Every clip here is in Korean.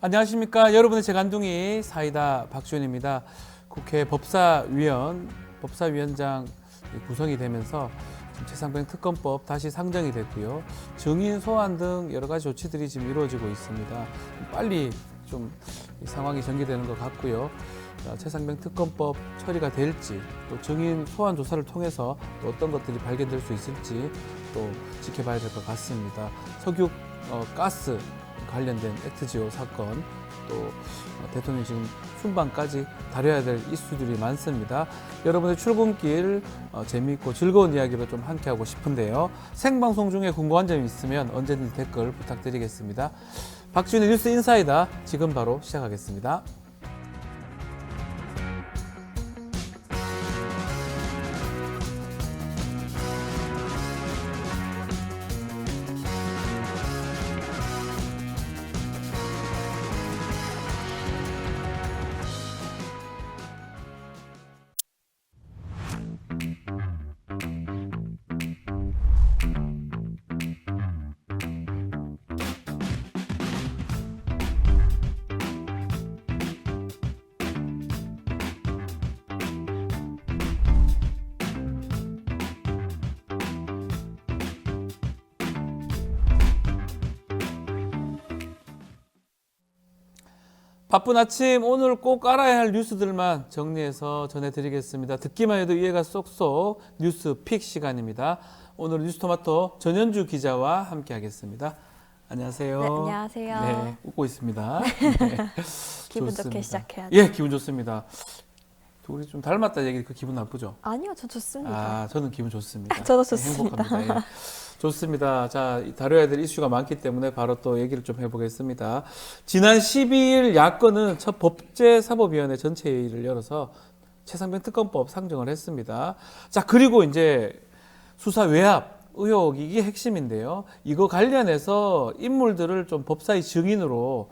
안녕하십니까. 여러분의 재간둥이 사이다 박지원입니다. 국회 법사위원장 구성이 되면서 최상병 특검법 다시 상정이 됐고요. 증인 소환 등 여러 가지 조치들이 지금 이루어지고 있습니다. 빨리 좀 상황이 전개되는 것 같고요. 최상병 특검법 처리가 될지, 또 증인 소환 조사를 통해서 또 어떤 것들이 발견될 수 있을지 또 지켜봐야 될 것 같습니다. 석유 가스 관련된 액트지오 사건, 또 대통령 지금 순방까지 다뤄야 될 이슈들이 많습니다. 여러분의 출근길 재미있고 즐거운 이야기로 좀 함께하고 싶은데요. 생방송 중에 궁금한 점이 있으면 언제든지 댓글 부탁드리겠습니다. 박지훈의 뉴스 인사이다 지금 바로 시작하겠습니다. 바쁜 아침 오늘 꼭 알아야 할 뉴스들만 정리해서 전해드리겠습니다. 듣기만 해도 이해가 쏙쏙 뉴스 픽 시간입니다. 오늘 뉴스토마토 전현주 기자와 함께하겠습니다. 안녕하세요. 네, 안녕하세요. 네, 웃고 있습니다. 네, 기분 좋습니다. 좋게 시작해야죠. 예, 기분 좋습니다. 둘이 좀 닮았다 얘기 그 기분 나쁘죠? 아니요, 저 좋습니다. 아, 저는 기분 좋습니다. 저도 좋습니다. 행복합니다. 예. 좋습니다. 자, 다뤄야 될 이슈가 많기 때문에 바로 또 얘기를 좀 해보겠습니다. 지난 12일 야권은 첫 법제사법위원회 전체 회의를 열어서 최상병 특검법 상정을 했습니다. 자, 그리고 이제 수사 외압 의혹이 이게 핵심인데요. 이거 관련해서 인물들을 좀 법사위 증인으로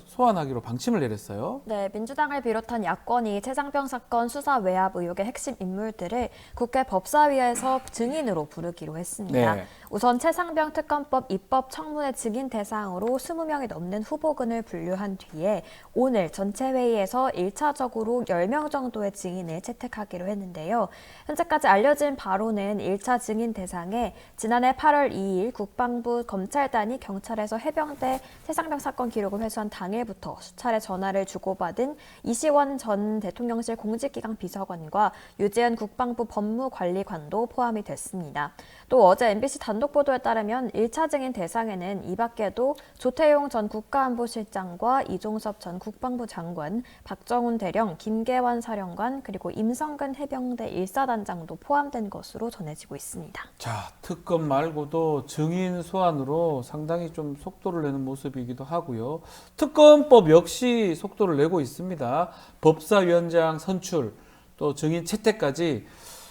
소환하기로 방침을 내렸어요. 네, 민주당을 비롯한 야권이 최상병 사건 수사 외압 의혹의 핵심 인물들을 국회 법사위에서 증인으로 부르기로 했습니다. 네. 우선 최상병 특검법 입법 청문회 증인 대상으로 20명이 넘는 후보군을 분류한 뒤에 오늘 전체 회의에서 1차적으로 10명 정도의 증인을 채택하기로 했는데요. 현재까지 알려진 바로는 1차 증인 대상에 지난해 8월 2일 국방부 검찰단이 경찰에서 해병대 최상병 사건 기록을 회수한 당일부터 수차례 전화를 주고받은 이시원 전 대통령실 공직기강 비서관과 유재현 국방부 법무관리관도 포함이 됐습니다. 또 어제 MBC 단독 보도에 따르면 1차 증인 대상에는 이 밖에도 조태용 전 국가안보실장과 이종섭 전 국방부 장관, 박정훈 대령, 김계환 사령관, 그리고 임성근 해병대 1사단장도 포함된 것으로 전해지고 있습니다. 자, 특검 말고도 증인 소환으로 상당히 좀 속도를 내는 모습이기도 하고요. 특검법 역시 속도를 내고 있습니다. 법사위원장 선출, 또 증인 채택까지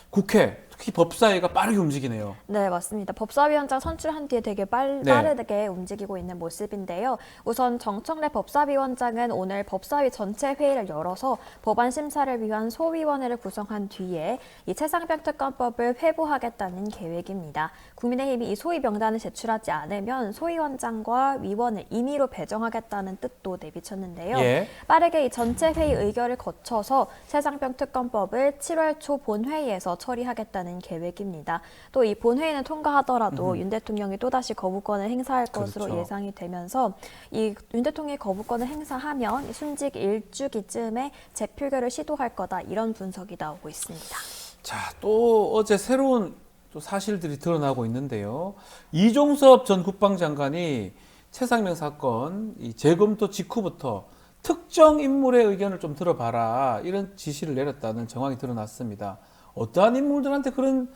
국회, 특히 법사위가 빠르게 움직이네요. 네, 맞습니다. 법사위원장 선출한 뒤에 되게 빠르게 움직이고 있는 모습인데요. 우선 정청래 법사위원장은 오늘 법사위 전체 회의를 열어서 법안 심사를 위한 소위원회를 구성한 뒤에 이 최상병 특검법을 회부하겠다는 계획입니다. 국민의힘이 이 소위 명단을 제출하지 않으면 소위원장과 위원을 임의로 배정하겠다는 뜻도 내비쳤는데요. 예. 빠르게 이 전체 회의 의결을 거쳐서 최상병 특검법을 7월 초 본회의에서 처리하겠다는 계획입니다. 또 이 본회의는 통과하더라도 윤 대통령이 또다시 거부권을 행사할 것으로 그렇죠. 예상이 되면서 이 윤 대통령이 거부권을 행사하면 순직 일주기쯤에 재표결을 시도할 거다 이런 분석이 나오고 있습니다. 자, 또 어제 새로운 또 사실들이 드러나고 있는데요. 이종섭 전 국방장관이 최상병 사건 이 재검토 직후부터 특정 인물의 의견을 좀 들어봐라 이런 지시를 내렸다는 정황이 드러났습니다. 어떠한 인물들한테 그런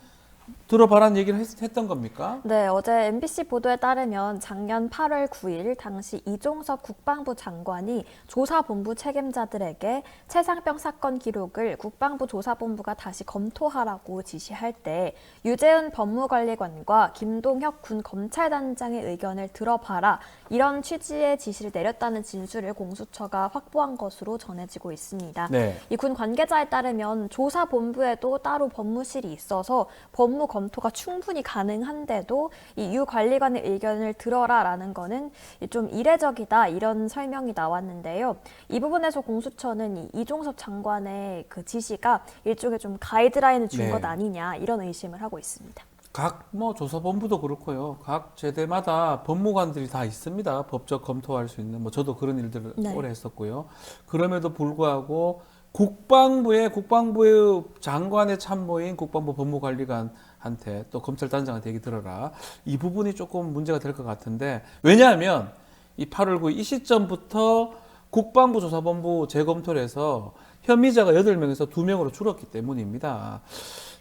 들어봐라는 얘기를 했던 겁니까? 네, 어제 MBC 보도에 따르면 작년 8월 9일 당시 이종섭 국방부 장관이 조사본부 책임자들에게 최상병 사건 기록을 국방부 조사본부가 다시 검토하라고 지시할 때 유재은 법무관리관과 김동혁 군 검찰단장의 의견을 들어봐라 이런 취지의 지시를 내렸다는 진술을 공수처가 확보한 것으로 전해지고 있습니다. 네. 이 군 관계자에 따르면 조사본부에도 따로 법무실이 있어서 법무 법무 검토가 충분히 가능한데도 이 유관리관의 의견을 들어라라는 거는 좀 이례적이다 이런 설명이 나왔는데요. 이 부분에서 공수처는 이 이종섭 장관의 그 지시가 일종의 좀 가이드라인을 준 네. 것 아니냐 이런 의심을 하고 있습니다. 각 조사본부도 그렇고요. 각 제대마다 법무관들이 다 있습니다. 법적 검토할 수 있는 저도 그런 일들을 네. 오래 했었고요. 그럼에도 불구하고 국방부의 장관의 참모인 국방부 법무관리관한테 또 검찰단장한테 얘기 들어라. 이 부분이 조금 문제가 될 것 같은데 왜냐하면 이 8월 9일 이 시점부터 국방부 조사본부 재검토를 해서 혐의자가 8명에서 2명으로 줄었기 때문입니다.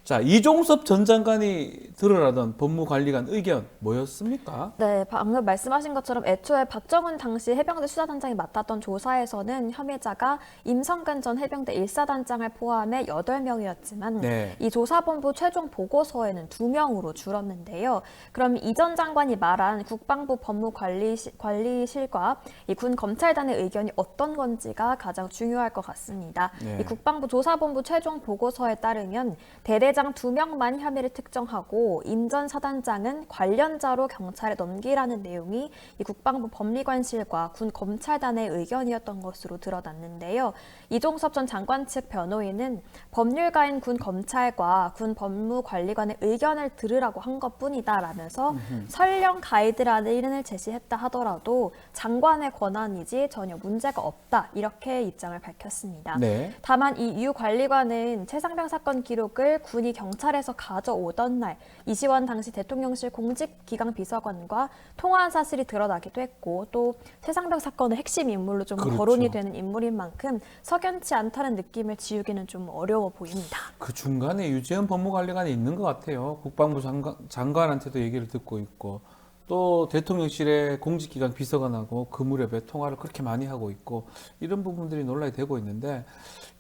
자, 이종섭 전 장관이 들으라던 법무관리관 의견 뭐였습니까? 네, 방금 말씀하신 것처럼 애초에 박정훈 당시 해병대 수사단장이 맡았던 조사에서는 혐의자가 임성근 전 해병대 1사단장을 포함해 8명이었지만 네. 이 조사본부 최종 보고서에는 2명으로 줄었는데요. 그럼 이 전 장관이 말한 국방부 법무관리실과 이 군 검찰단의 의견이 어떤 건지가 가장 중요할 것 같습니다. 네. 이 국방부 조사본부 최종 보고서에 따르면 대대장 2명만 혐의를 특정하고 임 전 사단장은 관련자로 경찰에 넘기라는 내용이 이 국방부 법리관실과 군 검찰단의 의견이었던 것으로 드러났는데요. 이종섭 전 장관 측 변호인은 법률가인 군 검찰과 군 법무관리관의 의견을 들으라고 한 것뿐이다라면서 설령 가이드라인을 제시했다 하더라도 장관의 권한이지 전혀 문제가 없다 이렇게 입장을 밝혔습니다. 네. 다만 이 유 관리관은 최상병 사건 기록을 군이 경찰에서 가져오던 날 이시원 당시 대통령실 공직기강 비서관과 통화한 사실이 드러나기도 했고 또 최상병 사건의 핵심 인물로 좀 그렇죠. 거론이 되는 인물인 만큼 석연치 않다는 느낌을 지우기는 좀 어려워 보입니다. 그 중간에 유재현 법무관리관이 있는 것 같아요. 국방부 장관한테도 얘기를 듣고 있고 또 대통령실의 공직기관 비서관하고 그 무렵에 통화를 그렇게 많이 하고 있고 이런 부분들이 논란이 되고 있는데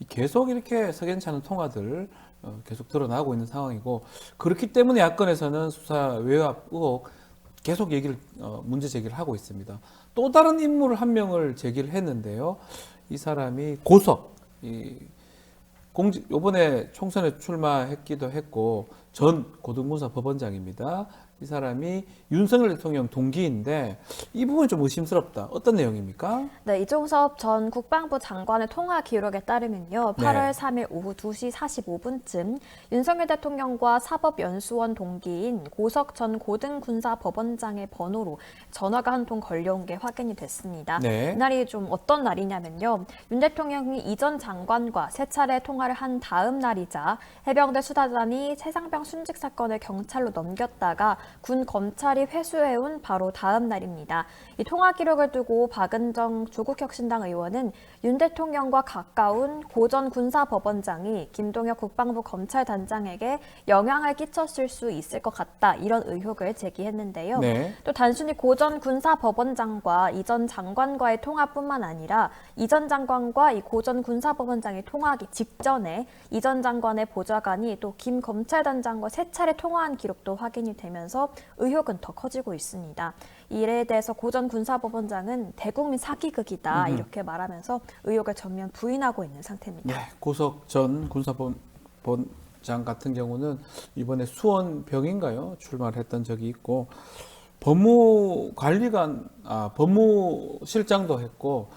계속 이렇게 석연치 않은 통화들 계속 드러나고 있는 상황이고 그렇기 때문에 야권에서는 수사 외압 의혹 계속 문제 제기를 하고 있습니다. 또 다른 인물 한 명을 제기를 했는데요. 이 사람이 요번에 총선에 출마했기도 했고 전 고등군사 법원장입니다. 이 사람이 윤석열 대통령 동기인데 이 부분이 좀 의심스럽다. 어떤 내용입니까? 네, 이종섭 전 국방부 장관의 통화 기록에 따르면요. 8월 3일 오후 2시 45분쯤 윤석열 대통령과 사법연수원 동기인 고석 전 고등군사법원장의 번호로 전화가 한 통 걸려온 게 확인이 됐습니다. 네. 이날이 좀 어떤 날이냐면요. 윤 대통령이 이 전 장관과 3차례 통화를 한 다음 날이자 해병대 수사단이 최상병 순직 사건을 경찰로 넘겼다가 군 검찰이 회수해온 바로 다음 날입니다. 이 통화 기록을 두고 박은정 조국혁신당 의원은 윤 대통령과 가까운 고 전 군사법원장이 김동혁 국방부 검찰단장에게 영향을 끼쳤을 수 있을 것 같다 이런 의혹을 제기했는데요. 네. 또 단순히 고 전 군사법원장과 이 전 장관과의 통화뿐만 아니라 이 전 장관과 이 고 전 군사법원장이 통화하기 직전에 이 전 장관의 보좌관이 또 김 검찰단장과 3차례 통화한 기록도 확인이 되면서 의혹은 더 커지고 있습니다. 이에 대해서 고 전 군사법원장은 대국민 사기극이다 이렇게 말하면서 의혹을 전면 부인하고 있는 상태입니다. 네, 고석 전 군사법원장 같은 경우는 이번에 수원병인가요? 출마를 했던 적이 있고 법무실장도 했고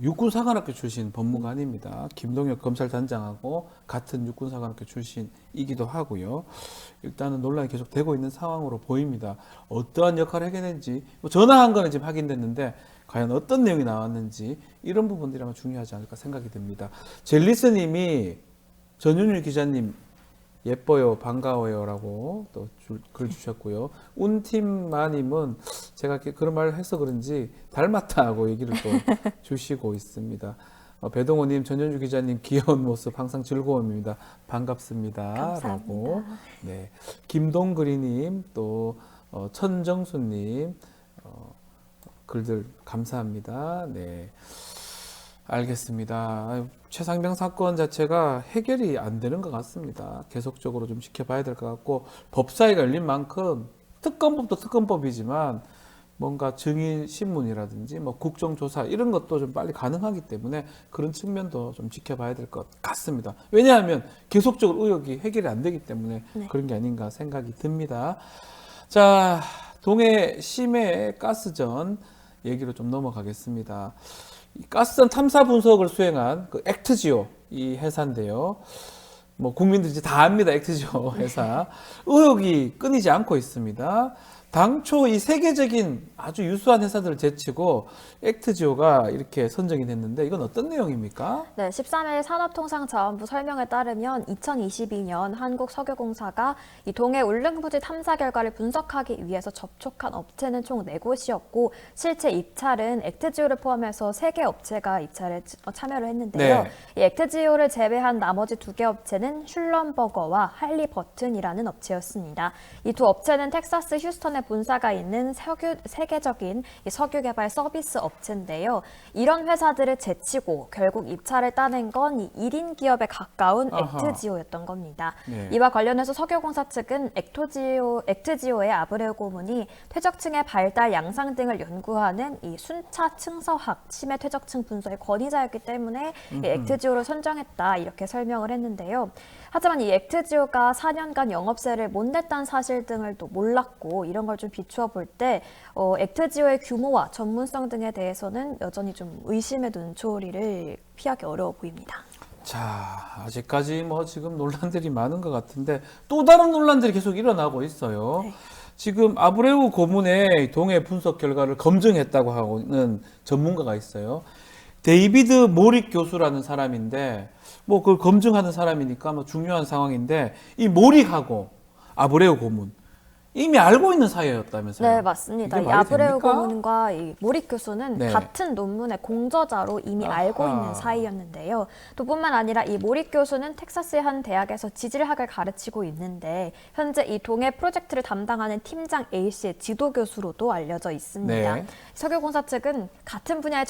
육군사관학교 출신 법무관입니다. 김동혁 검찰단장하고 같은 육군사관학교 출신이기도 하고요. 일단은 논란이 계속 되고 있는 상황으로 보입니다. 어떠한 역할을 하게 된지 전화한 거는 지금 확인됐는데 과연 어떤 내용이 나왔는지 이런 부분들이 아마 중요하지 않을까 생각이 듭니다. 젤리스님이 전윤일 기자님 예뻐요, 반가워요라고 또 글 주셨고요. 운팀마님은 제가 그런 말을 해서 그런지 닮았다고 얘기를 또 주시고 있습니다. 배동호님, 전현주 기자님 귀여운 모습 항상 즐거움입니다. 반갑습니다. 감사합니다. 라고. 네. 김동그리님 또 천정수님 글들 감사합니다. 네. 알겠습니다. 최상병 사건 자체가 해결이 안 되는 것 같습니다. 계속적으로 좀 지켜봐야 될 것 같고 법사위가 열린 만큼 특검법도 특검법이지만 뭔가 증인 신문이라든지 뭐 국정조사 이런 것도 좀 빨리 가능하기 때문에 그런 측면도 좀 지켜봐야 될 것 같습니다. 왜냐하면 계속적으로 의혹이 해결이 안 되기 때문에 네. 그런 게 아닌가 생각이 듭니다. 자, 동해 심해 가스전 얘기로 좀 넘어가겠습니다. 이 가스전 탐사 분석을 수행한 그 액트지오 이 회사인데요. 뭐 국민들이 이제 다 압니다. 액트지오 회사. 의혹이 끊이지 않고 있습니다. 당초 이 세계적인 아주 유수한 회사들을 제치고 액트지오가 이렇게 선정이 됐는데 이건 어떤 내용입니까? 네, 13일 산업통상자원부 설명에 따르면 2022년 한국석유공사가 이 동해 울릉부지 탐사 결과를 분석하기 위해서 접촉한 업체는 총 4곳이었고 실제 입찰은 액트지오를 포함해서 3개 업체가 입찰에 참여를 했는데요. 네. 이 액트지오를 제외한 나머지 2개 업체는 슐럼버거와 할리버튼이라는 업체였습니다. 이 두 업체는 텍사스 휴스턴에 본사가 있는 세계적인 이 석유 개발 서비스 업체인데요. 이런 회사들을 제치고 결국 입찰을 따낸 건 이 1인 기업에 가까운 아하. 액트지오였던 겁니다. 네. 이와 관련해서 석유공사 측은 액트지오의 아브레우 고문이 퇴적층의 발달 양상 등을 연구하는 이 순차 층서학 심해 퇴적층 분석의 권위자였기 때문에 이 액트지오를 선정했다 이렇게 설명을 했는데요. 하지만 이 액트지오가 4년간 영업세를 못 냈다는 사실 등을 또 몰랐고 이런 걸 좀 비추어 볼 때 액트지오의 규모와 전문성 등에 대해서는 여전히 좀 의심의 눈초리를 피하기 어려워 보입니다. 자, 아직까지 뭐 지금 논란들이 많은 것 같은데 또 다른 논란들이 계속 일어나고 있어요. 네. 지금 아브레우 고문의 동해 분석 결과를 검증했다고 하는 전문가가 있어요. 데이비드 모릭 교수라는 사람인데 뭐 그걸 검증하는 사람이니까 뭐 중요한 상황인데 이 모릭하고 아브레우 고문 이미 알고 있는 사이였다면서요? 네, 맞습니다. 이게 이 말이 아브레우 됩니까? 고문과 이 모릭 교수는 네. 같은 논문의 공저자로 이미 알고 아하. 있는 사이였는데요. 또 뿐만 아니라 이 모릭 교수는 텍사스의 한 대학에서 지질학을 가르치고 있는데 현재 이 동해 프로젝트를 담당하는 팀장 A씨의 지도 교수로도 알려져 있습니다. 네. 석유공사 측은 같은 분야의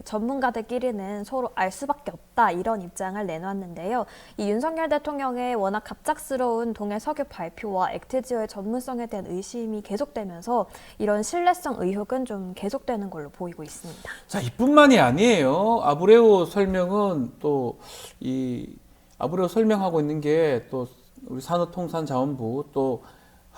전문가들끼리는 서로 알 수밖에 없다 이런 입장을 내놨는데요. 이 윤석열 대통령의 워낙 갑작스러운 동해 석유 발표와 액트지오의 전문성에 대한 의심이 계속되면서 이런 신뢰성 의혹은 좀 계속되는 걸로 보이고 있습니다. 자, 이뿐만이 아니에요. 아브레우 설명은 또 이 아브레우 설명하고 있는 게 또 우리 산업통상자원부 또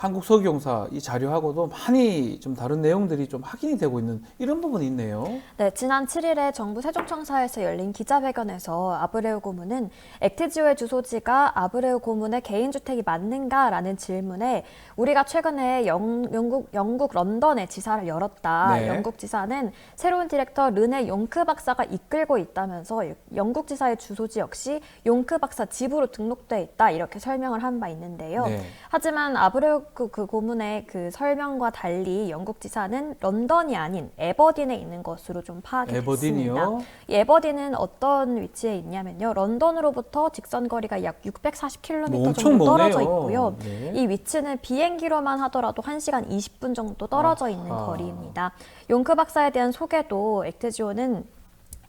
한국석유공사 이 자료하고도 많이 좀 다른 내용들이 좀 확인이 되고 있는 이런 부분이 있네요. 네, 지난 7일에 정부 세종청사에서 열린 기자회견에서 아브레우 고문은 액트지오의 주소지가 아브레우 고문의 개인주택이 맞는가라는 질문에 우리가 최근에 영국 런던에 지사를 열었다. 네. 영국 지사는 새로운 디렉터 르네 용크 박사가 이끌고 있다면서 영국 지사의 주소지 역시 용크 박사 집으로 등록돼 있다. 이렇게 설명을 한 바 있는데요. 네. 하지만 아브레우 그 고문의 그 설명과 달리 영국 지사는 런던이 아닌 에버딘에 있는 것으로 좀 파악이 에버딘이요? 됐습니다. 이 에버딘은 어떤 위치에 있냐면요. 런던으로부터 직선 거리가 약 640km 뭐 엄청 정도 떨어져 머네요. 있고요. 네. 이 위치는 비행기로만 하더라도 1시간 20분 정도 떨어져 있는 아하. 거리입니다. 용크 박사에 대한 소개도 액트지오는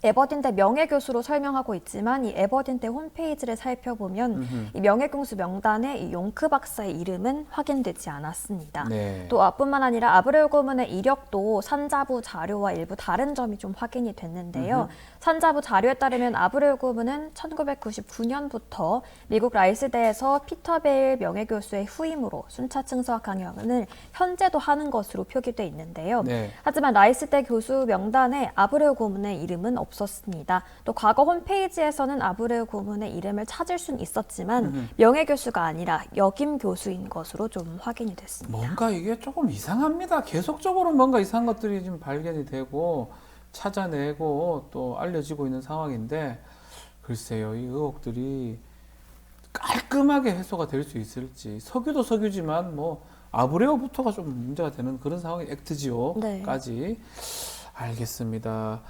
에버딘대 명예교수로 설명하고 있지만 이 에버딘대 홈페이지를 살펴보면 이 명예교수 명단에 이 용크 박사의 이름은 확인되지 않았습니다. 네. 또 뿐만 아니라 아브레우 고문의 이력도 산자부 자료와 일부 다른 점이 좀 확인이 됐는데요. 산자부 자료에 따르면 아브레우 고문은 1999년부터 미국 라이스대에서 피터베일 명예교수의 후임으로 순차층서학 강연을 현재도 하는 것으로 표기돼 있는데요. 네. 하지만 라이스대 교수 명단에 아브레우 고문의 이름은 없었습니다. 또 과거 홈페이지에서는 아브레우 고문의 이름을 찾을 수는 있었지만 명예교수가 아니라 역임 교수인 것으로 좀 확인이 됐습니다. 뭔가 이게 조금 이상합니다. 계속적으로 뭔가 이상한 것들이 좀 발견이 되고 찾아내고 또 알려지고 있는 상황인데 글쎄요, 이 의혹들이 깔끔하게 해소가 될 수 있을지. 석유도 석유지만 뭐 아브레오부터가 좀 문제가 되는 그런 상황이 액트지오까지. 알겠습니다.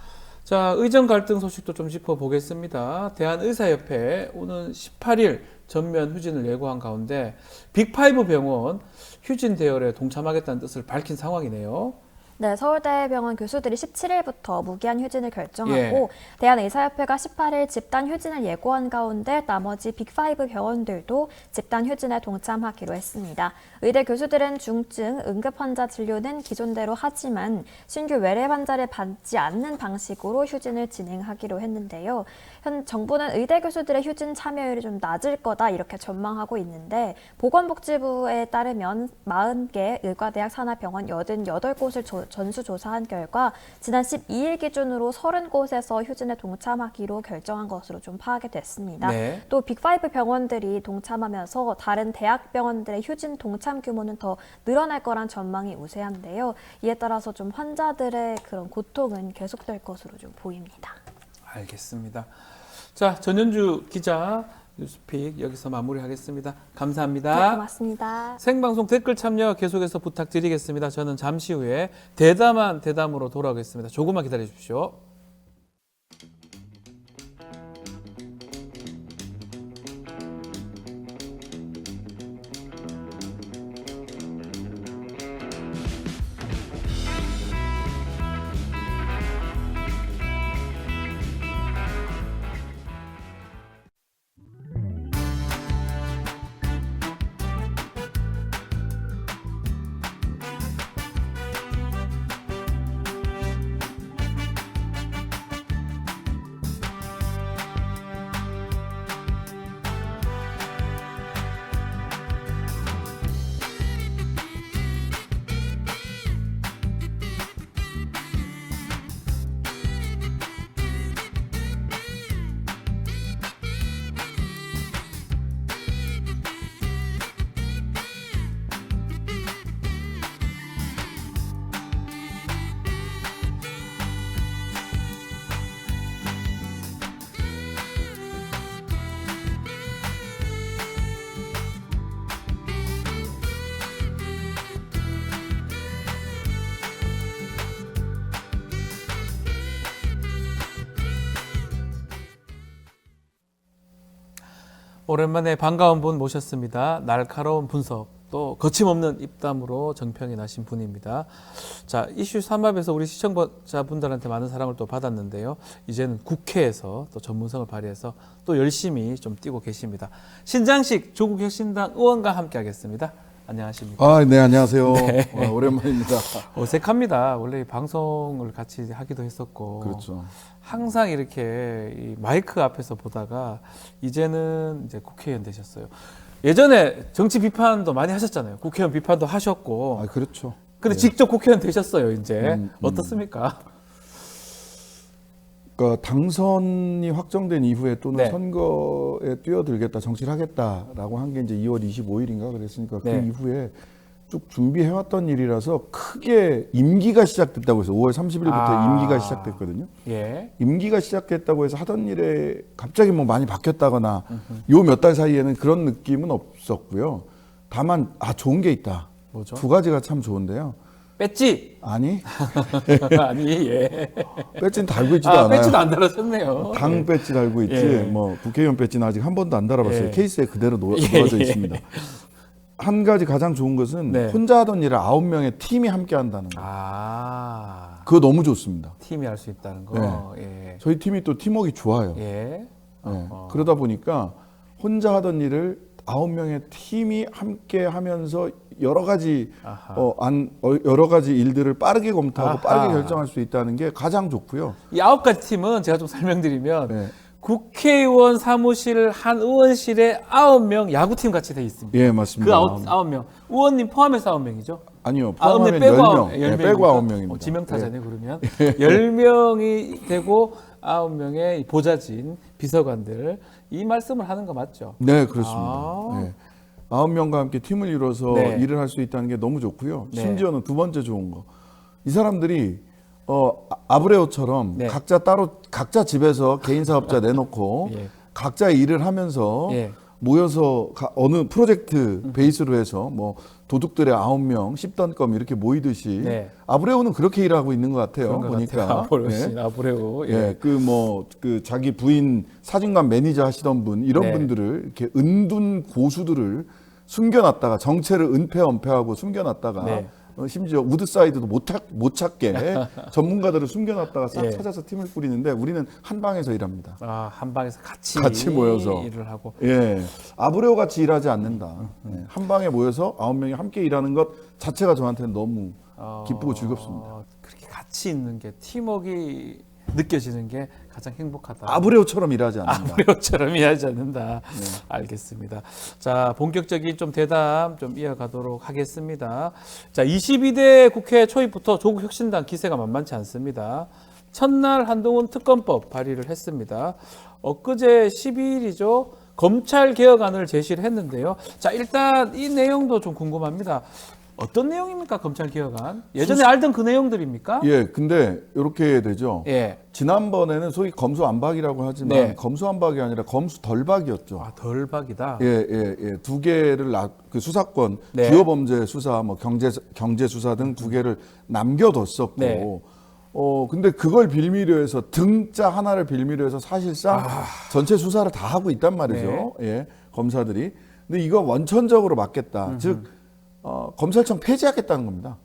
자, 의정 갈등 소식도 좀 짚어보겠습니다. 대한의사협회 오는 18일 전면 휴진을 예고한 가운데 빅5 병원 휴진 대열에 동참하겠다는 뜻을 밝힌 상황이네요. 네, 서울대병원 교수들이 17일부터 무기한 휴진을 결정하고 예. 대한의사협회가 18일 집단 휴진을 예고한 가운데 나머지 빅5 병원들도 집단 휴진에 동참하기로 했습니다. 의대 교수들은 중증, 응급 환자 진료는 기존대로 하지만 신규 외래 환자를 받지 않는 방식으로 휴진을 진행하기로 했는데요. 현 정부는 의대 교수들의 휴진 참여율이 좀 낮을 거다 이렇게 전망하고 있는데 보건복지부에 따르면 40개 의과대학 산하병원 88곳을 전수조사한 결과 지난 12일 기준으로 30곳에서 휴진에 동참하기로 결정한 것으로 좀 파악이 됐습니다. 네. 또 빅5 병원들이 동참하면서 다른 대학병원들의 휴진 동참 규모는 더 늘어날 거란 전망이 우세한데요. 이에 따라서 좀 환자들의 그런 고통은 계속될 것으로 좀 보입니다. 알겠습니다. 자, 전현주 기자 뉴스픽 여기서 마무리하겠습니다. 감사합니다. 네, 고맙습니다. 생방송 댓글 참여 계속해서 부탁드리겠습니다. 저는 잠시 후에 대담한 대담으로 돌아오겠습니다. 조금만 기다려 주십시오. 오랜만에 반가운 분 모셨습니다. 날카로운 분석, 또 거침없는 입담으로 정평이 나신 분입니다. 자, 이슈 3합에서 우리 시청자분들한테 많은 사랑을 또 받았는데요. 이제는 국회에서 또 전문성을 발휘해서 또 열심히 좀 뛰고 계십니다. 신장식 조국혁신당 의원과 함께 하겠습니다. 안녕하십니까? 아, 네, 안녕하세요. 네. 오랜만입니다. 어색합니다. 원래 방송을 같이 하기도 했었고. 그렇죠. 항상 이렇게 이 마이크 앞에서 보다가 이제는 이제 국회의원 되셨어요. 예전에 정치 비판도 많이 하셨잖아요. 국회의원 비판도 하셨고. 아, 그렇죠. 근데 네. 직접 국회의원 되셨어요, 이제. 어떻습니까? 그러니까 당선이 확정된 이후에 또는 네. 선거에 뛰어들겠다, 정치를 하겠다라고 한 게 이제 2월 25일인가 그랬으니까 네. 그 이후에 쭉 준비해왔던 일이라서 크게 임기가 시작됐다고 해서 5월 30일부터 임기가 시작됐거든요. 예. 임기가 시작됐다고 해서 하던 일에 갑자기 뭐 많이 바뀌었다거나 요 몇 달 사이에는 그런 느낌은 없었고요. 다만 좋은 게 있다. 뭐죠? 두 가지가 참 좋은데요. 배지! 아니, 아니, 예. 배지는 달고 있지도 않아요. 배지도 안 달아졌네요. 당 배지 달고 있지. 예. 뭐 국회의원 배지는 아직 한 번도 안 달아봤어요. 예. 케이스에 그대로 예, 놓아져 예. 있습니다. 한 가지 가장 좋은 것은 네. 혼자 하던 일을 9명의 팀이 함께 한다는 거. 그거 너무 좋습니다. 팀이 할 수 있다는 거. 예. 저희 팀이 또 팀워크가 좋아요. 예. 네. 그러다 보니까 혼자 하던 일을 9명의 팀이 함께 하면서 여러 가지 아하. 여러 가지 일들을 빠르게 검토하고 아하. 빠르게 결정할 수 있다는 게 가장 좋고요. 이 9가지 팀은 제가 좀 설명드리면 네. 국회의원 사무실 한 의원실에 9명 야구팀 같이 돼 있습니다. 예, 그 맞습니다. 9명. 의원님 포함해서 9명이죠? 아니요, 근데 포함하면 빼고 10명. 네, 10명입니까? 빼고 9명입니다. 지명타자네, 그러면. 10명이 되고 9명의 보좌진, 비서관들. 이 말씀을 하는 거 맞죠? 네, 그렇습니다. 네. 9명과 함께 팀을 이뤄서 네. 일을 할 수 있다는 게 너무 좋고요. 네. 심지어는 두 번째 좋은 거. 이 사람들이 아브레오처럼 네. 각자 집에서 개인 사업자 내놓고 예. 각자의 일을 하면서 예. 모여서 어느 프로젝트 베이스로 해서 뭐 도둑들의 9명, 10던껌 이렇게 모이듯이 네. 아브레오는 그렇게 일하고 있는 것 같아요. 그런 것 보니까. 같아요. 네. 아브레오. 예. 예, 그 자기 부인 사진관 매니저 하시던 분 이런 네. 분들을 이렇게 은둔 고수들을 숨겨놨다가 정체를 은폐 은폐하고 숨겨놨다가 네. 심지어 우드사이드도 못 찾게 전문가들을 숨겨놨다가 싹 예. 찾아서 팀을 꾸리는데 우리는 한 방에서 일합니다. 아, 한 방에서 같이 모여서. 일을 하고. 예, 아브레오 같이 일하지 않는다. 예, 한 방에 모여서 9명이 함께 일하는 것 자체가 저한테는 너무 기쁘고 즐겁습니다. 그렇게 같이 있는 게 팀워크가 느껴지는 게 가장 행복하다. 아브레오처럼 일하지 않는다. 아브레오처럼 이해하지 않는다. 알겠습니다. 자, 본격적인 좀 대담 좀 이어가도록 하겠습니다. 자, 22대 국회 초입부터 조국 혁신당 기세가 만만치 않습니다. 첫날 한동훈 특검법 발의를 했습니다. 엊그제 12일이죠. 검찰 개혁안을 제시를 했는데요. 자, 일단 이 내용도 좀 궁금합니다. 어떤 내용입니까, 검찰 개혁안? 예전에 알던 그 내용들입니까? 예, 근데 이렇게 되죠. 예. 지난번에는 소위 검수안박이라고 하지만 네. 검수안박이 아니라 검수덜박이었죠. 아, 덜박이다. 예. 두 개를 그 수사권, 네. 주요 범죄 수사, 뭐 경제 수사 등 두 개를 남겨뒀었고, 네. 근데 그걸 빌미로 해서 등자 하나를 빌미로 해서 사실상 전체 수사를 다 하고 있단 말이죠. 예, 검사들이. 근데 이거 원천적으로 막겠다. 즉, 검찰청 폐지하겠다는 겁니다.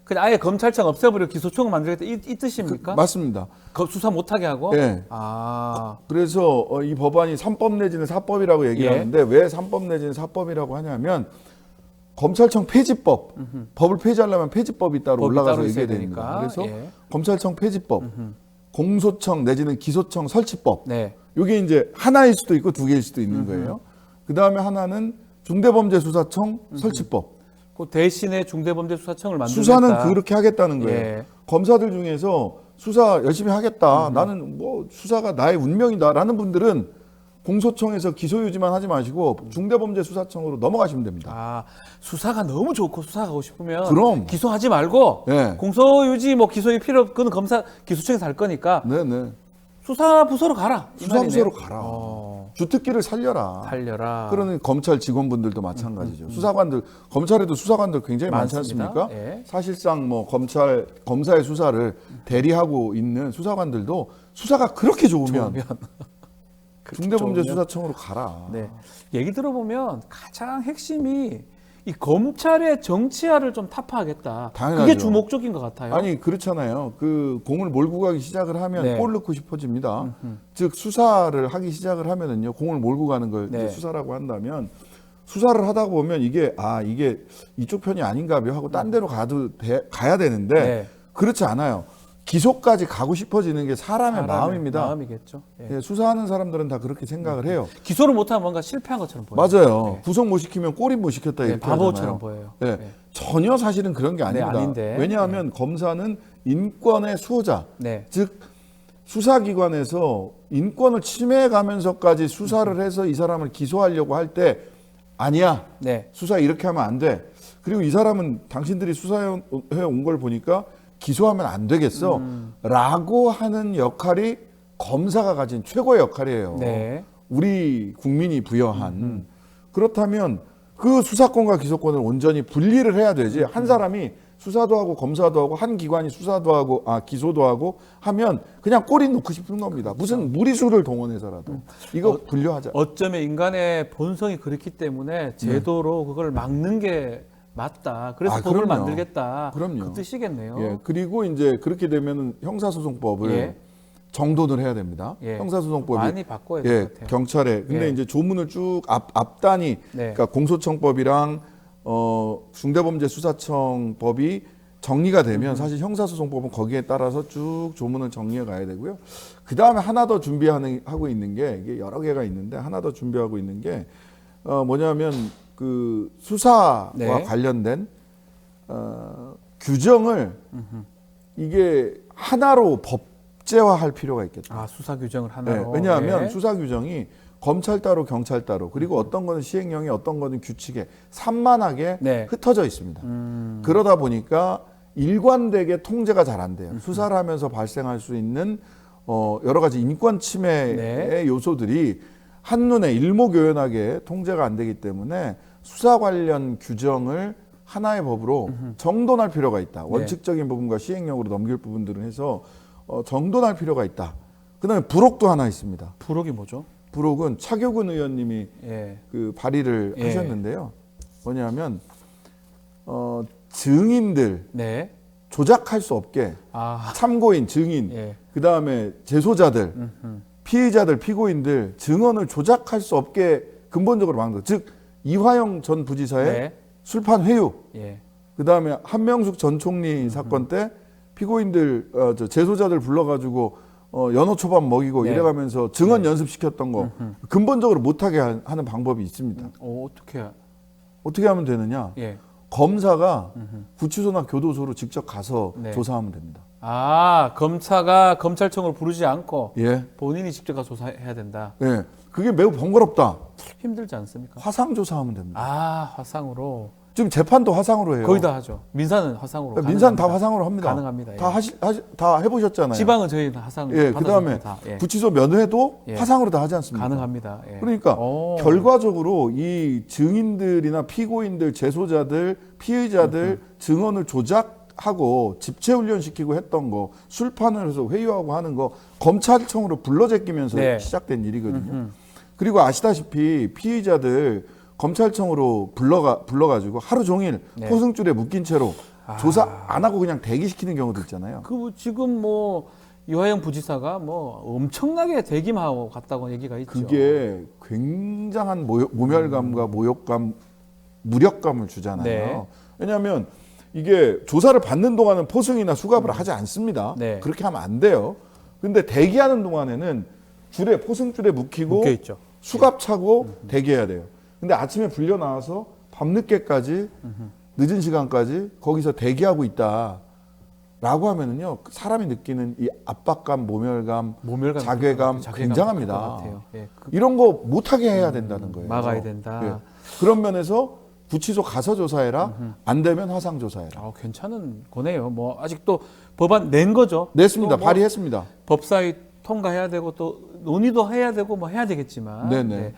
그냥 아예 검찰청 없애버리고 기소청을 만들겠다 이 뜻입니까? 맞습니다. 수사 못하게 하고? 예. 아, 그래서 이 법안이 3법 내지는 4법이라고 얘기를 예. 하는데 왜 3법 내지는 4법이라고 하냐면 검찰청 폐지법, 법을 폐지하려면 폐지법이 따로 법이 올라가서 따로 있어야 얘기해야 됩니다. 되니까. 그래서 예. 검찰청 폐지법, 공소청 내지는 기소청 설치법, 네. 이게 이제 하나일 수도 있고 두 개일 수도 있는 거예요. 그 다음에 하나는 중대범죄수사청 설치법. 그 대신에 중대범죄수사청을 만들겠다. 수사는 그렇게 하겠다는 거예요. 예. 검사들 중에서 수사 열심히 하겠다. 나는 뭐 수사가 나의 운명이다라는 분들은 공소청에서 기소유지만 하지 마시고 중대범죄수사청으로 넘어가시면 됩니다. 아, 수사가 너무 좋고 수사하고 싶으면 그럼. 기소하지 말고 예. 공소유지 뭐 기소유 필요 없 그건 검사 기소청에서 할 거니까 네네. 수사부서로 가라. 이 수사부서로 말이네요. 가라. 주특기를 살려라. 살려라. 그러는 검찰 직원분들도 마찬가지죠. 수사관들, 검찰에도 수사관들 굉장히 많지 많습니다. 않습니까? 예. 사실상 뭐 검사의 수사를 대리하고 있는 수사관들도 수사가 그렇게 좋으면 중대범죄수사청으로 가라. 네. 얘기 들어보면 가장 핵심이 이 검찰의 정치화를 좀 타파하겠다. 당연하죠. 그게 주목적인 것 같아요. 아니 그렇잖아요. 그 공을 몰고 가기 시작을 하면 네. 골 넣고 싶어집니다. 즉 수사를 하기 시작을 하면은요, 공을 몰고 가는 걸 네. 이제 수사라고 한다면 수사를 하다 보면 이게 이쪽 편이 아닌가요 하고 딴 데로 가야 되는데 네. 그렇지 않아요. 기소까지 가고 싶어지는 게 사람의 마음입니다. 마음이겠죠. 예. 예, 수사하는 사람들은 다 그렇게 생각을 해요. 기소를 못하면 뭔가 실패한 것처럼 보여요. 맞아요. 네. 구속 못 시키면 꼬리 못 시켰다 네, 이렇게 바보처럼 하잖아요. 보여요. 네. 네. 전혀 사실은 그런 게 아닙니다. 아닌데. 왜냐하면 검사는 인권의 수호자, 네. 즉 수사기관에서 인권을 침해가면서까지 수사를 해서 이 사람을 기소하려고 할 때 아니야, 네. 수사 이렇게 하면 안 돼. 그리고 이 사람은 당신들이 수사해 온 걸 보니까 기소하면 안 되겠어 라고 하는 역할이 검사가 가진 최고의 역할이에요. 네. 우리 국민이 부여한. 그렇다면 그 수사권과 기소권을 온전히 분리를 해야 되지. 한 사람이 수사도 하고 검사도 하고 한 기관이 수사도 하고 기소도 하고 하면 그냥 꼬리 놓고 싶은 겁니다. 무슨 무리수를 동원해서라도 이거 분류하자. 어쩌면 인간의 본성이 그렇기 때문에 제도로 그걸 막는 게 맞다. 그래서 법을 그럼요. 만들겠다. 그럼요. 그 뜻이겠네요. 예, 그리고 이제 그렇게 되면 형사소송법을 예. 정돈을 해야 됩니다. 예. 형사소송법이 많이 바꿔야 될 예, 것 같아요. 경찰에 근데 예. 이제 조문을 쭉 앞단이 네. 그러니까 공소청법이랑 중대범죄수사청법이 정리가 되면 사실 형사소송법은 거기에 따라서 쭉 조문을 정리해 가야 되고요. 그 다음에 하나 더 하고 있는 게 이게 여러 개가 있는데 하나 더 준비하고 있는 게 뭐냐면 그 수사와 네. 관련된 규정을 이게 하나로 법제화할 필요가 있겠다. 수사 규정을 네, 하나로. 왜냐하면 네. 수사 규정이 검찰 따로 경찰 따로 그리고 어떤 거는 시행령에 어떤 거는 규칙에 산만하게 네. 흩어져 있습니다. 그러다 보니까 일관되게 통제가 잘 안 돼요. 수사를 하면서 발생할 수 있는 여러 가지 인권 침해의 네. 요소들이 한눈에 일목요연하게 통제가 안 되기 때문에 수사 관련 규정을 하나의 법으로 정돈할 필요가 있다. 원칙적인 부분과 시행령으로 넘길 부분들은 해서 정돈할 필요가 있다. 그다음에 부록도 하나 있습니다. 부록이 뭐죠? 부록은 차교근 의원님이 예. 그 발의를 예. 하셨는데요. 뭐냐면 증인들 네. 조작할 수 없게 아, 참고인, 증인, 예. 그다음에 제소자들, 피의자들, 피고인들 증언을 조작할 수 없게 근본적으로 막는 것. 즉 이화영 전 부지사의 네. 술판 회유, 예. 그다음에 한명숙 전 총리 사건 때 피고인들, 제소자들 불러가지고 연어 초밥 먹이고 네. 이래가면서 증언 연습시켰던 거 근본적으로 못하게 하는 방법이 있습니다. 어떻게? 어떻게 하면 되느냐? 예. 검사가 구치소나 교도소로 직접 가서 네. 조사하면 됩니다. 아, 검사가 검찰청을 부르지 않고 예, 본인이 직접 가서 조사해야 된다. 예, 그게 매우 번거롭다. 힘들지 않습니까? 화상 조사하면 됩니다. 아, 화상으로. 지금 재판도 화상으로 해요. 거의 다 하죠. 민사는 화상으로. 민사는 다 가능합니다. 화상으로 합니다. 가능합니다. 예. 다 해보셨잖아요. 지방은 저희는 화상. 예, 받아서 그다음에 다, 예. 구치소 면회도 예. 화상으로 다 하지 않습니까? 가능합니다. 예. 그러니까 오. 결과적으로 이 증인들이나 피고인들, 제소자들, 피의자들 증언을 조작하고 집체훈련 시키고 했던 거, 술판을 해서 회유하고 하는 거 검찰청으로 불러 제끼면서 네. 시작된 일이거든요. 그리고 아시다시피 피의자들 검찰청으로 불러가지고 하루 종일 네. 포승줄에 묶인 채로 조사 안 하고 그냥 대기시키는 경우도 있잖아요. 그 지금 뭐 이화영 부지사가 뭐 엄청나게 대기하고 갔다고 얘기가 있죠. 그게 굉장한 모멸감과 모욕감, 무력감을 주잖아요. 네. 왜냐하면 이게 조사를 받는 동안은 포승이나 수갑을 하지 않습니다. 네. 그렇게 하면 안 돼요. 근데 대기하는 동안에는 포승줄에 묶이고 묶여 있죠. 수갑 차고 대기해야 돼요. 근데 아침에 불려 나와서 밤늦게까지 늦은 시간까지 거기서 대기하고 있다. 라고 하면은요, 사람이 느끼는 이 압박감, 모멸감, 자괴감 굉장합니다. 클것 같아요. 예, 이런 거 못하게 해야 된다는 거예요. 막아야 된다. 예. 그런 면에서 구치소 가서 조사해라. 안 되면 화상 조사해라. 아, 괜찮은 거네요. 뭐 아직도 법안 낸 거죠. 냈습니다. 또뭐 발의했습니다. 법사위 통과해야 되고 또 논의도 해야 되고 뭐 해야 되겠지만. 네네. 네.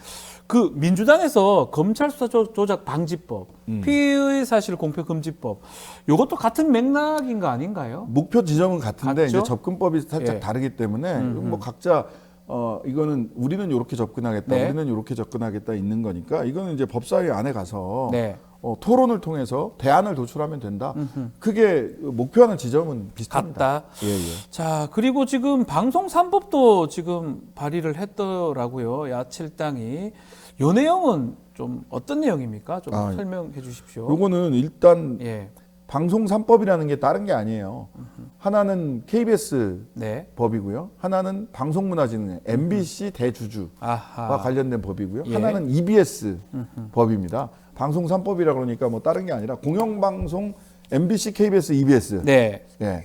그 민주당에서 검찰 수사 조작 방지법, 피의 사실 공표 금지법, 요것도 같은 맥락인 거 아닌가요? 목표 지점은 같은데 같죠? 이제 접근법이 살짝 예. 다르기 때문에 뭐 각자 이거는 우리는 이렇게 접근하겠다, 네. 우리는 이렇게 접근하겠다 있는 거니까 이거는 이제 법사위 안에 가서 네. 토론을 통해서 대안을 도출하면 된다. 그게 목표하는 지점은 비슷합니다. 같다. 예, 예. 자, 그리고 지금 방송 3법도 지금 발의를 했더라고요. 야칠당이. 요 내용은 좀 어떤 내용입니까? 좀 아, 설명해 주십시오. 요거는 일단 예. 방송 3법이라는 게 다른 게 아니에요. 하나는 KBS 네. 법이고요. 하나는 방송문화진흥 MBC 대주주와 아하. 관련된 법이고요. 예. 하나는 EBS 법입니다. 방송 3법이라 그러니까 뭐 다른 게 아니라 공영방송 MBC, KBS, EBS. 네. 예.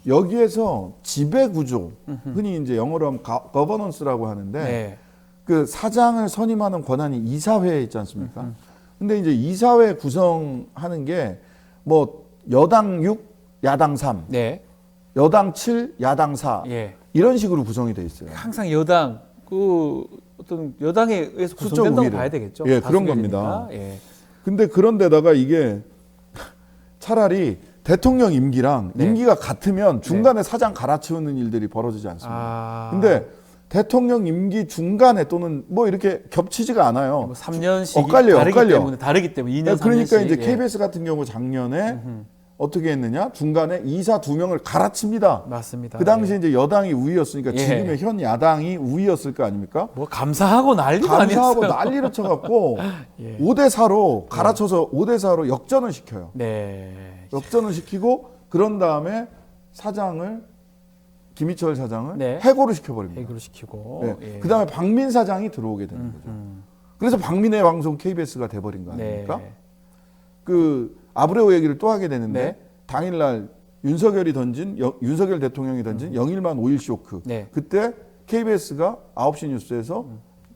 여기에서 지배 구조, 흔히 이제 영어로 하면 거버넌스라고 하는데 네. 그 사장을 선임하는 권한이 이사회에 있지 않습니까? 근데 이제 이사회 구성하는 게 뭐 여당 6, 야당 3, 네. 여당 7, 야당 4 예. 이런 식으로 구성이 돼 있어요. 항상 여당 그 어떤 여당에 의해서 수적 구성된다고 우위를. 봐야 되겠죠. 예, 그런 다수결이니까. 겁니다. 예. 근데 그런데다가 이게 차라리 대통령 임기랑 네. 임기가 같으면 중간에 사장 갈아치우는 일들이 벌어지지 않습니다. 아. 근데 대통령 임기 중간에 또는 뭐 이렇게 겹치지가 않아요. 뭐 3년씩 엇갈려. 다르기 때문에 2년, 그러니까 3년씩. 이제 예. KBS 같은 경우 작년에 어떻게 했느냐? 중간에 이사 2명을 갈아칩니다. 맞습니다. 그 당시 예. 이제 여당이 우위였으니까 예. 지금의 현 야당이 우위였을 거 아닙니까? 뭐 감사하고 난리도 감사하고 아니었어요. 난리를 쳐갖고 예. 5대 4로 갈아쳐서 5대 4로 역전을 시켜요. 네. 역전을 시키고 그런 다음에 사장을 김희철 사장을 네. 해고를 시켜버립니다. 해결을 시키고. 네. 예. 그 다음에 박민 사장이 들어오게 되는 거죠. 그래서 박민의 방송 KBS가 돼버린 거 아닙니까? 네. 그 아브레오 얘기를 또 하게 되는데 네. 당일날 윤석열 대통령이 던진 영일만 오일 쇼크. 네. 그때 KBS가 9시 뉴스에서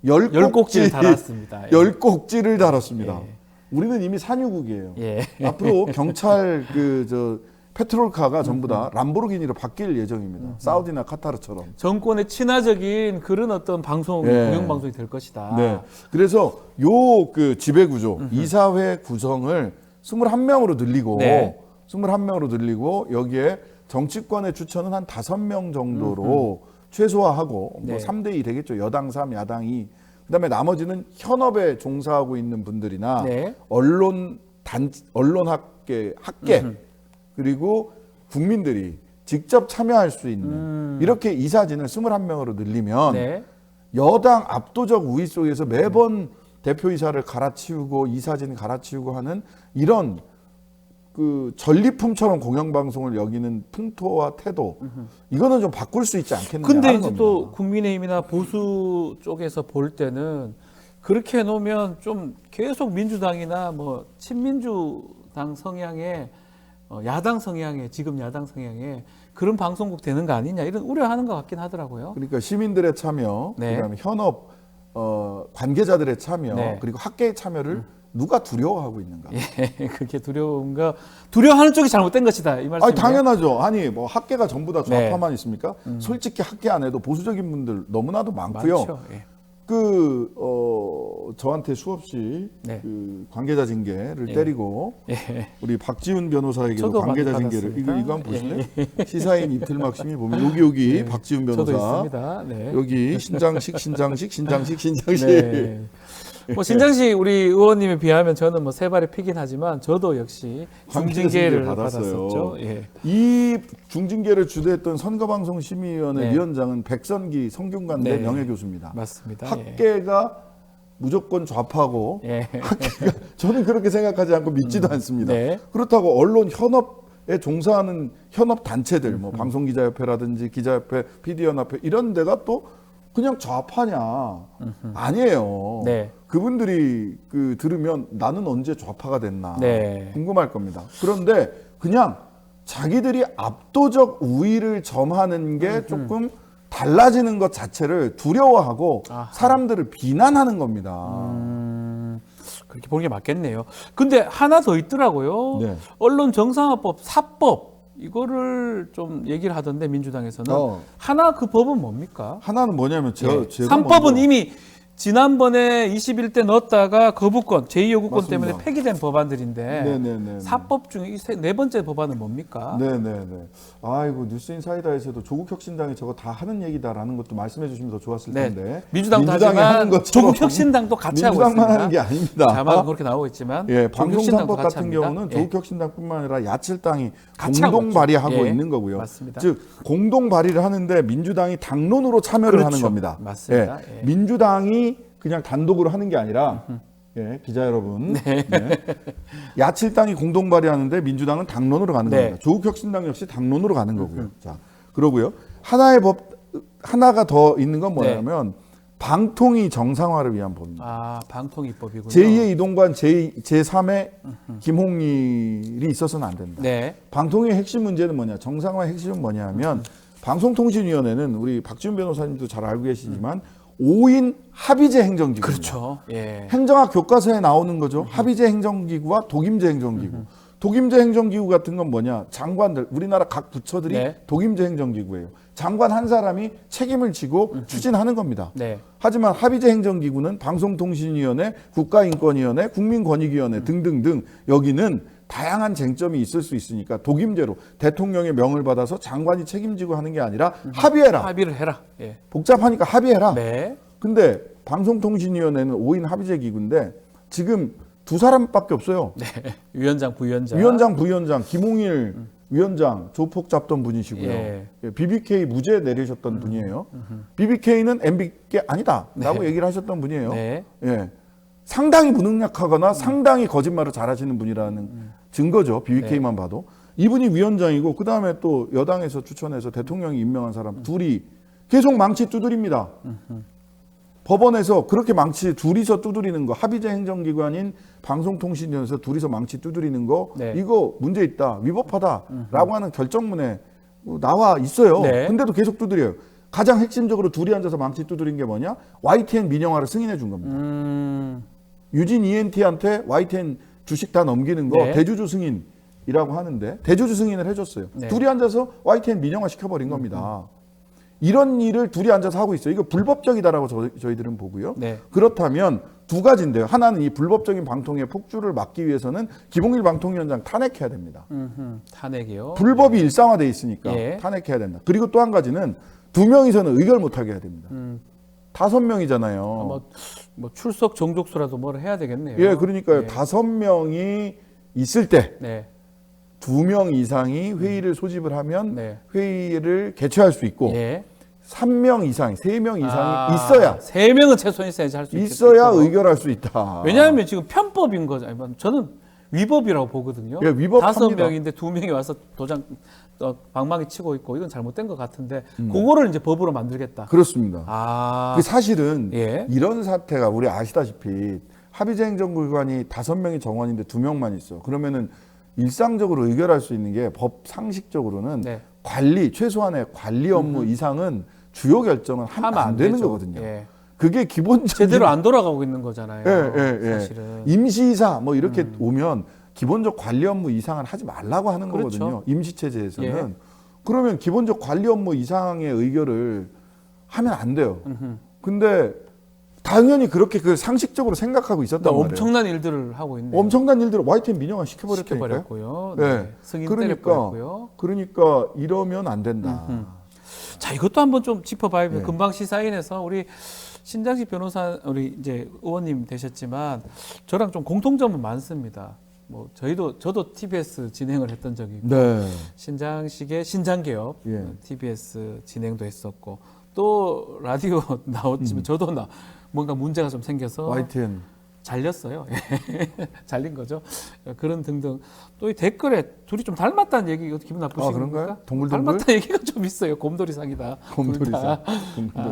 열 꼭지를 달았습니다. 예. 10꼭지를 달았습니다. 예. 우리는 이미 산유국이에요. 예. 앞으로 경찰 페트롤카가 전부 다 람보르기니로 바뀔 예정입니다. 사우디나 카타르처럼. 정권에 친화적인 그런 어떤 방송, 예. 공영방송이 될 것이다. 네. 그래서 요 그 지배구조, 이사회 구성을 21명으로 늘리고, 네. 21명으로 늘리고, 여기에 정치권의 추천은 한 5명 정도로 최소화하고, 네. 뭐 3대2 되겠죠. 여당 3, 야당 2. 그 다음에 나머지는 현업에 종사하고 있는 분들이나, 네. 언론학 학계 그리고 국민들이 직접 참여할 수 있는 이렇게 이사진을 21명으로 늘리면 네. 여당 압도적 우위 속에서 매번 대표이사를 갈아치우고 이사진 갈아치우고 하는 이런 그 전리품처럼 공영방송을 여기는 풍토와 태도 이거는 좀 바꿀 수 있지 않겠느냐 근데 하는 이제 겁니다. 또 국민의힘이나 보수 쪽에서 볼 때는 그렇게 해놓으면 좀 계속 민주당이나 뭐 친민주당 성향의 야당 성향의 지금 야당 성향의 그런 방송국 되는 거 아니냐 이런 우려하는 것 같긴 하더라고요. 그러니까 시민들의 참여, 네. 그다음에 현업 관계자들의 참여, 네. 그리고 학계의 참여를 누가 두려워하고 있는가? 예, 그게 두려운가 두려워하는 쪽이 잘못된 것이다 이 말씀이에요. 아니 당연하죠. 아니 뭐 학계가 전부 다 네. 좌파만 있습니까? 솔직히 학계 안에도 보수적인 분들 너무나도 많고요. 많죠. 예. 저한테 수없이 네. 그 관계자 징계를 예. 때리고 예. 우리 박지훈 변호사에게도 저도 관계자 많이 징계를 받았습니다. 이거 한번 보실래요? 시사인 이틀막 심의 보면 여기 박지훈 저도 변호사 있습니다. 네. 여기 신장식 네. 뭐 신장식 우리 의원님에 비하면 저는 뭐 세 발의 피긴 하지만 저도 역시 중징계를 받았었죠. 예. 이 중징계를 주도했던 선거방송심의위원회 네. 위원장은 백선기 성균관대 네. 명예교수입니다. 맞습니다. 학계가 무조건 좌파고 예. 저는 그렇게 생각하지 않고 믿지도 않습니다. 네. 그렇다고 언론 현업에 종사하는 현업 단체들 뭐 방송기자협회라든지 기자협회, PD연합회 이런 데가 또 그냥 좌파냐? 아니에요. 네. 그분들이 그 들으면 나는 언제 좌파가 됐나 네. 궁금할 겁니다. 그런데 그냥 자기들이 압도적 우위를 점하는 게 조금 달라지는 것 자체를 두려워하고 아하. 사람들을 비난하는 겁니다. 그렇게 보는 게 맞겠네요. 근데 하나 더 있더라고요. 네. 언론 정상화법 4법 이거를 좀 얘기를 하던데 민주당에서는 하나 그 법은 뭡니까? 하나는 뭐냐면 제가 3법은 먼저 이미 지난번에 21대 넣었다가 거부권, 제2요구권 맞습니다. 때문에 폐기된 법안들인데 네네네. 4법 4법 중에 이 네 번째 법안은 뭡니까? 네네네. 아이고 뉴스인사이다에서도 조국혁신당이 저거 다 하는 얘기다라는 것도 말씀해 주시면 더 좋았을 네. 텐데. 민주당도 민주당이 하지만 하는 것처럼 조국혁신당도 같이 하고 있습니다. 민주당만 하는 게 아닙니다. 자막은 그렇게 나오고 있지만 예, 조국혁신당도 방송선법 같이 같은 합니다. 경우는 예. 조국혁신당뿐만 아니라 야칠당이 같이 하고 공동 있죠. 발의하고 예, 있는 거고요. 맞습니다. 즉 공동 발의를 하는데 민주당이 당론으로 참여를 그렇죠. 하는 겁니다. 맞습니다. 예, 예. 민주당이 그냥 단독으로 하는 게 아니라 예, 기자 여러분, 네. 야칠당이 공동 발의하는데 민주당은 당론으로 가는 네. 겁니다. 조국혁신당 역시 당론으로 가는 거고요. 자, 그러고요. 하나의 법 하나가 더 있는 건 뭐냐면 방통위 정상화를 위한 법입니다. 아, 방통위법이군요. 제2의 이동관 제3의 김홍일이 있어서는 안 된다. 네. 방통위의 핵심 문제는 뭐냐? 정상화의 핵심은 뭐냐 하면 방송통신위원회는 우리 박지훈 변호사님도 잘 알고 계시지만 5인 합의제 행정기구입니다. 그렇죠. 예. 행정학 교과서에 나오는 거죠. 합의제 행정기구와 독임제 행정기구. 독임제 행정기구 같은 건 뭐냐? 장관들, 우리나라 각 부처들이 네. 독임제 행정기구예요. 장관 한 사람이 책임을 지고 추진하는 겁니다. 네. 하지만 합의제 행정기구는 방송통신위원회, 국가인권위원회, 국민권익위원회 등등등 여기는 다양한 쟁점이 있을 수 있으니까 독임제로 대통령의 명을 받아서 장관이 책임지고 하는 게 아니라 합의해라. 합의를 해라. 예. 복잡하니까 합의해라. 네. 근데 방송통신위원회는 5인 합의제 기구인데 지금 두 사람밖에 없어요. 네. 위원장, 부위원장. 위원장, 부위원장, 김홍일 위원장 조폭 잡던 분이시고요. 예. BBK 무죄 내리셨던 분이에요. BBK는 MBK 아니다라고 네. 얘기를 하셨던 분이에요. 네. 예. 상당히 무능력하거나 상당히 거짓말을 잘하시는 분이라는 증거죠. BBK만 봐도. 이분이 위원장이고 그다음에 또 여당에서 추천해서 대통령이 임명한 사람 둘이 계속 망치 두드립니다. 법원에서 그렇게 망치 둘이서 두드리는 거 합의제 행정기관인 방송통신위원회에서 둘이서 망치 두드리는 거 네. 이거 문제 있다 위법하다라고 하는 결정문에 나와 있어요. 네. 근데도 계속 두드려요. 가장 핵심적으로 둘이 앉아서 망치 두드린 게 뭐냐? YTN 민영화를 승인해 준 겁니다. 유진 ENT한테 YTN 주식 다 넘기는 거 네. 대주주 승인이라고 하는데 대주주 승인을 해줬어요. 네. 둘이 앉아서 YTN 민영화 시켜버린 겁니다. 이런 일을 둘이 앉아서 하고 있어요. 이거 불법적이다라고 저희들은 보고요. 네. 그렇다면 두 가지인데요. 하나는 이 불법적인 방통의 폭주를 막기 위해서는 김홍일 방통위원장 탄핵해야 됩니다. 탄핵이요. 불법이 일상화돼 있으니까 예. 탄핵해야 된다. 그리고 또 한 가지는 두 명이서는 의결 못하게 해야 됩니다. 5명이잖아요. 뭐 출석 정족수라도 뭐를 해야 되겠네요. 예, 그러니까요. 예. 5명이 있을 때 네. 2명 이상이 회의를 소집을 하면 네. 회의를 개최할 수 있고 예. 3명 이상, 3명 이상이 있어야 3명은 최소한 있어야지 할 수 있겠죠. 있어야 의결할 수 있다. 왜냐하면 지금 편법인 거죠. 아니, 저는 위법이라고 보거든요. 예, 위법합니다. 5명인데 2명이 와서 도장 방망이 치고 있고 이건 잘못된 것 같은데 그거를 이제 법으로 만들겠다. 그렇습니다. 아, 그 사실은 예. 이런 사태가 우리 아시다시피 합의제 행정기관이 5명이 정원인데 2명만 있어. 그러면은 일상적으로 의결할 수 있는 게 법 상식적으로는 네. 관리 최소한의 관리 업무 이상은 주요 결정은 하면 안 되는 되죠. 거거든요. 예. 그게 기본적인 제대로 안 돌아가고 있는 거잖아요. 예. 사실은. 임시이사 뭐 이렇게 오면 기본적 관리 업무 이상은 하지 말라고 하는 그렇죠. 거거든요. 임시체제에서는. 예. 그러면 기본적 관리 업무 이상의 의결을 하면 안 돼요. 음흠. 근데 당연히 그렇게 그 상식적으로 생각하고 있었단 말이에요. 엄청난 일들을 하고 있네요. 엄청난 일들을 YTN 민영화 시켜버렸다니까요. 시켜버렸고요. 네. 네. 승인 때려버렸고요. 그러니까 이러면 안 된다. 자, 이것도 한번 좀 짚어봐야 네. 금방 시사인에서 우리 신장식 변호사 우리 이제 의원님 되셨지만 저랑 좀 공통점은 많습니다. 뭐 저도 TBS 진행을 했던 적이 있고 네. 신장식의 신장개업 예. TBS 진행도 했었고 또 라디오 나왔지만 저도 뭔가 문제가 좀 생겨서 YTN. 잘렸어요. 잘린 거죠. 그런 등등. 또 이 댓글에 둘이 좀 닮았다는 얘기 기분 나쁘십니까? 그런가요? 동글동글? 닮았다는 얘기가 좀 있어요. 곰돌이상이다. 곰돌이상.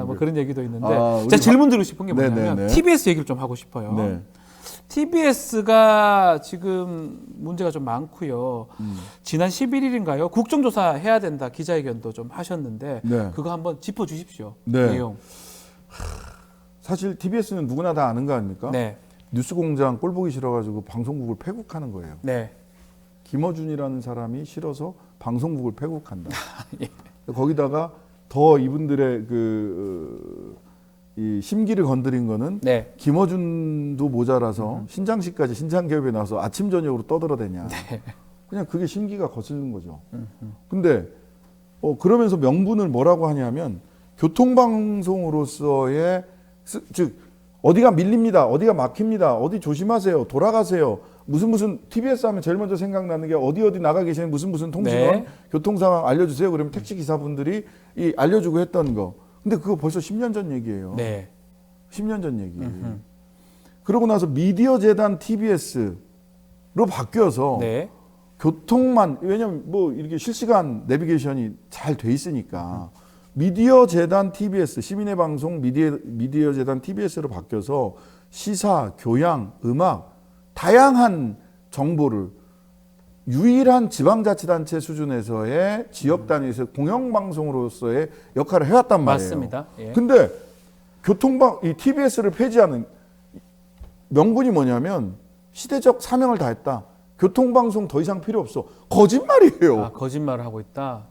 뭐 그런 얘기도 있는데 우리 제가 질문 드리고 싶은 게 뭐냐면 네네네. TBS 얘기를 좀 하고 싶어요. 네. TBS가 지금 문제가 좀 많고요. 지난 11일인가요? 국정조사 해야 된다 기자회견도 좀 하셨는데 네. 그거 한번 짚어 주십시오. 네. 내용. 사실 TBS는 누구나 다 아는 거 아닙니까? 네. 뉴스공장 꼴 보기 싫어가지고 방송국을 폐국하는 거예요. 네. 김어준이라는 사람이 싫어서 방송국을 폐국한다. 예. 거기다가 더 이분들의 이 심기를 건드린 거는 네. 김어준도 모자라서 신장식까지 신장개업에 나와서 아침 저녁으로 떠들어대냐. 네. 그냥 그게 심기가 거슬린 거죠. 근데 그러면서 명분을 뭐라고 하냐면 교통방송으로서의 즉 어디가 밀립니다. 어디가 막힙니다. 어디 조심하세요. 돌아가세요. 무슨 TBS 하면 제일 먼저 생각나는 게 어디 나가 계시는 무슨 통신원 네. 교통 상황 알려주세요. 그러면 택시 기사분들이 알려주고 했던 거. 근데 그거 벌써 10년 전 얘기예요. 네. 10년 전 얘기. 그러고 나서 미디어 재단 TBS로 바뀌어서 네. 교통만 왜냐면 뭐 이렇게 실시간 내비게이션이 잘 돼 있으니까 미디어 재단 TBS 시민의 방송 미디어 재단 TBS로 바뀌어서 시사, 교양, 음악 다양한 정보를 유일한 지방자치단체 수준에서의 지역 단위에서 공영방송으로서의 역할을 해왔단 말이에요. 맞습니다. 예. 근데 이 TBS를 폐지하는 명분이 뭐냐면 시대적 사명을 다했다. 교통방송 더 이상 필요 없어. 거짓말이에요. 거짓말을 하고 있다.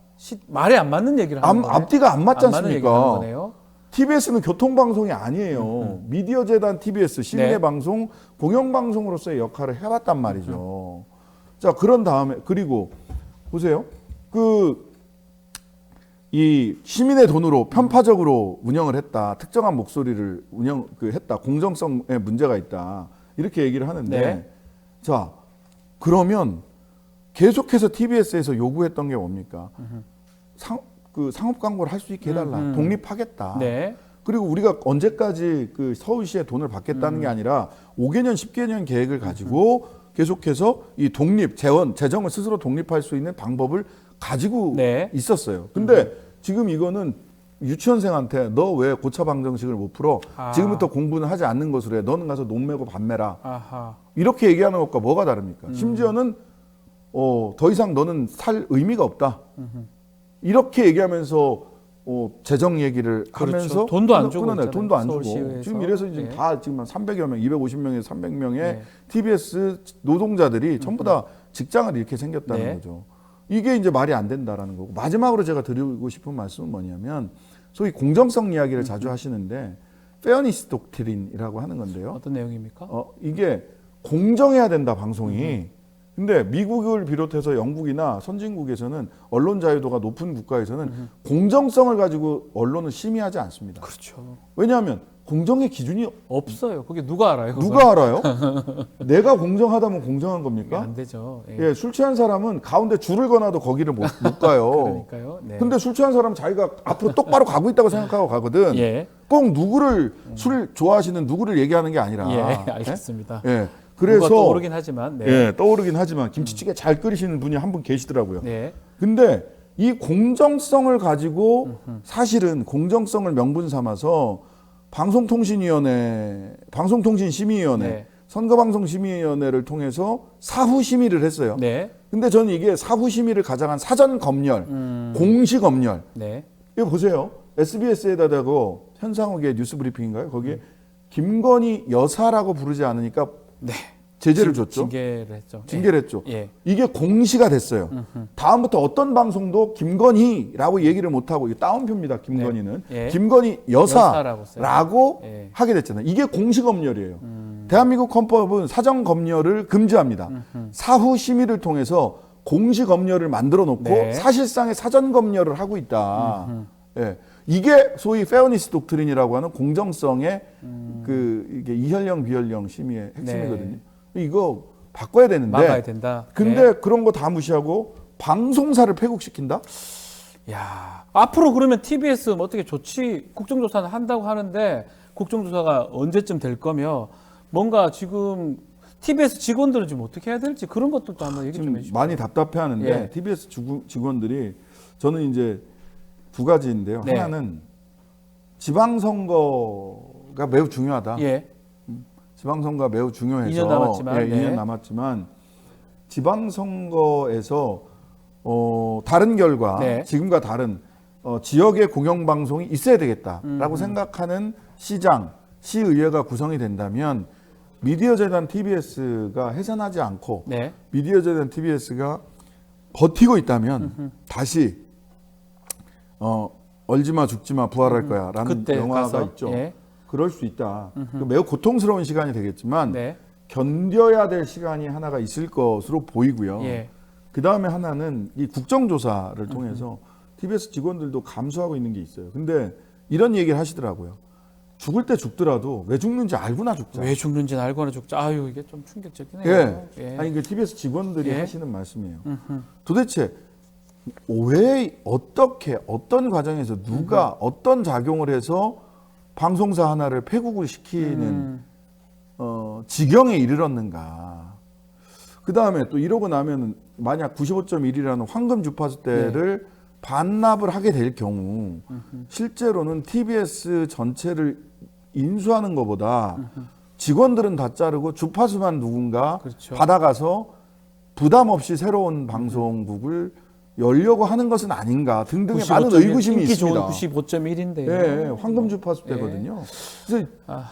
말이 안 맞는 얘기를 하는 거네요. 앞뒤가 안 맞지 안 맞는 얘기를 하는 않습니까? 거네요. TBS는 교통방송이 아니에요. 미디어 재단 TBS 시민의 네. 방송 공영방송으로서의 역할을 해왔단 말이죠. 자, 그런 다음에 그리고 보세요. 이 시민의 돈으로 편파적으로 운영을 했다. 특정한 목소리를 했다. 공정성에 문제가 있다. 이렇게 얘기를 하는데 네. 자, 그러면 계속해서 TBS에서 요구했던 게 뭡니까? 상업 광고를 할 수 있게 해달라. 독립하겠다. 네. 그리고 우리가 언제까지 서울시에 돈을 받겠다는 게 아니라 5개년, 10개년 계획을 가지고 계속해서 이 재정을 스스로 독립할 수 있는 방법을 가지고 네. 있었어요. 근데 지금 이거는 유치원생한테 너 왜 고차 방정식을 못 풀어? 지금부터 공부는 하지 않는 것으로 해. 너는 가서 논 메고 밥 매라. 아하. 이렇게 얘기하는 것과 뭐가 다릅니까? 심지어는 더 이상 너는 살 의미가 없다. 이렇게 얘기하면서 재정 얘기를 그렇죠. 하면서 돈도 안 주고 끊어내. 있잖아요. 돈도 안 주고 서울시에서. 지금 이래서 지금 네. 다 지금 한 300여 명, 250명에서 300명의 네. TBS 노동자들이 전부 다 직장을 잃게 생겼다는 네. 거죠. 이게 이제 말이 안 된다라는 거고 마지막으로 제가 드리고 싶은 말씀은 뭐냐면 소위 공정성 이야기를 자주 하시는데 페어니스 독트린이라고 하는 건데요. 어떤 내용입니까? 이게 공정해야 된다 방송이. 근데 미국을 비롯해서 영국이나 선진국에서는 언론 자유도가 높은 국가에서는 공정성을 가지고 언론을 심의하지 않습니다. 그렇죠. 왜냐하면 공정의 기준이 없어요. 그게 누가 알아요? 그걸? 누가 알아요? 내가 공정하다면 공정한 겁니까? 안 되죠. 예. 예, 술 취한 사람은 가운데 줄을 거놔도 거기를 못 가요. 그러니까요. 네. 근데 술 취한 사람은 자기가 앞으로 똑바로 가고 있다고 생각하고 가거든. 예. 꼭 누구를 술 좋아하시는 누구를 얘기하는 게 아니라. 예, 알겠습니다. 예. 누가 그래서 떠오르긴 하지만. 네. 예, 떠오르긴 하지만 김치찌개 잘 끓이시는 분이 한 분 계시더라고요. 네. 근데 이 공정성을 가지고 사실은 공정성을 명분 삼아서 방송통신심의위원회, 네. 선거방송심의위원회를 통해서 사후 심의를 했어요. 네. 근데 저는 이게 사후 심의를 가장한 사전 검열, 공시 검열. 네. 이거 보세요. SBS에다 대고 현상욱의 뉴스 브리핑인가요? 거기에 김건희 여사라고 부르지 않으니까 네. 제재를 줬죠. 징계를 했죠. 징계를 했죠. 예. 이게 공시가 됐어요. 다음부터 어떤 방송도 김건희라고 얘기를 못하고, 이게 따옴표입니다. 김건희는. 네. 예. 김건희 여사라고 여사라고 예. 하게 됐잖아요. 이게 공시검열이에요. 대한민국 헌법은 사전검열을 금지합니다. 사후 심의를 통해서 공시검열을 만들어 놓고 네. 사실상의 사전검열을 하고 있다. 예. 이게 소위 페어니스 독트린이라고 하는 공정성의 이게 이현령 비현령 심의의 핵심이거든요. 이거 바꿔야 되는데. 막아야 된다. 근데 네. 그런 거 다 무시하고 방송사를 폐국시킨다? 야, 앞으로 그러면 TBS 뭐 어떻게 국정조사는 한다고 하는데 국정조사가 언제쯤 될 거며 뭔가 지금 TBS 직원들은 지금 어떻게 해야 될지 그런 것들도 한번 얘기 좀 지금 해주시죠. 많이 답답해하는데 예. TBS 직원들이 저는 이제 두 가지인데요. 네. 하나는 지방선거가 매우 중요하다. 예. 지방선거가 매우 중요해서 2년 남았지만, 예, 2년 네. 남았지만 지방선거에서 다른 결과 네. 지금과 다른 지역의 공영방송이 있어야 되겠다라고 생각하는 시장, 시의회가 구성이 된다면 미디어재단 TBS가 해산하지 않고 네. 미디어재단 TBS가 버티고 있다면 다시 얼지마 죽지마 부활할 거야라는 그때 영화가 가서, 있죠. 예. 그럴 수 있다. 매우 고통스러운 시간이 되겠지만 네. 견뎌야 될 시간이 하나가 있을 것으로 보이고요. 예. 그 다음에 하나는 이 국정조사를 통해서 TBS 직원들도 감수하고 있는 게 있어요. 근데 이런 얘기를 하시더라고요. 죽을 때 죽더라도 왜 죽는지 알고나 죽자. 왜 죽는지는 알거나 죽자. 아유, 이게 좀 충격적이네요. 예. 예. 아니, 그 TBS 직원들이 예. 하시는 말씀이에요. 도대체 왜 어떻게 어떤 과정에서 누가 어떤 작용을 해서 방송사 하나를 폐국을 시키는 지경에 이르렀는가. 그 다음에 또 이러고 나면 만약 95.1이라는 황금 주파수대를 반납을 하게 될 경우 실제로는 TBS 전체를 인수하는 것보다 직원들은 다 자르고 주파수만 누군가 그렇죠. 받아가서 부담 없이 새로운 방송국을 열려고 하는 것은 아닌가 등등의 많은 의구심이 인기 있습니다. 좋은 95.1인데요. 예, 황금 주파수 때거든요. 그래서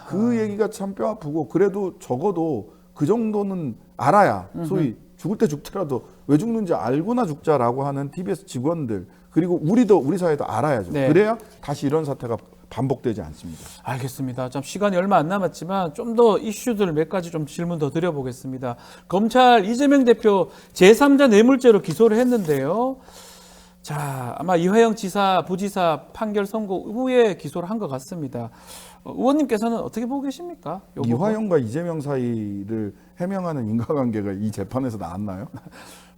그 얘기가 참 뼈 아프고 그래도 적어도 그 정도는 알아야 소위 죽을 때 죽더라도 왜 죽는지 알고나 죽자라고 하는 TBS 직원들 그리고 우리 사회도 알아야죠. 네. 그래야 다시 이런 사태가 반복되지 않습니다. 알겠습니다. 좀 시간이 얼마 안 남았지만 좀 더 이슈들 몇 가지 좀 질문 더 드려보겠습니다. 검찰 이재명 대표 제3자 뇌물죄로 기소를 했는데요. 자, 아마 이화영 지사, 부지사 판결 선고 후에 기소를 한 것 같습니다. 의원님께서는 어떻게 보고 계십니까? 요 부분? 이화영과 이재명 사이를 해명하는 인과관계가 이 재판에서 나왔나요?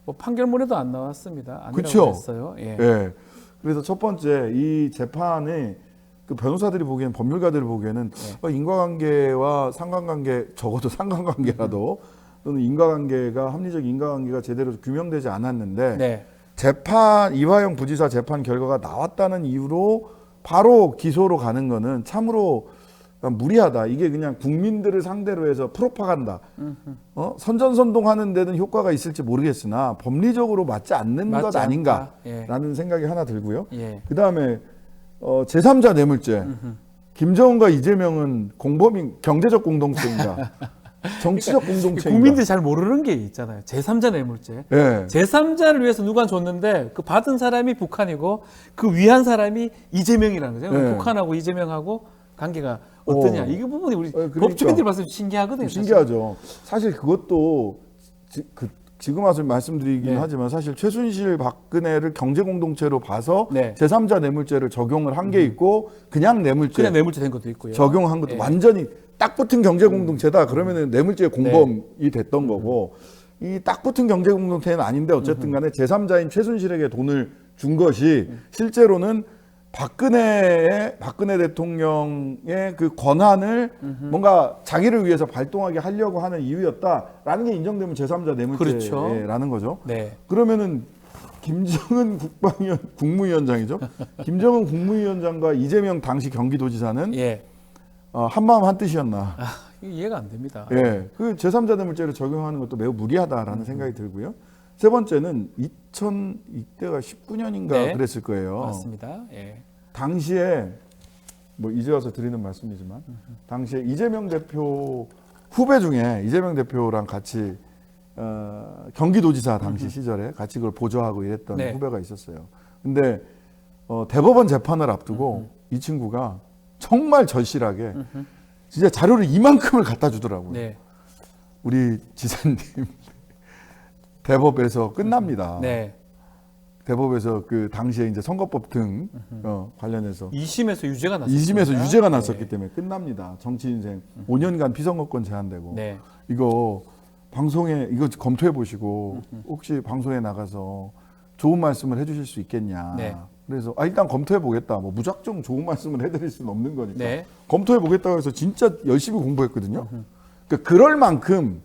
뭐 판결문에도 안 나왔습니다. 아니라고 그쵸? 했어요. 예. 예. 그래서 첫 번째 이 재판에 그 변호사들이 보기에는 법률가들이 보기에는 인과관계와 상관관계 적어도 상관관계라도 또는 인과관계가 합리적 인과관계가 제대로 규명되지 않았는데 네. 재판 이화영 부지사 재판 결과가 나왔다는 이유로 바로 기소로 가는 거는 참으로 무리하다. 이게 그냥 국민들을 상대로 해서 프로파간다. 선전선동하는 데는 효과가 있을지 모르겠으나 법리적으로 맞지 않는 맞지 것 않다. 아닌가라는 예. 생각이 하나 들고요. 예. 그 다음에 제3자 뇌물죄. 김정은과 이재명은 공범인 경제적 공동체인가, 정치적 공동체인가. 국민들이 잘 모르는 게 있잖아요. 제3자 뇌물죄. 예. 제3자를 위해서 누가 줬는데 그 받은 사람이 북한이고 그 위한 사람이 이재명이라는 거죠. 네. 북한하고 이재명하고 관계가 어떠냐. 이게 부분이 우리 그러니까. 법조인들이 봤을 때 신기하거든요. 신기하죠. 사실 그것도 지금 와서 말씀드리긴 네. 하지만 사실 최순실 박근혜를 경제공동체로 봐서 네. 제3자 뇌물죄를 적용을 한 게 있고 그냥 뇌물죄 그냥 뇌물죄 된 것도 있고요. 적용한 것도 예. 완전히 딱 붙은 경제공동체다 그러면은 뇌물죄 공범이 됐던 거고 이 딱 붙은 경제공동체는 아닌데 어쨌든 간에 제3자인 최순실에게 돈을 준 것이 실제로는 박근혜 대통령의 그 권한을 뭔가 자기를 위해서 발동하게 하려고 하는 이유였다라는 게 인정되면 제3자 뇌물죄라는 거죠. 네. 그러면은 김정은 국무위원장이죠. 김정은 국무위원장과 이재명 당시 경기도지사는 예. 한마음 한뜻이었나. 아, 이해가 안 됩니다. 예, 그 제3자 뇌물죄를 적용하는 것도 매우 무리하다라는 생각이 들고요. 세 번째는 이때가 19년인가 네. 그랬을 거예요. 맞습니다. 예. 당시에 뭐 이제 와서 드리는 말씀이지만 당시에 이재명 대표 후배 중에 이재명 대표랑 같이 경기도지사 당시 시절에 같이 그걸 보조하고 이랬던 네. 후배가 있었어요. 근데 대법원 재판을 앞두고 이 친구가 정말 절실하게 진짜 자료를 이만큼을 갖다 주더라고요. 네. 우리 지사님 대법에서 끝납니다. 네. 대법에서 그 당시에 이제 선거법 등 관련해서 2심에서 유죄가 났습니다. 2심에서 유죄가 났었기 때문에 끝납니다. 정치 인생 5년간 피선거권 제한되고 네. 이거 방송에 이거 검토해 보시고 혹시 방송에 나가서 좋은 말씀을 해주실 수 있겠냐. 네. 그래서 일단 검토해 보겠다. 뭐 무작정 좋은 말씀을 해드릴 수는 없는 거니까 네. 검토해 보겠다고 해서 진짜 열심히 공부했거든요. 그러니까 그럴 만큼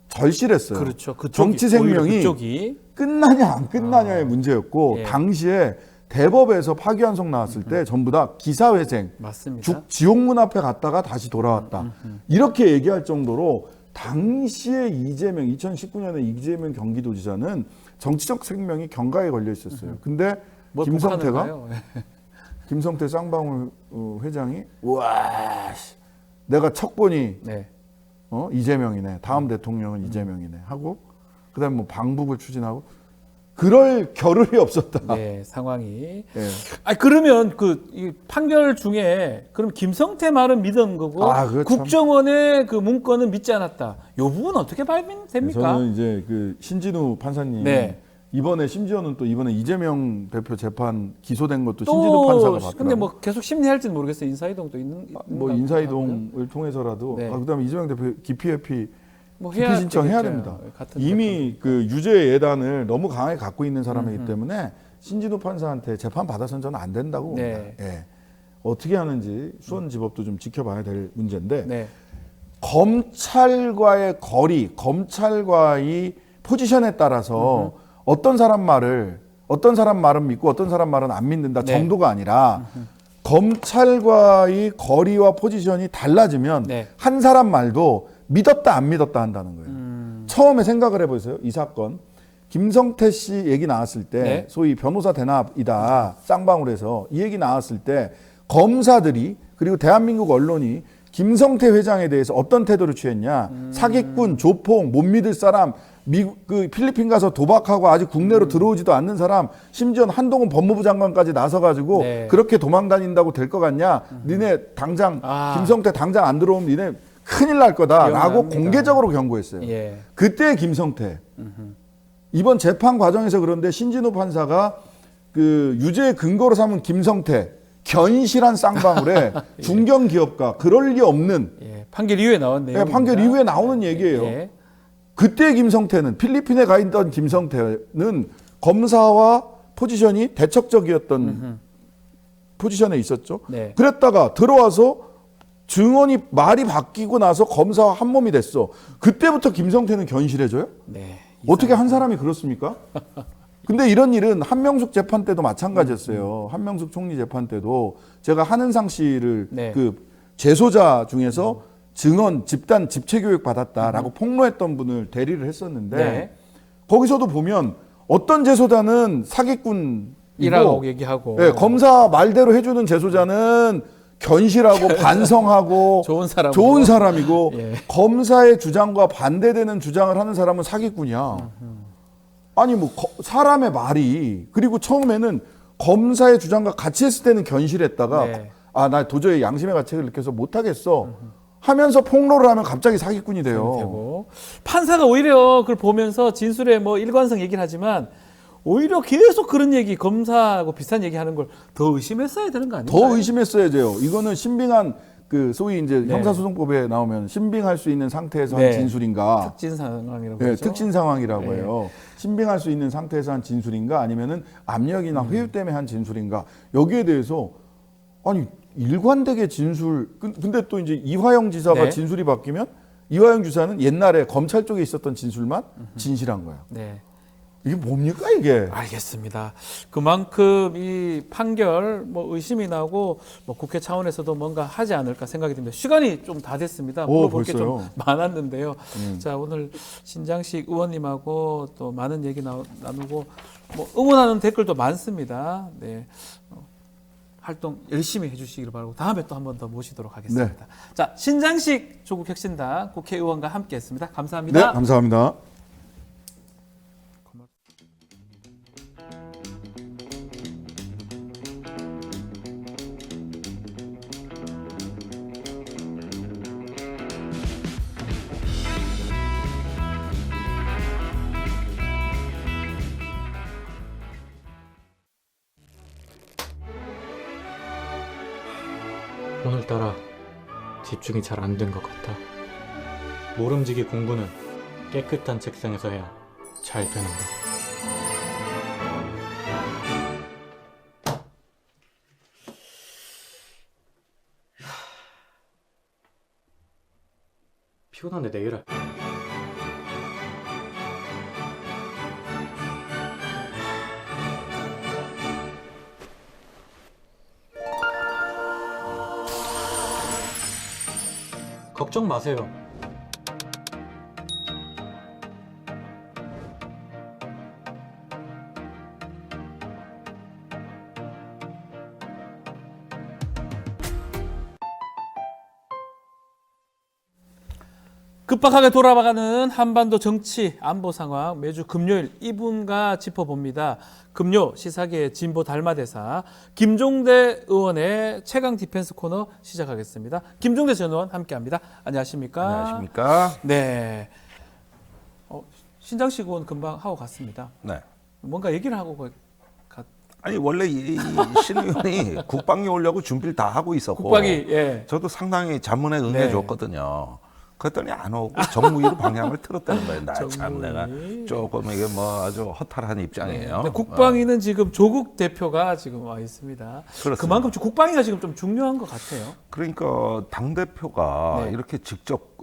절실했어요. 그렇죠. 그쪽이, 정치 생명이 오히려 그쪽이 끝나냐 안 끝나냐의 문제였고 예. 당시에 대법에서 파기환송 나왔을 때 전부 다 기사회생 맞습니다. 지옥문 앞에 갔다가 다시 돌아왔다 이렇게 얘기할 정도로 당시에 2019년에 이재명 경기도지사는 정치적 생명이 경가에 걸려 있었어요. 근데 뭘 김성태가 복하는가요? 김성태 쌍방울 회장이 우와 내가 척보니 네. 이재명이네. 다음 대통령은 이재명이네. 하고 그다음에 뭐 방북을 추진하고 그럴 겨를이 없었다. 네, 상황이. 예. 아 그러면 이 판결 중에 그럼 김성태 말은 믿은 거고 그거 참- 국정원의 그 문건은 믿지 않았다. 요 부분 어떻게 됩니까? 저는 이제 그 신진우 판사님 네. 이번에 심지어는 또 이번에 이재명 대표 재판 기소된 것도 신진우 판사가 봤더라고요. 근데 뭐 계속 심리할지는 모르겠어요. 인사이동도 있는 뭐 것 인사이동을 통해서라도 네. 그다음에 이재명 대표 기피 뭐 기피 신청해야 됩니다. 같은 이미 그 유죄 예단을 너무 강하게 갖고 있는 사람이기 때문에 신진우 판사한테 재판 받아서는 저는 안 된다고 봅니다. 네. 예. 어떻게 하는지 수원지법도 좀 지켜봐야 될 문제인데 네. 검찰과의 거리, 검찰과의 포지션에 따라서 어떤 사람 말은 믿고 어떤 사람 말은 안 믿는다 네. 정도가 아니라 검찰과의 거리와 포지션이 달라지면 네. 한 사람 말도 믿었다 안 믿었다 한다는 거예요. 처음에 생각을 해보세요. 이 사건. 김성태 씨 얘기 나왔을 때 네. 소위 변호사 대납이다 쌍방울에서 이 얘기 나왔을 때 검사들이 그리고 대한민국 언론이 김성태 회장에 대해서 어떤 태도를 취했냐. 사기꾼, 조폭, 못 믿을 사람, 그 필리핀 가서 도박하고 아직 국내로 들어오지도 않는 사람, 심지어 한동훈 법무부 장관까지 나서가지고 네. 그렇게 도망 다닌다고 될 것 같냐. 니네 당장 김성태 당장 안 들어오면 니네 큰일 날 거다라고 기억납니다. 공개적으로 경고했어요. 예. 그때 김성태 이번 재판 과정에서 그런데 신진우 판사가 그 유죄의 근거로 삼은 김성태 견실한 쌍방울에 중견기업가 그럴 리 없는 예. 판결 이후에 나온 내용. 판결 이후에 나오는 얘기예요. 예. 그때 김성태는 필리핀에 가 있던 김성태는 검사와 포지션이 대척적이었던 포지션에 있었죠. 네. 그랬다가 들어와서 증언이 말이 바뀌고 나서 검사와 한 몸이 됐어. 그때부터 김성태는 견실해져요? 네. 어떻게 한 사람이 그렇습니까? 근데 이런 일은 한명숙 재판 때도 마찬가지였어요. 한명숙 총리 재판 때도 제가 한은상 씨를 네. 그 재소자 중에서 증언 집단 집체 교육 받았다라고 폭로했던 분을 대리를 했었는데 네. 거기서도 보면 어떤 재소자는 사기꾼이고 이라고 얘기하고. 네, 검사 말대로 해주는 재소자는 견실하고 반성하고 좋은 사람이고 예. 검사의 주장과 반대되는 주장을 하는 사람은 사기꾼이야. 아니 뭐 사람의 말이 그리고 처음에는 검사의 주장과 같이 했을 때는 견실했다가 네. 나 도저히 양심의 가책을 느껴서 못하겠어. 하면서 폭로를 하면 갑자기 사기꾼이 돼요. 되고. 판사가 오히려 그걸 보면서 진술의 뭐 일관성 얘기를 하지만 오히려 계속 그런 얘기 검사하고 비슷한 얘기 하는 걸 더 의심했어야 되는 거 아닌가요? 더 의심했어야 돼요. 이거는 신빙한 그 소위 이제 네. 형사소송법에 나오면 신빙할 수 있는 상태에서 네. 한 진술인가? 특진 상황이라고 네, 하죠. 특진 상황이라고 네. 해요. 신빙할 수 있는 상태에서 한 진술인가 아니면은 압력이나 회유 때문에 한 진술인가 여기에 대해서 아니 일관되게 진술 근데 또 이제 이화영 지사가 네. 진술이 바뀌면 이화영 지사는 옛날에 검찰 쪽에 있었던 진술만 진실한 거야. 네. 이게 뭡니까 이게? 알겠습니다. 그만큼 이 판결 뭐 의심이 나고 뭐 국회 차원에서도 뭔가 하지 않을까 생각이 듭니다. 시간이 좀 다 됐습니다. 오, 물어볼 게 좀 벌써요? 많았는데요. 자, 오늘 신장식 의원님하고 또 많은 얘기 나누고 뭐 응원하는 댓글도 많습니다. 네. 활동 열심히 해주시기를 바라고 다음에 또 한 번 더 모시도록 하겠습니다. 자, 신장식 조국혁신당 국회의원과 함께했습니다. 감사합니다. 네, 감사합니다. 오늘따라 집중이 잘 안 된 것 같아. 모름지기 공부는 깨끗한 책상에서 해야 잘 되는가. 피곤한데 내일 할. 걱정 마세요. 급박하게 돌아가는 한반도 정치 안보 상황 매주 금요일 이분과 짚어봅니다. 금요 시사계의 진보 달마대사 김종대 의원의 최강 디펜스 코너 시작하겠습니다. 김종대 전 의원 함께합니다. 안녕하십니까? 안녕하십니까? 네. 신장식 의원 금방 하고 갔습니다. 네. 뭔가 얘기를 하고 아니 원래 이 신 의원이 국방에 오려고 준비를 다 하고 있었고 국방이 예. 저도 상당히 자문에 네. 응해줬거든요. 그랬더니 안 오고 정무위로 방향을 틀었다는 거예요. 나 참 내가 조금 이게 뭐 아주 허탈한 입장이에요. 근데 국방위는 지금 조국 대표가 지금 와 있습니다. 그렇습니다. 그만큼 국방위가 지금 좀 중요한 것 같아요. 그러니까 당 대표가 네. 이렇게 직접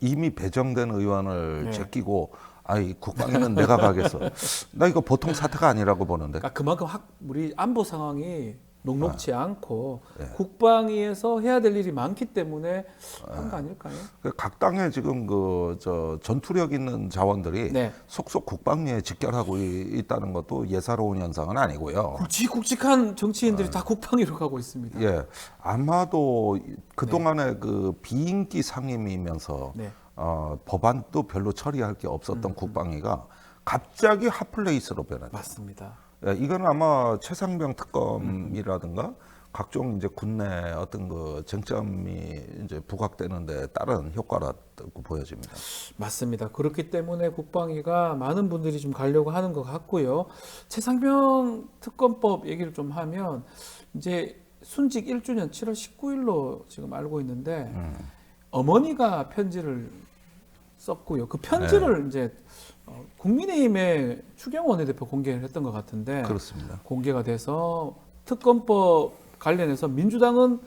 이미 배정된 의원을 네. 제끼고 아이 국방위는 내가 가겠어. 나 이거 보통 사태가 아니라고 보는데. 그러니까 그만큼 우리 안보 상황이 녹록지 않고 네. 국방위에서 해야 될 일이 많기 때문에 한 거 아닐까요? 각 당에 지금 전투력 있는 자원들이 네. 속속 국방위에 직결하고 있다는 것도 예사로운 현상은 아니고요. 굵직굵직한 정치인들이 다 국방위로 가고 있습니다. 예, 아마도 그 동안에 그 비인기 상임이면서 네. 법안도 별로 처리할 게 없었던 국방위가 갑자기 핫플레이스로 변했다. 맞습니다. 예, 이건 아마 최상병 특검이라든가 각종 이제 군내 어떤 그 쟁점이 이제 부각되는데 따른 효과라고 보여집니다. 맞습니다. 그렇기 때문에 국방위가 많은 분들이 좀 가려고 하는 것 같고요. 최상병 특검법 얘기를 좀 하면 이제 순직 1주년 7월 19일로 지금 알고 있는데 어머니가 편지를 썼고요. 그 편지를 이제 국민의힘의 추경 원내대표 공개를 했던 것 같은데 그렇습니다. 공개가 돼서 특검법 관련해서 민주당은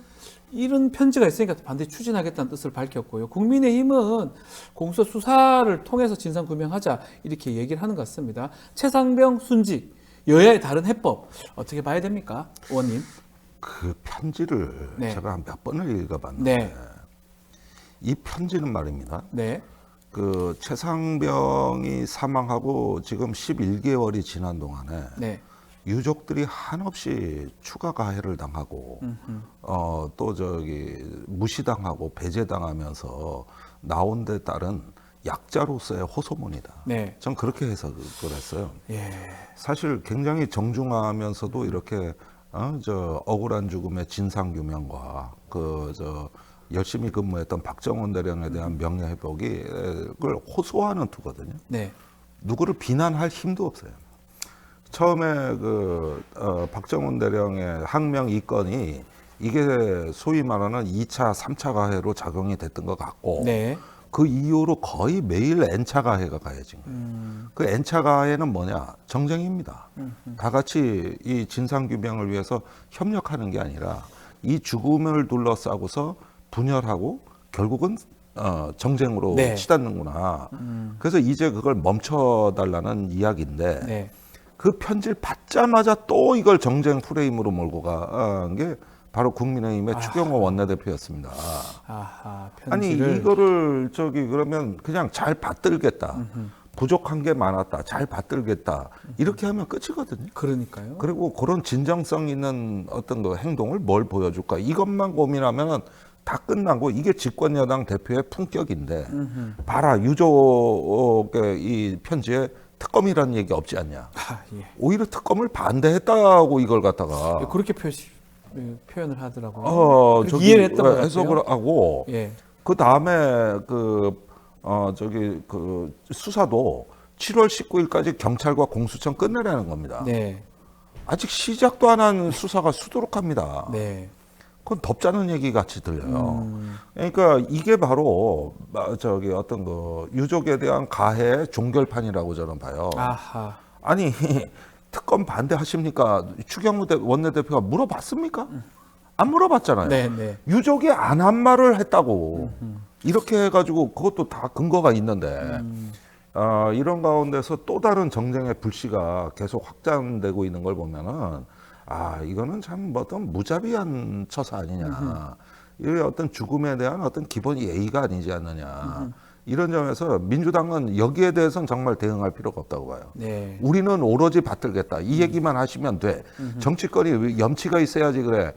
이런 편지가 있으니까 반드시 추진하겠다는 뜻을 밝혔고요. 국민의힘은 공수처 수사를 통해서 진상규명하자 이렇게 얘기를 하는 것 같습니다. 최상병 순직, 여야의 다른 해법 어떻게 봐야 됩니까? 의원님. 그 편지를 네. 제가 몇 번을 읽어봤는데 네. 이 편지는 말입니다. 네. 그 최상병이 사망하고 지금 11개월이 지난 동안에 네. 유족들이 한없이 추가 가해를 당하고 또 무시당하고 배제당하면서 나온 데 따른 약자로서의 호소문이다. 네. 전 그렇게 해석을 했어요. 예. 사실 굉장히 정중하면서도 이렇게 억울한 죽음의 진상 규명과 열심히 근무했던 박정훈 대령에 대한 명예회복이 그걸 호소하는 투거든요. 네. 누구를 비난할 힘도 없어요. 처음에 박정훈 대령의 항명 이건이 이게 소위 말하는 2차, 3차 가해로 작용이 됐던 것 같고 네. 그 이후로 거의 매일 N차 가해가 가해진 거예요. 그 N차 가해는 뭐냐? 정쟁입니다. 다 같이 이 진상규명을 위해서 협력하는 게 아니라 이 죽음을 둘러싸고서 분열하고 결국은 정쟁으로 네. 치닫는구나. 그래서 이제 그걸 멈춰달라는 이야기인데 네. 그 편지를 받자마자 또 이걸 정쟁 프레임으로 몰고 간 게 바로 국민의힘의 추경호 원내대표였습니다. 아하, 아니 편지를. 이거를 그러면 그냥 잘 받들겠다. 부족한 게 많았다. 잘 받들겠다. 이렇게 하면 끝이거든요. 그러니까요. 그리고 그런 진정성 있는 어떤 그 행동을 뭘 보여줄까? 이것만 고민하면은 다 끝나고 이게 집권여당 대표의 품격인데 봐라 유족의 이 편지에 특검이라는 얘기 없지 않냐. 아, 예. 오히려 특검을 반대했다고 이걸 갖다가 그렇게 표현을 하더라고요. 그렇게 저기 이해를 했던 것 같아요. 해석을 하고 예. 그 다음에 수사도 7월 19일까지 경찰과 공수처 끝내라는 겁니다. 네. 아직 시작도 안 한 수사가 수두룩합니다. 네. 그건 덥자는 얘기 같이 들려요. 그러니까 이게 바로 어떤 유족에 대한 가해 종결판이라고 저는 봐요. 아하. 아니 특검 반대하십니까? 추경호 원내대표가 물어봤습니까? 안 물어봤잖아요. 네, 네. 유족이 안 한 말을 했다고 이렇게 해가지고 그것도 다 근거가 있는데 이런 가운데서 또 다른 정쟁의 불씨가 계속 확장되고 있는 걸 보면은 이거는 참 어떤 무자비한 처사 아니냐. 이 어떤 죽음에 대한 어떤 기본 예의가 아니지 않느냐. 이런 점에서 민주당은 여기에 대해서는 정말 대응할 필요가 없다고 봐요. 네. 우리는 오로지 받들겠다. 이 얘기만 하시면 돼. 정치권이 염치가 있어야지 그래.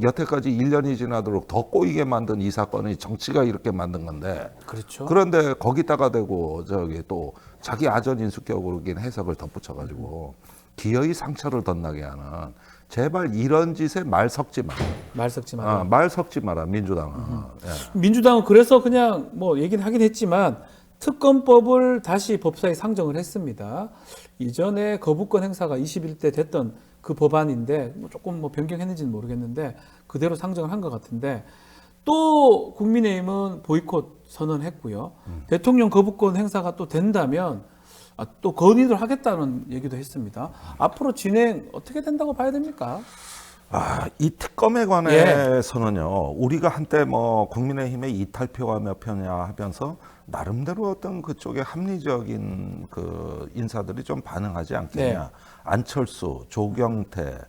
여태까지 1년이 지나도록 더 꼬이게 만든 이 사건이 정치가 이렇게 만든 건데. 그렇죠. 그런데 거기다가 대고 또 자기 아전 인수격으로긴 해석을 덧붙여가지고 기어이 상처를 덧나게 하는 제발 이런 짓에 말 섞지 마라. 말 섞지 마라. 말 섞지 마라 민주당은. 예. 민주당은 그래서 그냥 뭐 얘기는 하긴 했지만 특검법을 다시 법사위 상정을 했습니다. 이전에 거부권 행사가 21대 됐던 그 법안인데 조금 변경했는지는 모르겠는데 그대로 상정을 한 것 같은데 또 국민의힘은 보이콧 선언했고요. 대통령 거부권 행사가 또 된다면 또 건의를 하겠다는 얘기도 했습니다. 앞으로 어떻게 된다고 봐야 됩니까? 이 특검에 관해서는요, 우리가 한때 국민의힘의 이탈표가 몇 표냐 하면서 나름대로 어떤 그쪽에 합리적인 그 인사들이 좀 반응하지 않겠냐. 네. 안철수, 조경태,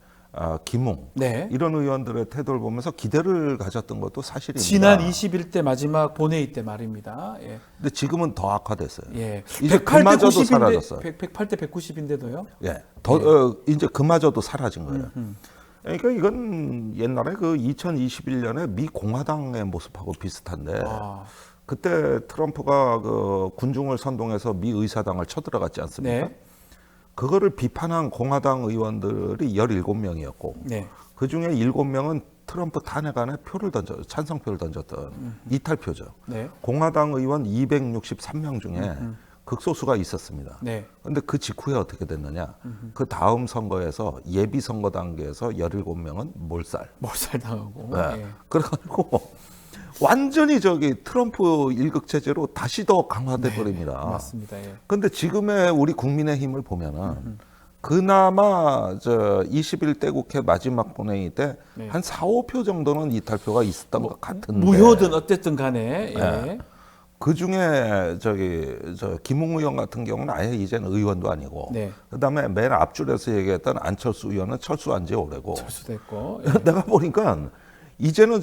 김웅 네. 이런 의원들의 태도를 보면서 기대를 가졌던 것도 사실입니다. 지난 21대 마지막 본회의 때 말입니다. 예. 근데 지금은 더 악화됐어요. 예. 이제 108대 그마저도 90인데, 사라졌어요. 108대 190인데도요? 예, 이제 그마저도 사라진 거예요. 그러니까 이건 옛날에 그 2021년에 미 공화당의 모습하고 비슷한데 그때 트럼프가 그 군중을 선동해서 미 의사당을 쳐들어갔지 않습니까? 네. 그거를 비판한 공화당 의원들이 17명이었고 네. 그 중에 7명은 트럼프 탄핵안에 찬성표를 던졌던 이탈표죠. 네. 공화당 의원 263명 중에 극소수가 있었습니다. 네. 그런데 그 직후에 어떻게 됐느냐? 그 다음 선거에서 예비 선거 단계에서 17명은 몰살. 몰살당하고. 네. 예. 그래가지고 완전히 트럼프 일극 체제로 다시 더 강화돼 버립니다. 맞습니다. 예. 근데 지금의 우리 국민의힘을 보면은 그나마 21대 국회 마지막 본회의 때 한 4, 5표 정도는 이탈표가 있었던 것 같은데 무효든 어쨌든 간에. 예. 네. 그 중에 김웅 의원 같은 경우는 아예 이제는 의원도 아니고 네. 그다음에 맨 앞줄에서 얘기했던 안철수 의원은 철수한 지 오래고 철수됐고. 내가 보니까 이제는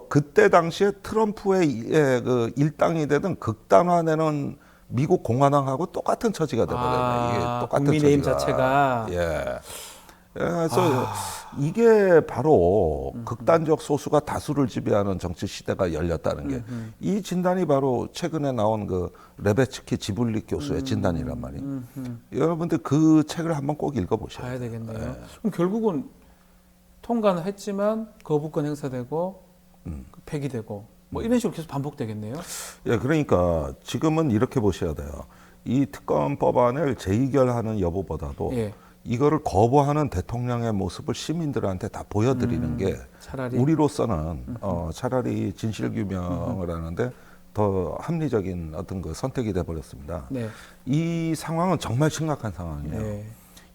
그때 당시에 트럼프의 그 일당이 되든 극단화되는 미국 공화당하고 똑같은 처지가 돼버렸네. 이게 똑같은 국민의힘 처지가. 자체가. 예. 그래서 이게 바로 극단적 소수가 다수를 지배하는 정치 시대가 열렸다는 게 이 진단이 바로 최근에 나온 그 레베츠키 지불릭 교수의 진단이란 말이에요. 여러분들 그 책을 한번 꼭 읽어보셔야 봐야 돼요. 되겠네요. 그럼 결국은 통과는 했지만 거부권 행사되고 폐기되고 뭐 이런 식으로 계속 반복되겠네요. 예, 그러니까 지금은 이렇게 보셔야 돼요. 이 특검 법안을 재의결하는 여부보다도 예. 이거를 거부하는 대통령의 모습을 시민들한테 다 보여드리는 게 차라리 우리로서는 차라리 진실 규명을 하는데 더 합리적인 어떤 그 선택이 돼 버렸습니다. 네. 이 상황은 정말 심각한 상황이에요. 네.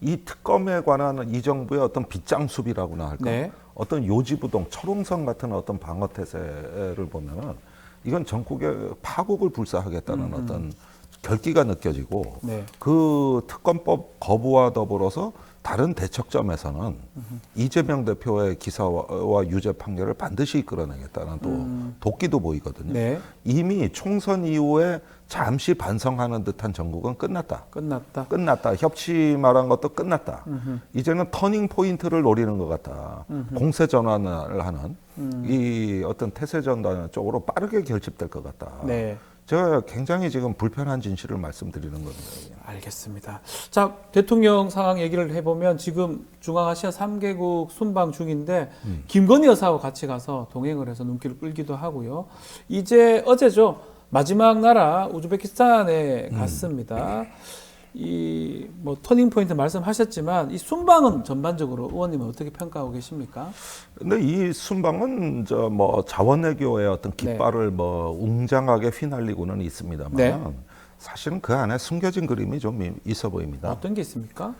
이 특검에 관한 이 정부의 어떤 빗장수비라고나 할까, 네. 어떤 요지부동, 철옹성 같은 어떤 방어 태세를 보면은 이건 전국의 파국을 불사하겠다는 어떤 결기가 느껴지고 네. 그 특검법 거부와 더불어서 다른 대척점에서는 이재명 대표의 기사와 유죄 판결을 반드시 이끌어내겠다는 또 도끼도 보이거든요. 네. 이미 총선 이후에 잠시 반성하는 듯한 전국은 끝났다. 끝났다. 협치 말한 것도 끝났다. 이제는 터닝 포인트를 노리는 것 같다. 공세 전환을 하는 이 어떤 태세 전환 쪽으로 빠르게 결집될 것 같다. 네. 제가 굉장히 지금 불편한 진실을 말씀드리는 겁니다. 알겠습니다. 자, 대통령 상황 얘기를 해보면 지금 중앙아시아 3개국 순방 중인데 김건희 여사와 같이 가서 동행을 해서 눈길을 끌기도 하고요. 이제 어제죠. 마지막 나라 우즈베키스탄에 갔습니다. 이 뭐 터닝 포인트 말씀하셨지만 이 순방은 전반적으로 의원님은 어떻게 평가하고 계십니까? 근데 이 순방은 저 뭐 자원외교의 어떤 깃발을 뭐 웅장하게 휘날리고는 있습니다만 네. 사실은 그 안에 숨겨진 그림이 좀 있어 보입니다. 어떤 게 있습니까?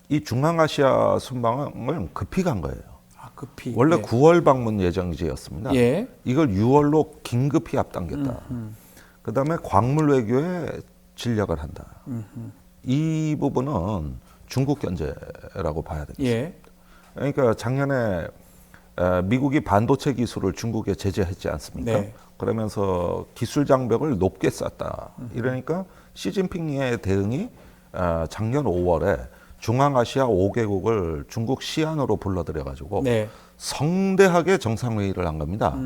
이 중앙아시아 순방은 급히 간 거예요. 아, 급히. 원래 예. 9월 방문 예정지였습니다. 예. 이걸 6월로 긴급히 앞당겼다. 그다음에 광물 외교에 진력을 한다. 이 부분은 중국 견제라고 봐야 되겠습니다. 예. 그러니까 작년에 미국이 반도체 기술을 중국에 제재했지 않습니까? 네. 그러면서 기술 장벽을 높게 쌓았다. 이러니까 시진핑의 대응이 작년 5월에 중앙아시아 5개국을 중국 시안으로 불러들여가지고 네. 성대하게 정상회의를 한 겁니다.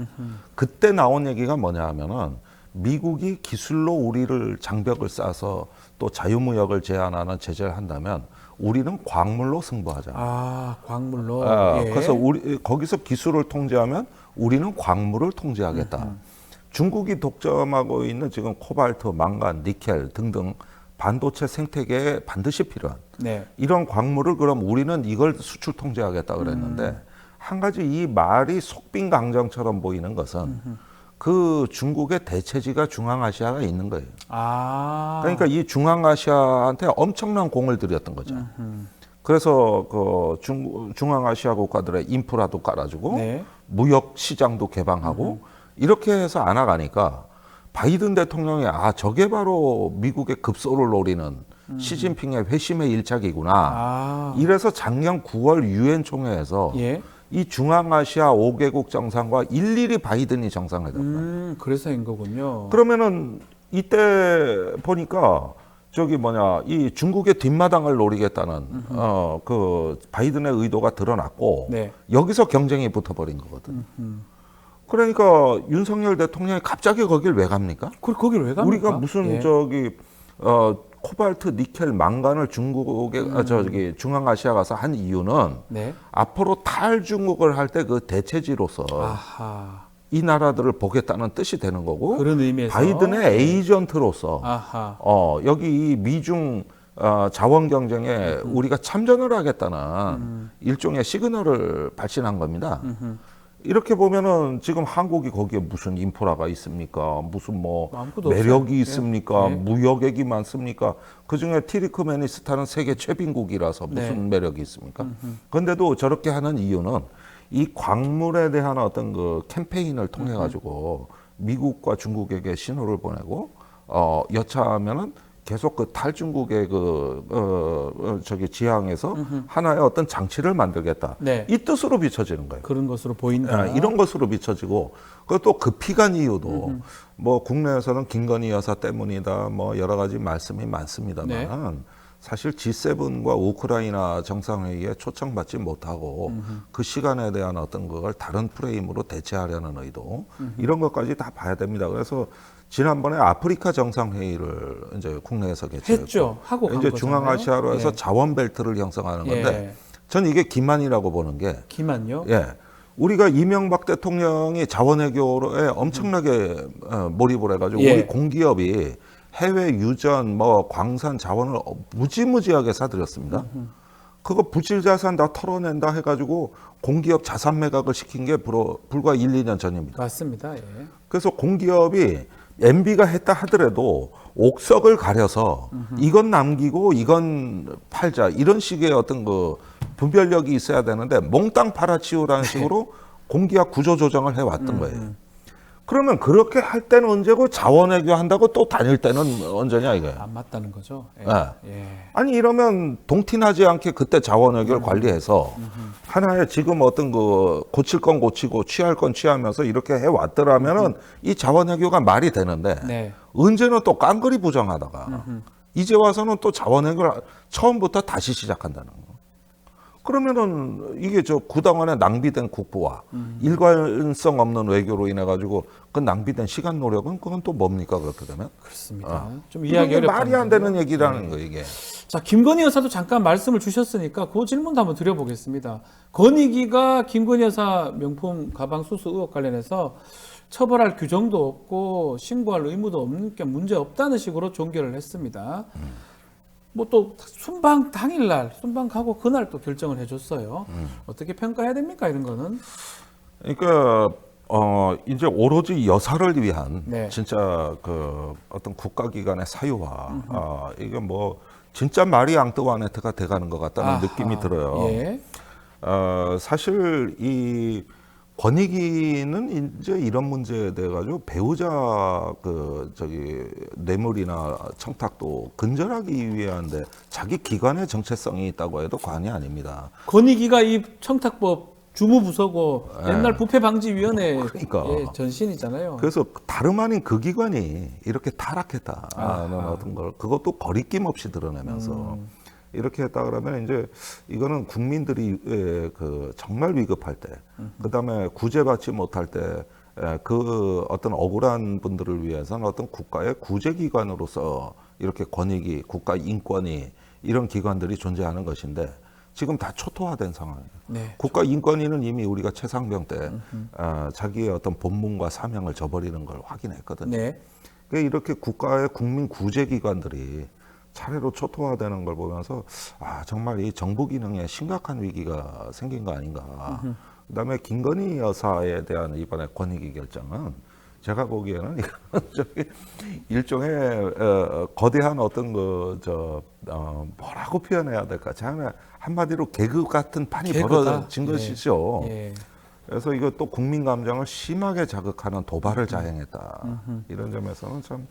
그때 나온 얘기가 뭐냐 하면은 미국이 기술로 우리를 장벽을 쌓아서 또 자유무역을 제한하는 제재를 한다면 우리는 광물로 승부하자. 아, 광물로. 예. 그래서 우리 거기서 기술을 통제하면 우리는 광물을 통제하겠다. 중국이 독점하고 있는 지금 코발트, 망간, 니켈 등등 반도체 생태계에 반드시 필요한 네. 이런 광물을 그럼 우리는 이걸 수출 통제하겠다 그랬는데 한 가지 이 말이 속빈강정처럼 보이는 것은 그 중국의 대체지가 중앙아시아가 있는 거예요. 아. 그러니까 이 중앙아시아한테 엄청난 공을 들였던 거죠. 그래서 그 중앙아시아 국가들의 인프라도 깔아주고 네. 무역 시장도 개방하고 이렇게 해서 안아가니까 바이든 대통령이 저게 바로 미국의 급소를 노리는 시진핑의 회심의 일착이구나. 아. 이래서 작년 9월 유엔 총회에서 예. 이 중앙아시아 5개국 정상과 일일이 바이든이 정상회담. 그래서인 거군요. 그러면은 이때 보니까 이 중국의 뒷마당을 노리겠다는 그 바이든의 의도가 드러났고 네. 여기서 경쟁이 붙어버린 거거든. 그러니까 윤석열 대통령이 갑자기 거길 왜 갑니까? 거기를 왜 갑니까? 우리가 무슨 예. 코발트, 니켈, 망간을 중국에 중앙아시아 가서 한 이유는 네. 앞으로 탈중국을 할 때 그 대체지로서 아하. 이 나라들을 보겠다는 뜻이 되는 거고 그런 의미에서 바이든의 에이전트로서 아하. 여기 이 미중 자원 경쟁에 우리가 참전을 하겠다는 일종의 시그널을 발신한 겁니다. 이렇게 보면은 지금 한국이 거기에 무슨 인프라가 있습니까? 무슨 뭐 아무것도 매력이 없어요. 있습니까? 예. 무역액이 많습니까? 그중에 티리크메니스탄은 세계 최빈국이라서 무슨 네. 매력이 있습니까? 그런데도 저렇게 하는 이유는 이 광물에 대한 어떤 그 캠페인을 통해 가지고 미국과 중국에게 신호를 보내고 여차하면은 계속 그 탈중국의 지향에서 하나의 어떤 장치를 만들겠다. 네. 이 뜻으로 비춰지는 거예요. 그런 것으로 보인다. 이런 것으로 비춰지고 그것도 급히 간 이유도 뭐 국내에서는 김건희 여사 때문이다. 뭐 여러 가지 말씀이 많습니다만 네. 사실 G7과 우크라이나 정상회의에 초청받지 못하고 그 시간에 대한 어떤 그걸 다른 프레임으로 대체하려는 의도 이런 것까지 다 봐야 됩니다. 그래서 지난번에 아프리카 정상회의를 이제 국내에서 개최했고 했죠. 하고 간 이제 거잖아요. 중앙아시아로 해서 예. 자원 벨트를 형성하는 건데 예. 전 이게 기만이라고 보는 게 기만요? 예. 우리가 이명박 대통령이 자원외교에 엄청나게 몰입을 해가지고 예. 우리 공기업이 해외 유전, 뭐 광산 자원을 무지무지하게 사들였습니다. 그거 부실자산 다 털어낸다 해가지고 공기업 자산 매각을 시킨 게 불과 1, 2년 전입니다. 맞습니다. 예. 그래서 공기업이 MB가 했다 하더라도 옥석을 가려서 이건 남기고 이건 팔자 이런 식의 어떤 그 분별력이 있어야 되는데 몽땅 팔아치우라는 식으로 공기업 구조 조정을 해왔던 거예요. 그러면 그렇게 할 때는 언제고 자원외교 한다고 또 다닐 때는 언제냐 이거예요. 안 맞다는 거죠. 예. 네. 예. 아니 이러면 동티나지 않게 그때 자원외교를 관리해서 하나의 지금 어떤 그 고칠 건 고치고 취할 건 취하면서 이렇게 해왔더라면은 이 자원외교가 말이 되는데 네. 언제는 또 깡그리 부정하다가 이제 와서는 또 자원외교를 처음부터 다시 시작한다는 거. 그러면은 이게 저 그동안에 낭비된 국부와 일관성 없는 외교로 인해 가지고 그 낭비된 시간 노력은 그건 또 뭡니까 그렇게 되면? 그렇습니다. 좀 이해하기 이게 어렵다. 말이 안 되는 얘기라는 거 이게. 자, 김건희 여사도 잠깐 말씀을 주셨으니까 그 질문도 한번 드려보겠습니다. 건희기가 김건희 여사 명품 가방 수수 의혹 관련해서 처벌할 규정도 없고 신고할 의무도 없는 게 문제 없다는 식으로 종결을 했습니다. 뭐 또 순방 당일날 순방 가고 그날 또 결정을 해줬어요. 어떻게 평가해야 됩니까 이런 거는? 그러니까 이제 오로지 여사를 위한 네. 진짜 그 어떤 국가기관의 사유화 이게 뭐 진짜 마리 앙뚜와네트가 돼가는 것 같다는 아하, 느낌이 들어요. 예. 사실 이 권익위는 이제 이런 문제에 대해 가지고 배우자 그 저기 뇌물이나 청탁도 근절하기 위한데 자기 기관의 정체성이 있다고 해도 과언이 아닙니다. 건희기가 이 청탁법 주무부서고 옛날 부패방지위원회 그러니까. 예, 전신이잖아요. 그래서 다름 아닌 그 기관이 이렇게 타락했다는 어떤 걸 그것도 거리낌 없이 드러내면서 이렇게 했다 그러면 이제 이거는 국민들이 그 정말 위급할 때, 그다음에 구제받지 못할 때 그 어떤 억울한 분들을 위해서는 어떤 국가의 구제기관으로서 이렇게 권익위, 국가인권위 이런 기관들이 존재하는 것인데 지금 다 초토화된 상황이에요. 네. 국가인권위는 이미 우리가 최상병 때 자기의 어떤 본분과 사명을 저버리는 걸 확인했거든요. 네. 그러니까 이렇게 국가의 국민 구제기관들이 차례로 초토화되는 걸 보면서 아 정말 이 정부 기능에 심각한 위기가 생긴 거 아닌가. 그다음에 김건희 여사에 대한 이번에 권익위 결정은 제가 보기에는 이건 저기 일종의 거대한 어떤 뭐라고 표현해야 될까? 저는 한마디로 개그 같은 판이 개그다? 벌어진 것이죠. 예. 그래서 이것도 국민 감정을 심하게 자극하는 도발을 자행했다. 이런 점에서는 참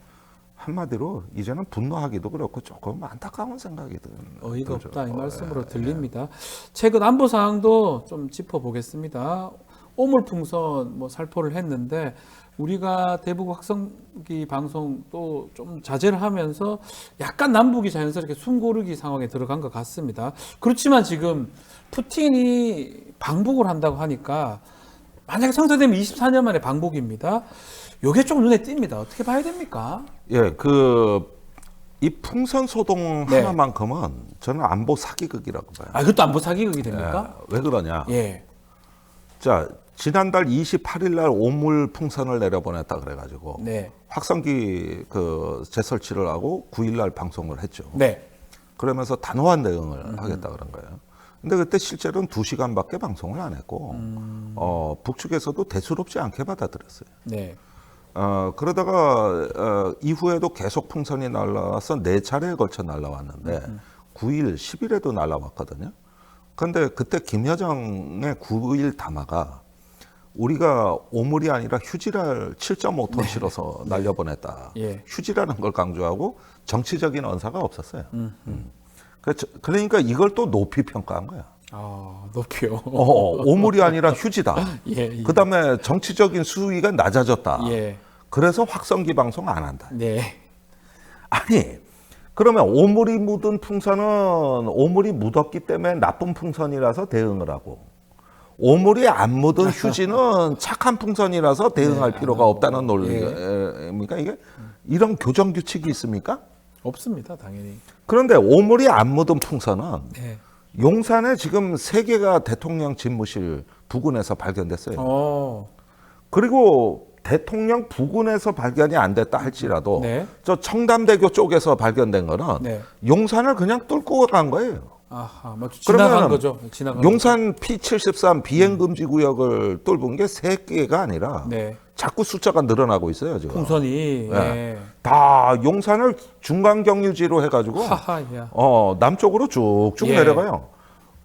한마디로 이제는 분노하기도 그렇고 조금 안타까운 생각이 드는 어이가 들죠. 없다 이 말씀으로 들립니다. 최근 안보 사항도 좀 짚어보겠습니다. 오물풍선 뭐 살포를 했는데 우리가 대북 확성기 방송 또 좀 자제를 하면서 약간 남북이 자연스럽게 숨고르기 상황에 들어간 것 같습니다. 그렇지만 지금 푸틴이 방북을 한다고 하니까 만약에 성사되면 24년 만에 방북입니다. 요게 좀 눈에 띕니다. 어떻게 봐야 됩니까? 예, 이 풍선 소동 네. 하나만큼은 저는 안보 사기극이라고 봐요. 아, 이것도 안보 사기극이 됩니까? 왜 그러냐? 예. 자, 지난달 28일 날 오물 풍선을 내려보냈다 그래가지고 네. 확성기 그 재설치를 하고 9일 날 방송을 했죠. 네. 그러면서 단호한 대응을 하겠다 그런 거예요. 근데 그때 실제로는 2시간밖에 방송을 안 했고 북측에서도 대수롭지 않게 받아들였어요. 네. 그러다가 이후에도 계속 풍선이 날라와서 4차례에 걸쳐 날라왔는데 9일, 10일에도 날라왔거든요. 그런데 그때 김여정의 9일 담화가 우리가 오물이 아니라 휴지를 7.5톤 실어서 날려보냈다. 예. 휴지라는 걸 강조하고 정치적인 언사가 없었어요. 그러니까 이걸 또 높이 평가한 거야. 아, 높이요. 오물이 아니라 휴지다. 예. 그다음에 정치적인 수위가 낮아졌다. 예. 그래서 확성기 방송 안 한다. 네. 아니 그러면 오물이 묻은 풍선은 오물이 묻었기 때문에 나쁜 풍선이라서 대응을 하고 오물이 안 묻은 휴지는 착한 풍선이라서 대응할 필요가 없다는 논리입니까? 이게 이런 교정 규칙이 있습니까? 없습니다, 당연히. 그런데 오물이 안 묻은 풍선은 네. 용산에 지금 3개가 대통령 집무실 부근에서 발견됐어요. 그리고 대통령 부근에서 발견이 안 됐다 할지라도 네. 저 청담대교 쪽에서 발견된 거는 네. 용산을 그냥 뚫고 간 거예요. 아하, 뭐 지나간 그러면은 거죠. 지나간 용산 P73 비행금지 구역을 뚫은 게 3개가 아니라 거죠. 네. 자꾸 숫자가 늘어나고 있어요, 지금. 풍선이 네. 다 용산을 중간 경유지로 해가지고 하하야. 남쪽으로 쭉쭉 예. 내려가요.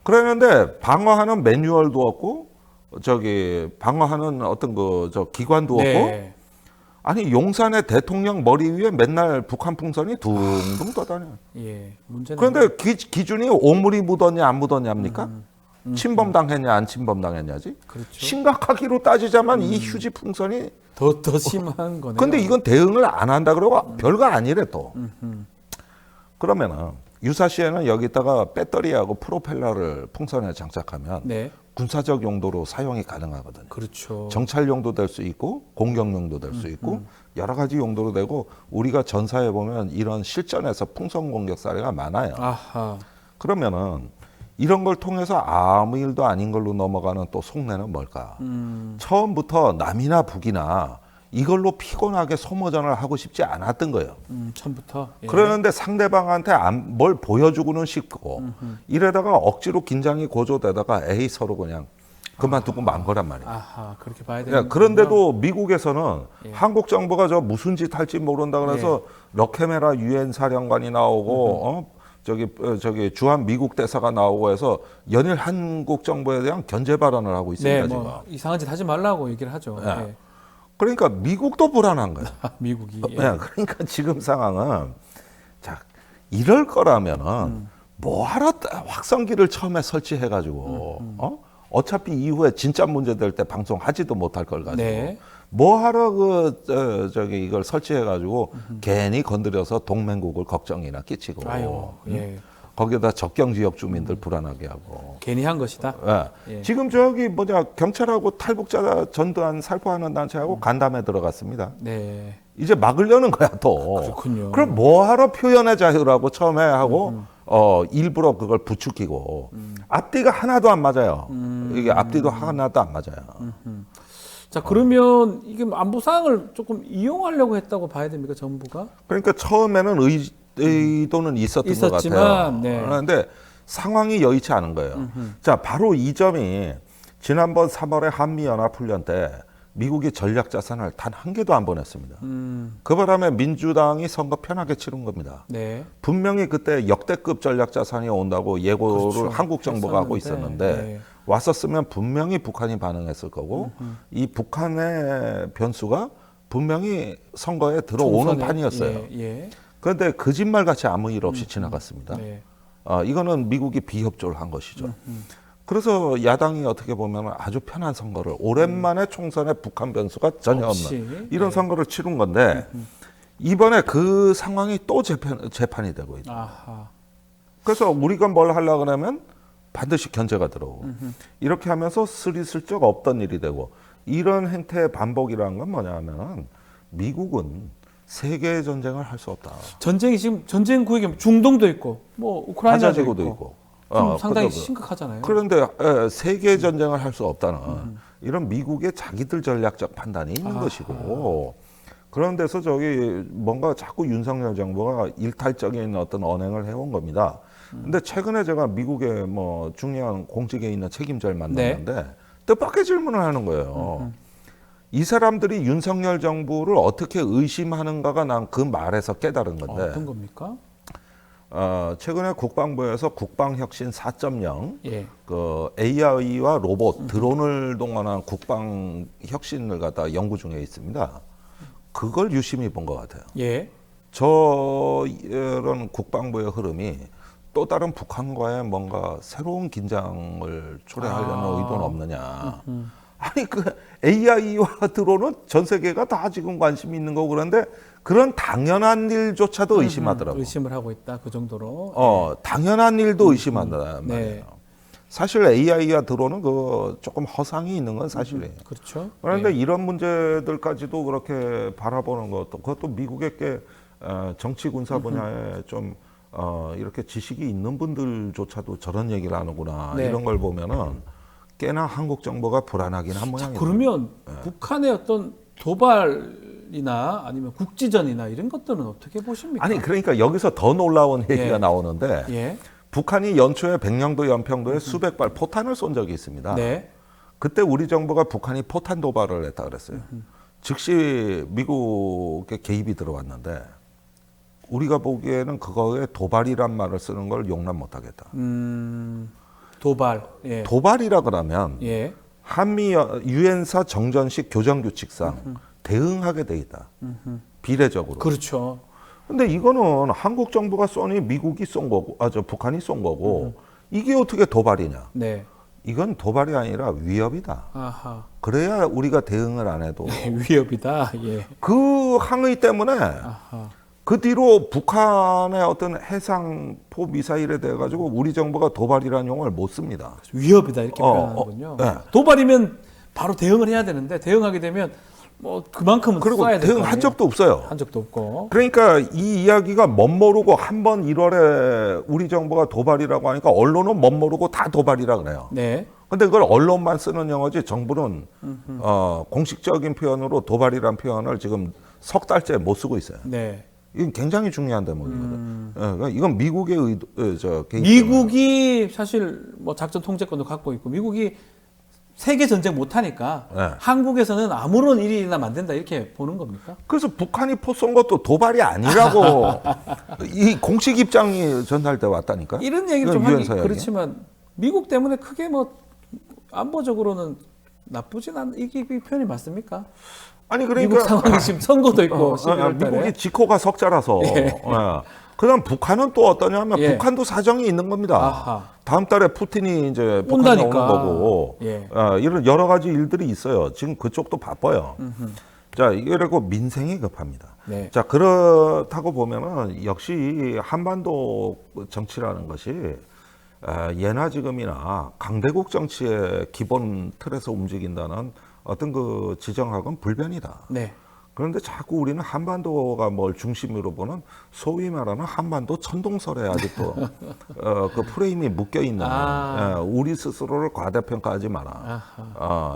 그랬는데 방어하는 매뉴얼도 없고 저기 방어하는 어떤 그 저 기관도 없고 네. 아니 용산의 대통령 머리 위에 맨날 북한 풍선이 둥둥 떠다녀. 예. 문제는 그런데 기준이 오물이 묻었냐 안 묻었냐입니까? 침범당했냐 안 침범당했냐지. 그렇죠. 심각하기로 따지자면 이 휴지 풍선이 더 심한 거네요. 근데 이건 대응을 안 한다 그러고 별거 아니래 또. 그러면은 유사시에는 여기다가 배터리하고 프로펠러를 풍선에 장착하면 네. 군사적 용도로 사용이 가능하거든요. 그렇죠. 정찰용도 될 수 있고 공격용도 될 수 있고 여러 가지 용도로 되고 우리가 전사해 보면 이런 실전에서 풍선 공격 사례가 많아요. 아하. 그러면은 이런 걸 통해서 아무 일도 아닌 걸로 넘어가는 또 속내는 뭘까? 처음부터 남이나 북이나 이걸로 피곤하게 소모전을 하고 싶지 않았던 거예요. 처음부터. 예. 그러는데 상대방한테 뭘 보여주고는 싶고 이러다가 억지로 긴장이 고조되다가 에이 서로 그냥 그만두고 만 거란 말이에요. 아하, 그렇게 봐야 되는. 그런데도 미국에서는 예. 한국 정부가 저 무슨 짓 할지 모른다 그래서 럭케메라 유엔 사령관이 나오고 저기 주한 미국 대사가 나오고 해서 연일 한국 정부에 대한 견제 발언을 하고 있습니다. 네, 지금. 뭐 이상한 짓 하지 말라고 얘기를 하죠. 네. 예. 그러니까 미국도 불안한 거예요. 미국이. 예. 네, 그러니까 지금 상황은 자 이럴 거라면은 뭐하러 확성기를 처음에 설치해가지고 어차피 이후에 진짜 문제 될 때 방송하지도 못할 걸 가지고 네. 뭐하러 저기 이걸 설치해가지고 괜히 건드려서 동맹국을 걱정이나 끼치고 아유, 예. 거기에다 접경 지역 주민들 불안하게 하고. 괜히 한 것이다. 예. 예. 지금 저기 경찰하고 탈북자 전두환 살포하는 단체하고 간담회 들어갔습니다. 네. 이제 막으려는 거야 또. 그렇군요. 그럼 뭐하러 표현의 자유라고 처음에 하고 일부러 그걸 부추기고 앞뒤가 하나도 안 맞아요. 이게 앞뒤도 하나도 안 맞아요. 자, 그러면 이게 안보 사항을 조금 이용하려고 했다고 봐야 됩니까, 정부가? 그러니까 처음에는 의도는 있었던 것 있었지만, 같아요. 네. 그런데 상황이 여의치 않은 거예요. 자, 바로 이 점이 지난번 3월에 한미연합훈련 때 미국이 전략자산을 단 한 개도 안 보냈습니다. 그 바람에 민주당이 선거 편하게 치른 겁니다. 네. 분명히 그때 역대급 전략자산이 온다고 예고를 그렇죠. 한국 정부가 하고 했었는데, 있었는데 네. 왔었으면 분명히 북한이 반응했을 거고 이 북한의 변수가 분명히 선거에 들어오는 총선에, 판이었어요. 예. 그런데 거짓말같이 아무 일 없이 지나갔습니다. 네. 이거는 미국이 비협조를 한 것이죠. 그래서 야당이 어떻게 보면 아주 편한 선거를 오랜만에 총선에 북한 변수가 전혀 없이, 없는 이런 네. 선거를 치른 건데 이번에 그 상황이 또 재판이 되고 있다. 아하. 그래서 우리가 뭘 하려고 그러면 반드시 견제가 들어오고 이렇게 하면서 스리슬쩍 없던 일이 되고 이런 행태의 반복이라는 건 뭐냐면 미국은 세계 전쟁을 할 수 없다. 전쟁이 지금 전쟁 구역이 중동도 있고 뭐 우크라이나도 가자지구도 있고. 있고. 지금 상당히 그래서 심각하잖아요. 그런데 세계 전쟁을 할 수 없다는 이런 미국의 자기들 전략적 판단이 있는 아하. 것이고 그런 데서 저기 뭔가 자꾸 윤석열 정부가 일탈적인 어떤 언행을 해온 겁니다. 근데 최근에 제가 미국의 뭐 중요한 공직에 있는 책임자를 만났는데 뜻밖의 질문을 하는 거예요. 이 사람들이 윤석열 정부를 어떻게 의심하는가가 난 그 말에서 깨달은 건데 어떤 겁니까? 최근에 국방부에서 국방혁신 4.0 예. 그 AI와 로봇, 드론을 동원한 국방혁신을 갖다 연구 중에 있습니다. 그걸 유심히 본 것 같아요. 예. 저런 국방부의 흐름이 또 다른 북한과의 뭔가 새로운 긴장을 초래하려는 의도는 없느냐. 아니 그 AI와 드론은 전 세계가 다 지금 관심이 있는 거고 그런데 그런 당연한 일조차도 의심하더라고요. 의심을 하고 있다. 그 정도로. 당연한 일도 의심한단 네. 말이에요. 사실 AI와 드론은 그 조금 허상이 있는 건 사실이에요. 그렇죠. 그런데 예. 이런 문제들까지도 그렇게 바라보는 것도 그것도 미국의 게 정치 군사 분야에 좀 이렇게 지식이 있는 분들조차도 저런 얘기를 하는구나 네. 이런 걸 보면은 꽤나 한국 정부가 불안하긴 한 자, 모양이에요. 그러면 북한의 어떤 도발이나 아니면 국지전이나 이런 것들은 어떻게 보십니까? 아니 그러니까 여기서 더 놀라운 얘기가 예. 나오는데 예. 북한이 연초에 백령도 연평도에 수백 발 포탄을 쏜 적이 있습니다. 네. 그때 우리 정부가 북한이 포탄 도발을 했다 그랬어요. 즉시 미국의 개입이 들어왔는데 우리가 보기에는 그거에 도발이란 말을 쓰는 걸 용납 못하겠다. 도발. 예. 도발이라 그러면 예. 한미 유엔사 정전식 교정규칙상 대응하게 돼 있다. 비례적으로. 그렇죠. 근데 이거는 한국 정부가 쏘니 미국이 쏜 거고, 북한이 쏜 거고, 이게 어떻게 도발이냐? 네. 이건 도발이 아니라 위협이다. 아하. 그래야 우리가 대응을 안 해도 위협이다. 예. 그 항의 때문에 아하. 그 뒤로 북한의 어떤 해상포 미사일에 대해 가지고 우리 정부가 도발이라는 용어를 못 씁니다. 위협이다 이렇게 표현하는군요. 네. 도발이면 바로 대응을 해야 되는데 대응하게 되면 뭐 그만큼은 그리고 쏴야 될 거 대응한 아니에요? 적도 없어요. 한 적도 없고. 그러니까 이 이야기가 멋모르고 한 번 1월에 우리 정부가 도발이라고 하니까 언론은 멋모르고 다 도발이라 그래요. 네. 근데 그걸 언론만 쓰는 용어지 정부는 공식적인 표현으로 도발이란 표현을 지금 석 달째 못 쓰고 있어요. 네. 이건 굉장히 중요한 대목이거든. 그러니까 이건 미국의 개입 미국이 사실 뭐 작전 통제권도 갖고 있고 미국이 세계 전쟁 못 하니까 네. 한국에서는 아무런 일이 일어나면 안 된다 이렇게 보는 겁니까? 그래서 북한이 포 쏜 것도 도발이 아니라고 이 공식 입장이 전달돼 왔다니까. 이런 얘기를 이건 좀 하기 유엔사 이야기야. 그렇지만 미국 때문에 크게 뭐 안보적으로는 나쁘진 않 이게 표현이 맞습니까? 아니 그러니까 미국 상황이 지금 선거도 있고 11월 달에. 미국이 지코가 석자라서. 예. 그다음 북한은 또 어떠냐면 예. 북한도 사정이 있는 겁니다. 아하. 다음 달에 푸틴이 이제 북한에 오는 온다니까. 거고 예. 이런 여러 가지 일들이 있어요. 지금 그쪽도 바빠요. 자, 이래고 민생이 급합니다. 네. 자, 그렇다고 보면은 역시 한반도 정치라는 것이 예나 지금이나 강대국 정치의 기본 틀에서 움직인다는 어떤 그 지정학은 불변이다. 네. 그런데 자꾸 우리는 한반도가 뭘 중심으로 보는 소위 말하는 한반도 천동설에 아직도 그 프레임이 묶여 있는 우리 스스로를 과대평가하지 마라.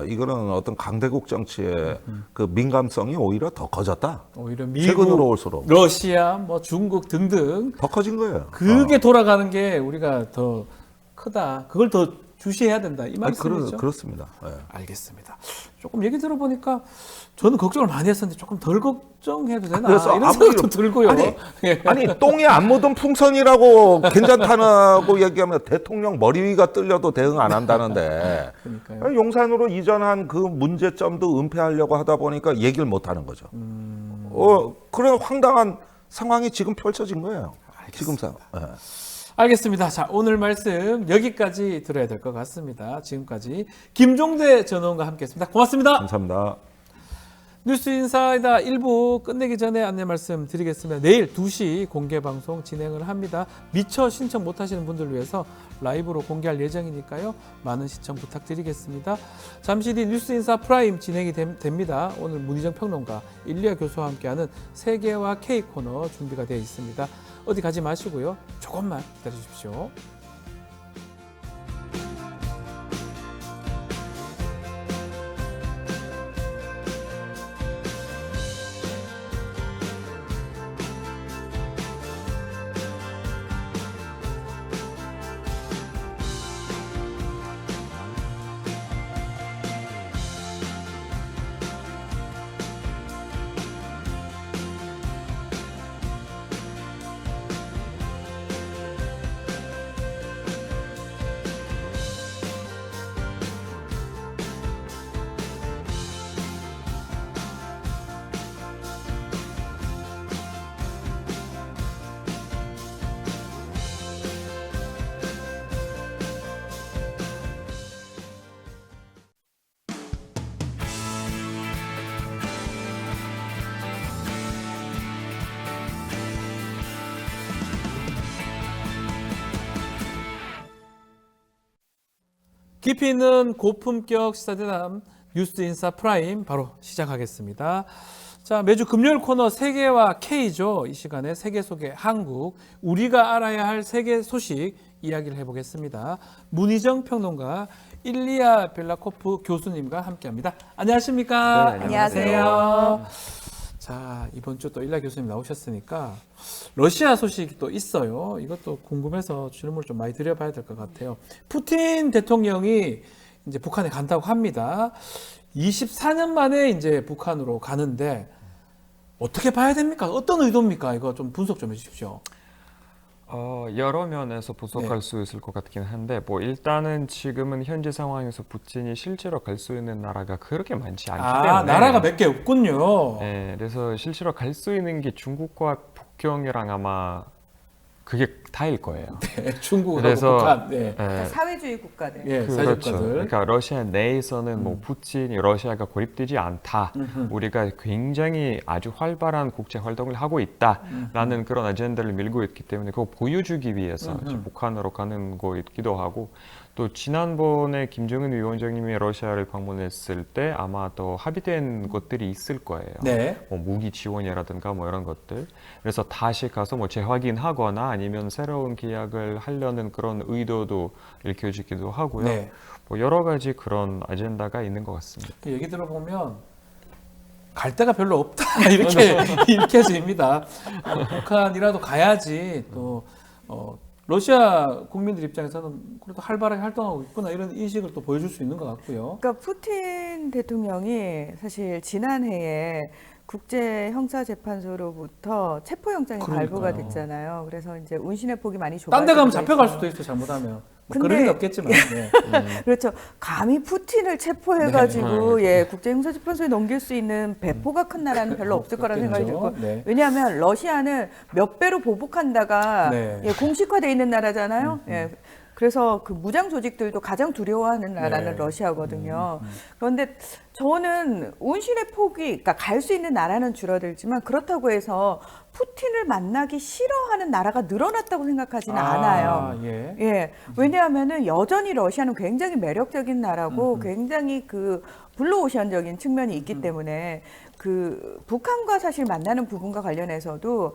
이거는 어떤 강대국 정치의 그 민감성이 오히려 더 커졌다. 오히려 미국, 최근으로 올수록 러시아, 뭐 중국 등등 더 커진 거예요. 그게 돌아가는 게 우리가 더 크다. 그걸 더 주시해야 된다. 이 아니, 말씀이죠. 그렇습니다. 예. 알겠습니다. 조금 얘기 들어보니까 저는 걱정을 많이 했었는데 조금 덜 걱정해도 되나 그래서 이런 아무 생각도 일- 들고요. 아니, 예. 아니 똥에 안 묻은 풍선이라고 괜찮다고 얘기하면 대통령 머리 위가 뜰려도 대응 안 한다는데 그러니까요. 용산으로 이전한 그 문제점도 은폐하려고 하다 보니까 얘기를 못 하는 거죠. 그런 황당한 상황이 지금 펼쳐진 거예요. 지금 상황. 예. 알겠습니다. 자, 오늘 말씀 여기까지 들어야 될 것 같습니다. 지금까지 김종대 전 의원과 함께했습니다. 고맙습니다. 감사합니다. 뉴스 인사이다 1부 끝내기 전에 안내 말씀 드리겠습니다. 내일 2시 공개 방송 진행을 합니다. 미처 신청 못 하시는 분들을 위해서 라이브로 공개할 예정이니까요. 많은 시청 부탁드리겠습니다. 잠시 뒤 뉴스 인사 프라임 진행이 됩니다. 오늘 문희정 평론가, 일리아 교수와 함께하는 세계와 K 코너 준비가 되어 있습니다. 어디 가지 마시고요. 조금만 기다려 주십시오. 깊이 있는 고품격 시사대담 뉴스 인사 프라임 바로 시작하겠습니다. 자, 매주 금요일 코너 세계와 K죠. 이 시간에 세계 속의 한국, 우리가 알아야 할 세계 소식 이야기를 해보겠습니다. 문희정 평론가, 일리아 벨라코프 교수님과 함께합니다. 안녕하십니까? 네, 안녕하세요. 자, 이번 주 또 일리아 교수님 나오셨으니까 러시아 소식이 또 있어요. 이것도 궁금해서 질문을 좀 많이 드려봐야 될 것 같아요. 푸틴 대통령이 이제 북한에 간다고 합니다. 24년 만에 이제 북한으로 가는데 어떻게 봐야 됩니까? 어떤 의도입니까? 이거 좀 분석 좀 해주십시오. 여러 면에서 분석할 네. 수 있을 것 같긴 한데 뭐 일단은 지금은 현재 상황에서 푸틴이 실제로 갈 수 있는 나라가 그렇게 많지 않기 때문에 나라가 몇 개 없군요. 네, 그래서 실제로 갈 수 있는 게 중국과 북경이랑 아마 그게 다일 거예요. 네, 중국하고 그래서 북한, 네. 네, 사회주의 국가들. 예, 그렇죠. 사회주의국가들. 그러니까 러시아 내에서는 뭐 푸틴이 러시아가 고립되지 않다. 우리가 굉장히 아주 활발한 국제 활동을 하고 있다라는 그런 아젠다를 밀고 있기 때문에 그거 보여주기 위해서 지금 북한으로 가는 거이기도 하고 또 지난번에 김정은 위원장님이 러시아를 방문했을 때 아마 더 합의된 것들이 있을 거예요. 네. 뭐 무기 지원이라든가 뭐 이런 것들. 그래서 다시 가서 뭐 재확인하거나 아니면 새로운 계약을 하려는 그런 의도도 읽혀지기도 하고요. 네. 뭐 여러 가지 그런 아젠다가 있는 것 같습니다. 그 얘기 들어보면 갈 데가 별로 없다 이렇게 읽혀집니다. 북한이라도 가야지 또 러시아 국민들 입장에서는 그래도 활발하게 활동하고 있구나 이런 인식을 또 보여줄 수 있는 것 같고요. 그러니까 푸틴 대통령이 사실 지난해에 국제형사재판소로부터 체포영장이 발부가 그러니까요. 됐잖아요. 그래서 이제 운신의 폭이 많이 좁아지고 딴 데 가면 잡혀갈 수도 있어 잘못하면. 뭐 그럴 근데- 리는 없겠지만. 네. 그렇죠. 감히 푸틴을 체포해가지고 예 국제형사재판소에 넘길 수 있는 배포가 큰 나라는 별로 없을 거라는 생각이 없겠죠. 들고 네. 왜냐하면 러시아는 몇 배로 보복한다가 네. 예, 공식화돼 있는 나라잖아요. 예. 그래서 그 무장 조직들도 가장 두려워하는 나라는 네. 러시아거든요. 그런데 저는 운신의 폭이, 그러니까 갈 수 있는 나라는 줄어들지만 그렇다고 해서 푸틴을 만나기 싫어하는 나라가 늘어났다고 생각하지는 않아요. 예. 예, 왜냐하면은 여전히 러시아는 굉장히 매력적인 나라고 굉장히 그 블루오션적인 측면이 있기 때문에 그 북한과 사실 만나는 부분과 관련해서도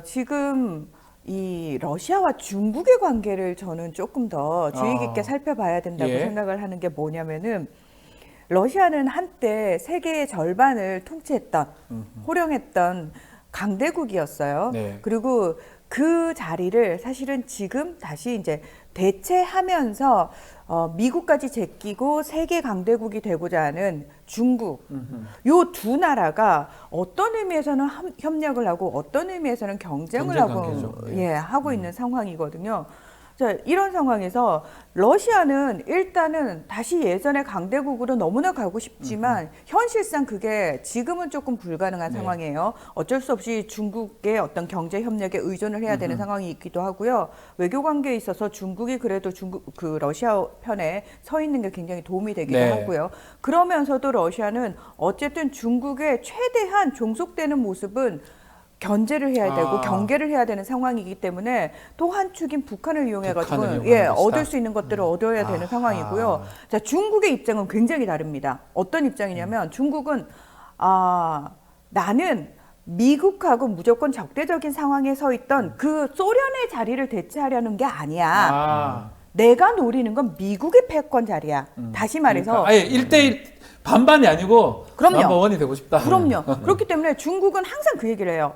지금 이 러시아와 중국의 관계를 저는 조금 더 주의 깊게 살펴봐야 된다고 예. 생각을 하는 게 뭐냐면은 러시아는 한때 세계의 절반을 통치했던 호령했던 강대국이었어요. 네. 그리고 그 자리를 사실은 지금 다시 이제 대체하면서 미국까지 제끼고 세계 강대국이 되고자 하는 중국, 요 두 나라가 어떤 의미에서는 협력을 하고 어떤 의미에서는 경쟁을 경쟁 하고 관계죠. 네. 예, 하고 있는 상황이거든요. 자, 이런 상황에서 러시아는 일단은 다시 예전의 강대국으로 너무나 가고 싶지만 현실상 그게 지금은 조금 불가능한 네. 상황이에요. 어쩔 수 없이 중국의 어떤 경제 협력에 의존을 해야 되는 상황이 있기도 하고요. 외교 관계에 있어서 중국이 그래도 그 러시아 편에 서 있는 게 굉장히 도움이 되기도 네. 하고요. 그러면서도 러시아는 어쨌든 중국의 최대한 종속되는 모습은 견제를 해야 되고 경계를 해야 되는 상황이기 때문에 또 한 축인 북한을 이용해 가지고 북한을 예, 이용하는 것이다. 얻을 수 있는 것들을 얻어야 되는 상황이고요. 자, 중국의 입장은 굉장히 다릅니다. 어떤 입장이냐면 중국은 나는 미국하고 무조건 적대적인 상황에 서 있던 그 소련의 자리를 대체하려는 게 아니야. 내가 노리는 건 미국의 패권 자리야. 다시 말해서 그러니까 아예 1대1 반반이 아니고 그럼요. 넘버원이 되고 싶다. 그럼요. 그렇기 때문에 중국은 항상 그 얘기를 해요.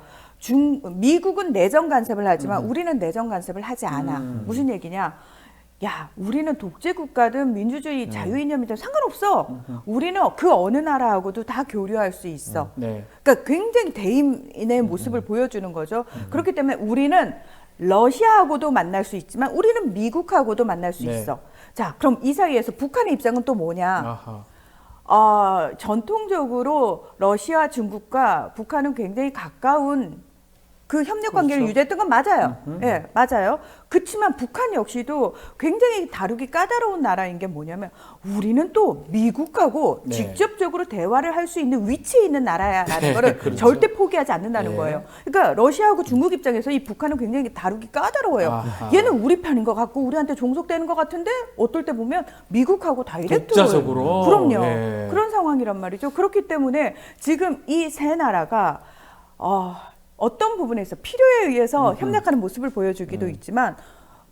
미국은 내정 간섭을 하지만 우리는 내정 간섭을 하지 않아. 무슨 얘기냐? 야, 우리는 독재 국가든 민주주의 자유 이념이든 상관없어. 우리는 그 어느 나라하고도 다 교류할 수 있어. 네. 그러니까 굉장히 대인의 모습을 보여주는 거죠. 그렇기 때문에 우리는 러시아하고도 만날 수 있지만 우리는 미국하고도 만날 수 네. 있어. 자, 그럼 이 사이에서 북한의 입장은 또 뭐냐? 아하. 전통적으로 러시아, 중국과 북한은 굉장히 가까운 그 협력 관계를 그렇죠. 유지했던 건 맞아요. 예, 맞아요. 그렇지만 북한 역시도 굉장히 다루기 까다로운 나라인 게 뭐냐면 우리는 또 미국하고 네. 직접적으로 대화를 할 수 있는 위치에 있는 나라야라는 거를 그렇죠. 절대 포기하지 않는다는 네. 거예요. 그러니까 러시아하고 중국 입장에서 이 북한은 굉장히 다루기 까다로워요. 아하. 얘는 우리 편인 것 같고 우리한테 종속되는 것 같은데 어떨 때 보면 미국하고 다이렉트로 독자적으로. 그럼요. 네. 그런 상황이란 말이죠. 그렇기 때문에 지금 이 세 나라가 어떤 부분에서 필요에 의해서 협력하는 모습을 보여주기도 있지만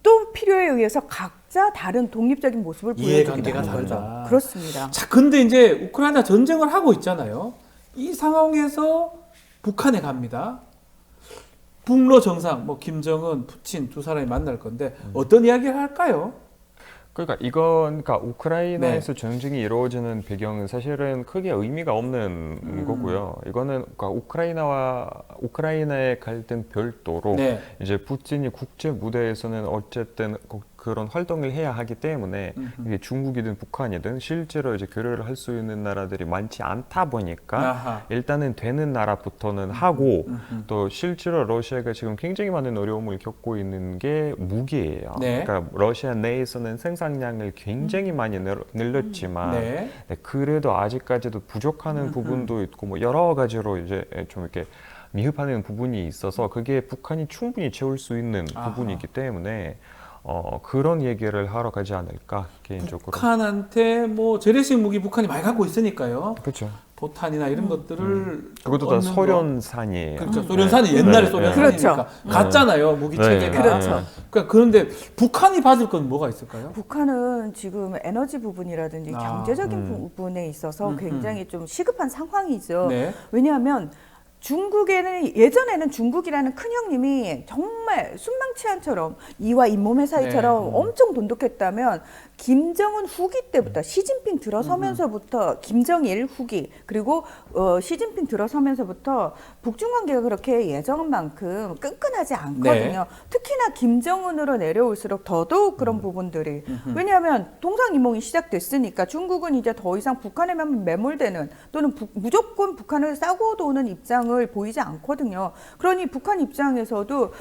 또 필요에 의해서 각자 다른 독립적인 모습을 보여주기도 이해관계가 하는 거죠. 다르다. 그렇습니다. 자, 근데 이제 우크라이나 전쟁을 하고 있잖아요. 이 상황에서 북한에 갑니다. 북러 정상, 뭐 김정은, 푸친 두 사람이 만날 건데 어떤 이야기를 할까요? 그러니까 이건 그러니까 우크라이나에서 전쟁이 이루어지는 배경은 사실은 크게 의미가 없는 거고요. 이거는 그러니까 우크라이나의 갈등 별도로 네. 이제 푸틴이 국제 무대에서는 어쨌든 그런 활동을 해야 하기 때문에 이게 중국이든 북한이든 실제로 이제 교류를 할 수 있는 나라들이 많지 않다 보니까 아하. 일단은 되는 나라부터는 하고 또 실제로 러시아가 지금 굉장히 많은 어려움을 겪고 있는 게 무기예요. 네. 그러니까 러시아 내에서는 생산량을 굉장히 많이 늘렸지만 네. 네, 그래도 아직까지도 부족하는 부분도 있고 뭐 여러 가지로 이제 좀 이렇게 미흡하는 부분이 있어서 그게 북한이 충분히 채울 수 있는 아하. 부분이기 때문에 그런 얘기를 하러 가지 않을까 개인적으로. 북한한테 뭐 재래식 무기 북한이 많이 갖고 있으니까요. 그렇죠. 포탄이나 이런 것들을 그것도 다 얻는 거. 소련산이에요. 그렇죠. 소련산이 옛날에 네. 소련산이니까 그렇죠. 갔잖아요. 무기 네. 체계가. 그렇죠. 그러니까 그런데 북한이 받을 건 뭐가 있을까요? 북한은 지금 에너지 부분이라든지 경제적인 부분에 있어서 굉장히 좀 시급한 상황이죠. 네. 왜냐하면 중국에는 예전에는 중국이라는 큰 형님이 정말 순망치한처럼 이와 잇몸의 사이처럼 네. 엄청 돈독했다면 김정은 후기 때부터 시진핑 들어서면서부터 김정일 후기 그리고 시진핑 들어서면서부터 북중 관계가 그렇게 예전만큼 끈끈하지 않거든요. 네. 특히나 김정은으로 내려올수록 더더욱 그런 부분들이 왜냐하면 동상이몽이 시작됐으니까 중국은 이제 더 이상 북한에만 매몰되는 또는 무조건 북한을 싸고 도는 입장을 보이지 않거든요. 그러니 북한 입장에서도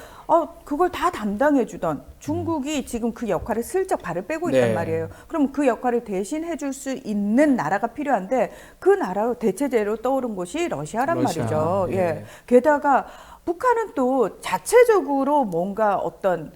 그걸 다 담당해주던 중국이 지금 그 역할을 슬쩍 발을 빼고 있단 네. 말이에요. 그럼 그 역할을 대신해줄 수 있는 나라가 필요한데 그 나라로 대체제로 떠오른 곳이 러시아란 러시아. 말이죠. 예. 예. 게다가 북한은 또 자체적으로 뭔가 어떤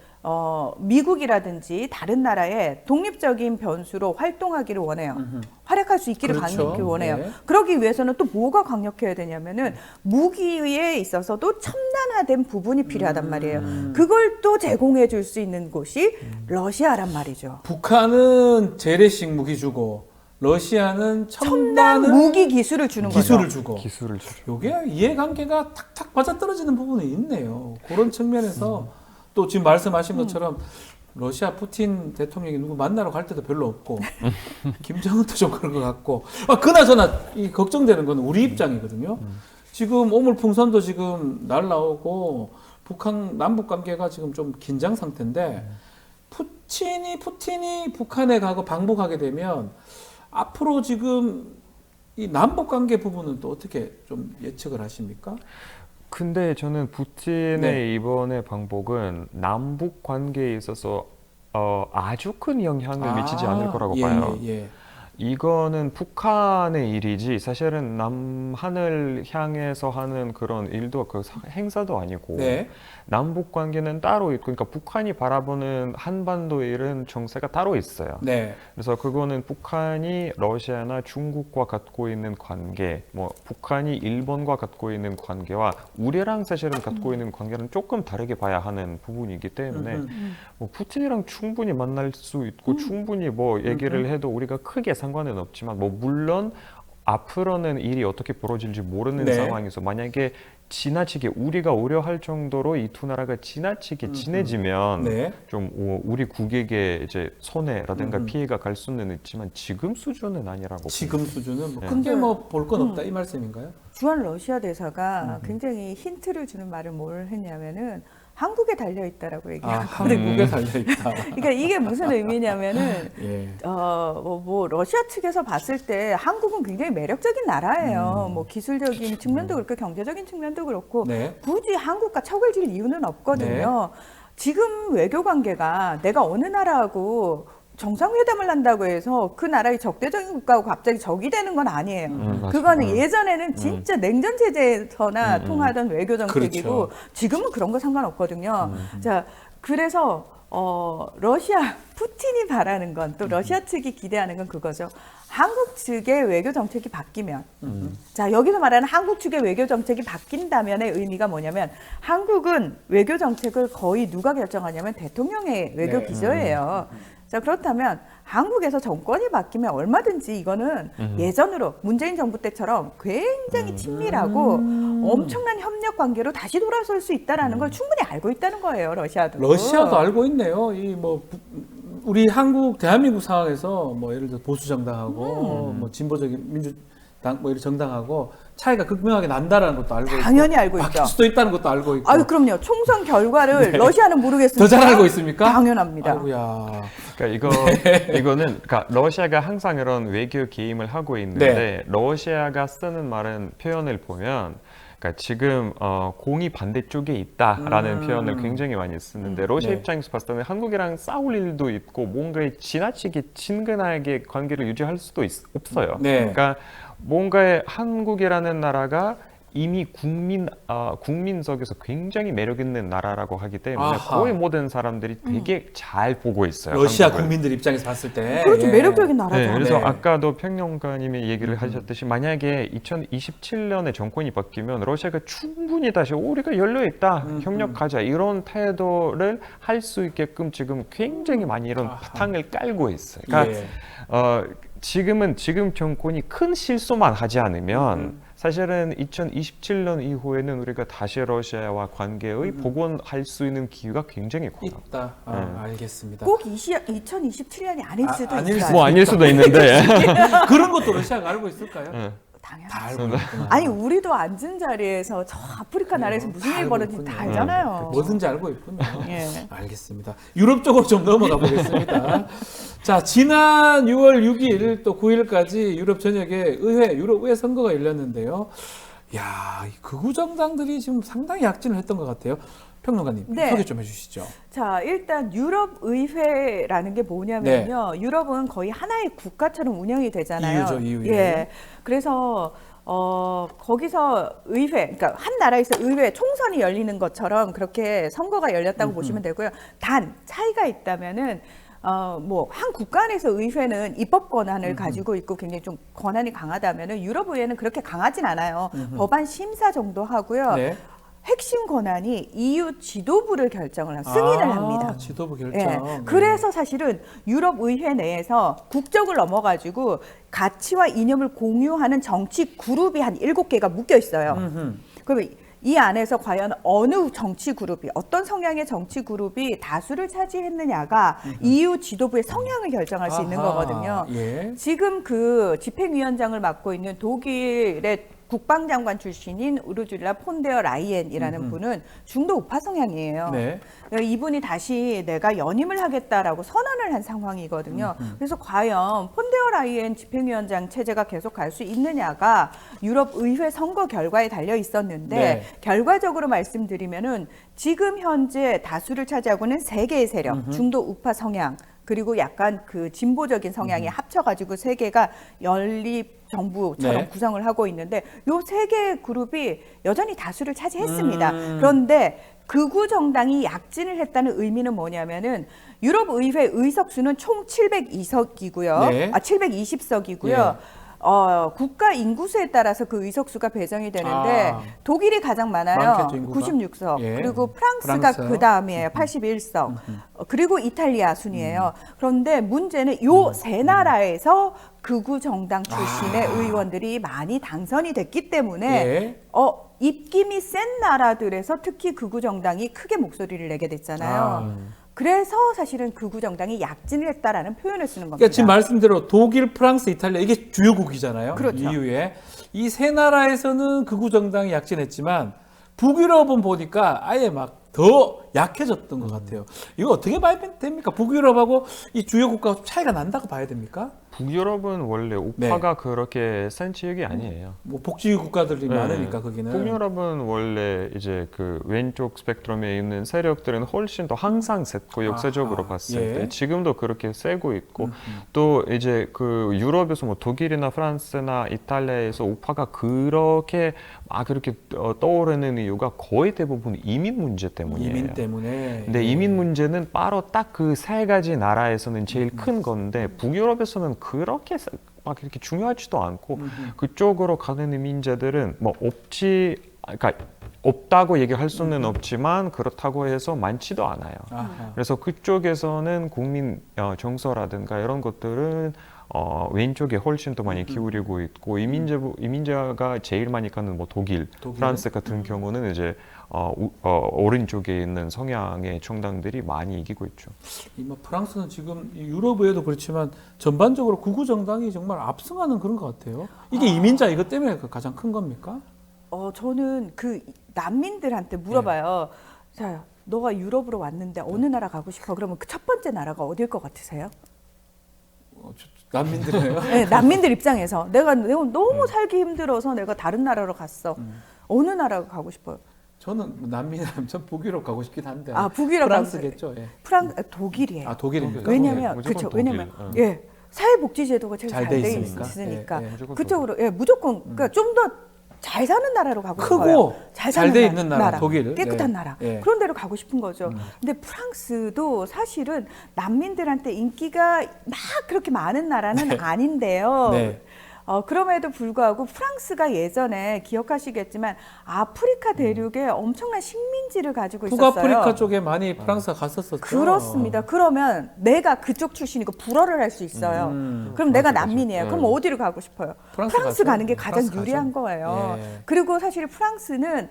미국이라든지 다른 나라의 독립적인 변수로 활동하기를 원해요. 활약할 수 있기를 그렇죠. 강력히 원해요. 네. 그러기 위해서는 또 뭐가 강력해야 되냐면은 무기에 있어서도 첨단화된 부분이 필요하단 말이에요. 그걸 또 제공해 줄 수 있는 곳이 러시아란 말이죠. 북한은 재래식 무기 주고 러시아는 첨단 무기 기술을 주는 기술을 거죠. 주고. 기술을 주죠. 요게 이해관계가 탁탁 맞아떨어지는 부분이 있네요. 그런 측면에서 또 지금 말씀하신 것처럼 러시아 푸틴 대통령이 누구 만나러 갈 때도 별로 없고 김정은도 좀 그런 것 같고 그나저나 이 걱정되는 건 우리 입장이거든요. 지금 오물풍선도 지금 날라오고 북한 남북 관계가 지금 좀 긴장 상태인데 푸틴이 북한에 가고 방북하게 되면 앞으로 지금 이 남북 관계 부분은 또 어떻게 좀 예측을 하십니까? 근데 저는 푸틴의 네. 이번의 방법은 남북 관계에 있어서 아주 큰 영향을 미치지 않을 거라고 봐요. 예. 이거는 북한의 일이지 사실은 남한을 향해서 하는 그런 일도 그 행사도 아니고 네. 남북 관계는 따로 있고 그러니까 북한이 바라보는 한반도 일은 정세가 따로 있어요. 네. 그래서 그거는 북한이 러시아나 중국과 갖고 있는 관계, 뭐 북한이 일본과 갖고 있는 관계와 우리랑 사실은 갖고 있는 관계는 조금 다르게 봐야 하는 부분이기 때문에 뭐 푸틴이랑 충분히 만날 수 있고 충분히 뭐 얘기를 해도 우리가 크게 상관은 없지만 뭐 물론 앞으로는 일이 어떻게 벌어질지 모르는 네. 상황에서 만약에 지나치게 우리가 우려할 정도로 이 두 나라가 지나치게 친해지면 네. 좀 우리 국익에 이제 손해라든가 피해가 갈 수는 있지만 지금 수준은 아니라고 지금 수준은 뭐 네. 크게 뭐 볼 건 없다 이 말씀인가요? 주한 러시아 대사가 굉장히 힌트를 주는 말을 뭘 했냐면은 한국에 달려 있다라고 아, 얘기하거든요. 한국에 달려 있다. 그러니까 이게 무슨 의미냐면은 예. 뭐 러시아 측에서 봤을 때 한국은 굉장히 매력적인 나라예요. 뭐 기술적인 측면도 그렇고 경제적인 측면도 그렇고 네. 굳이 한국과 척을 질 이유는 없거든요. 지금 외교 관계가 내가 어느 나라하고 정상회담을 한다고 해서 그 나라의 적대적인 국가하고 갑자기 적이 되는 건 아니에요. 그거는 예전에는 진짜 냉전 체제에서나 통하던 외교 정책이고 그렇죠. 지금은 그런 거 상관없거든요. 자, 그래서 러시아 푸틴이 바라는 건 또 러시아 측이 기대하는 건 그거죠. 한국 측의 외교 정책이 바뀌면 자, 여기서 말하는 한국 측의 외교 정책이 바뀐다면의 의미가 뭐냐면 한국은 외교 정책을 거의 누가 결정하냐면 대통령의 외교 네. 비서예요. 자, 그렇다면 한국에서 정권이 바뀌면 얼마든지 이거는 예전으로 문재인 정부 때처럼 굉장히 친밀하고 엄청난 협력 관계로 다시 돌아설 수 있다라는 걸 충분히 알고 있다는 거예요, 러시아도. 러시아도 알고 있네요. 우리 한국 대한민국 상황에서 뭐 예를 들어 보수 정당하고 뭐 진보적인 민주당 뭐 이런 정당하고 차이가 극명하게 난다라는 것도 알고 당연히 있고, 알고 있죠. 바뀔 수도 있다는 것도 알고 있고. 아유, 그럼요. 총선 결과를 네. 러시아는 모르겠습니다. 더 잘 알고 있습니까? 당연합니다. 아이고야. 그러니까 이거는 그러니까 러시아가 항상 이런 외교 게임을 하고 있는데 러시아가 쓰는 말은 표현을 보면 그러니까 지금 공이 반대쪽에 있다라는 표현을 굉장히 많이 쓰는데 러시아 네. 입장에서 봤을 때는 한국이랑 싸울 일도 있고 뭔가 지나치게 친근하게 관계를 유지할 수도 없어요. 네. 그러니까 뭔가 한국이라는 나라가 이미 국민석에서 굉장히 매력 있는 나라라고 하기 때문에 아하. 거의 모든 사람들이 되게 잘 보고 있어요. 러시아 한국을. 국민들 입장에서 봤을 때. 그렇죠. 예. 매력적인 나라죠. 네, 그래서 네. 아까도 평론가님이 얘기를 하셨듯이 만약에 2027년에 정권이 바뀌면 러시아가 충분히 다시 우리가 열려 있다, 협력하자 이런 태도를 할 수 있게끔 지금 굉장히 많이 이런 바탕을 깔고 있어요. 그러니까 예. 지금 정권이 큰 실수만 하지 않으면 사실은 2027년 이후에는 우리가 다시 러시아와 관계의 복원할 수 있는 기회가 굉장히 커요. 있다. 알겠습니다. 꼭 2027년이 아닐 수도 아닐 있어요. 뭐 아닐 수도 있는데. 그런 것도 러시아가 알고 있을까요? 네. 다 당연하죠. 알고 있구나. 아니, 우리도 앉은 자리에서 저 아프리카 나라에서 무슨 다 일이 알고 벌어진지 다 있군요. 알잖아요. 뭐든지 알고 있군요. 예. 알겠습니다. 유럽 쪽으로 좀 넘어가 보겠습니다. 자, 지난 6월 6일 또 9일까지 유럽 전역에 유럽 의회 선거가 열렸는데요. 야, 이 극우 정당들이 지금 상당히 약진을 했던 것 같아요. 평론가님, 네. 소개 좀 해주시죠. 자, 일단 유럽 의회라는 게 뭐냐면요. 유럽은 거의 하나의 국가처럼 운영이 되잖아요. EU죠, EU. 예. 그래서 거기서 의회, 그러니까 한 나라에서 의회 총선이 열리는 것처럼 그렇게 선거가 열렸다고 보시면 되고요. 단 차이가 있다면은 뭐 한 국가 안에서 의회는 입법 권한을 가지고 있고 굉장히 좀 권한이 강하다면은 유럽 의회는 그렇게 강하진 않아요. 법안 심사 정도 하고요. 네. 핵심 권한이 EU 지도부를 결정을 승인을 합니다. 지도부 결정. 예. 네. 그래서 사실은 유럽 의회 내에서 국적을 넘어가지고 가치와 이념을 공유하는 정치 그룹이 한 7개가 묶여 있어요. 그러면 이 안에서 과연 어느 정치 그룹이 어떤 성향의 정치 그룹이 다수를 차지했느냐가 EU 지도부의 성향을 결정할 수 있는 아하, 거거든요. 예. 지금 그 집행위원장을 맡고 있는 독일의 국방장관 출신인 우르줄라 폰데어 라이엔이라는 분은 중도 우파 성향이에요. 네. 이분이 다시 내가 연임을 하겠다라고 선언을 한 상황이거든요. 그래서 과연 폰데어 라이엔 집행위원장 체제가 계속 갈 수 있느냐가 유럽 의회 선거 결과에 달려 있었는데 네. 결과적으로 말씀드리면은 지금 현재 다수를 차지하고는 3개의 세력, 중도 우파 성향, 그리고 약간 그 진보적인 성향이 합쳐가지고 3개가 연립 정부처럼 네. 구성을 하고 있는데 요 3개의 그룹이 여전히 다수를 차지했습니다. 그런데 극우 정당이 약진을 했다는 의미는 뭐냐면은 유럽 의회 의석수는 총 702석이고요. 네. 720석이고요. 국가 인구수에 따라서 그 의석수가 배정이 되는데 독일이 가장 많아요. 많겠죠, 인구가. 96석. 예. 그리고 프랑스가 프랑스. 그 다음이에요. 81석. 그리고 이탈리아 순이에요. 그런데 문제는 요 세 나라에서 극우 정당 출신의 의원들이 많이 당선이 됐기 때문에 예. 입김이 센 나라들에서 특히 극우 정당이 크게 목소리를 내게 됐잖아요. 그래서 사실은 극우 정당이 약진을 했다라는 표현을 쓰는 겁니다. 그러니까 지금 말씀대로 독일, 프랑스, 이탈리아 이게 주요국이잖아요. 그렇죠. EU에. 이 세 나라에서는 극우 정당이 약진했지만 북유럽은 보니까 아예 막 더 약해졌던 것 같아요. 이거 어떻게 봐야 됩니까? 북유럽하고 이 주요 국가가 차이가 난다고 봐야 됩니까? 북유럽은 원래 우파가 그렇게 센 지역이 아니에요. 뭐 복지 국가들이 네. 많으니까 거기는. 북유럽은 원래 이제 그 왼쪽 스펙트럼에 있는 세력들은 훨씬 더 항상 셌고 역사적으로 봤을 예. 때 지금도 그렇게 세고 있고 또 이제 그 유럽에서 뭐 독일이나 프랑스나 이탈리아에서 우파가 그렇게 막 그렇게 떠오르는 이유가 거의 대부분 이민 문제 때문이에요. 이민 때문에. 근데 이민 문제는 바로 딱 그 세 가지 나라에서는 제일 큰 건데 북유럽에서는 그렇게 막 이렇게 중요하지도 않고 그쪽으로 가는 이민자들은 뭐 그러니까 없다고 얘기할 수는 없지만 그렇다고 해서 많지도 않아요. 아하. 그래서 그쪽에서는 국민 정서라든가 이런 것들은 왼쪽에 훨씬 더 많이 기울이고 있고 이민자가 제일 많이 가는 뭐 독일, 프랑스 같은 경우는 이제 오른쪽에 있는 성향의 정당들이 많이 이기고 있죠. 뭐 프랑스는 지금 유럽에도 그렇지만 전반적으로 극우 정당이 정말 압승하는 그런 것 같아요. 이게 이민자 이것 때문에 가장 큰 겁니까? 저는 그 난민들한테 물어봐요. 자, 너가 유럽으로 왔는데 어느 나라 가고 싶어? 그러면 그 첫 번째 나라가 어딜 것 같으세요? 난민들이에요. 네, 난민들 입장에서 내가 너무 살기 힘들어서 내가 다른 나라로 갔어. 어느 나라 가고 싶어요? 저는 난민이라면 전 북유럽 가고 싶긴 한데. 북유럽 프랑스겠죠. 예. 독일이에요. 아, 독일입니까? 왜냐면 무조건 그렇죠. 독일. 왜냐면 사회복지제도가 제일 잘 잘 돼 돼 있으니까. 있으니까 예, 예. 무조건 그쪽으로 무조건 그러니까 좀 더 잘 사는 나라로 가고 싶어요. 크고 잘 잘 사는 돼 있는 나라, 독일. 깨끗한 예. 나라 예. 그런 데로 가고 싶은 거죠. 근데 프랑스도 사실은 난민들한테 인기가 막 그렇게 많은 나라는 아닌데요. 네. 그럼에도 불구하고 프랑스가 예전에 기억하시겠지만 아프리카 대륙에 엄청난 식민지를 가지고 있었어요. 북아프리카 쪽에 많이 프랑스가 갔었었죠. 그렇습니다. 그러면 내가 그쪽 출신이고 불어를 할 수 있어요. 그럼 내가 난민이에요. 그럼 어디로 가고 싶어요? 프랑스 프랑스 가죠. 가는 게 가장 프랑스 유리한 가죠. 거예요. 예. 그리고 사실 프랑스는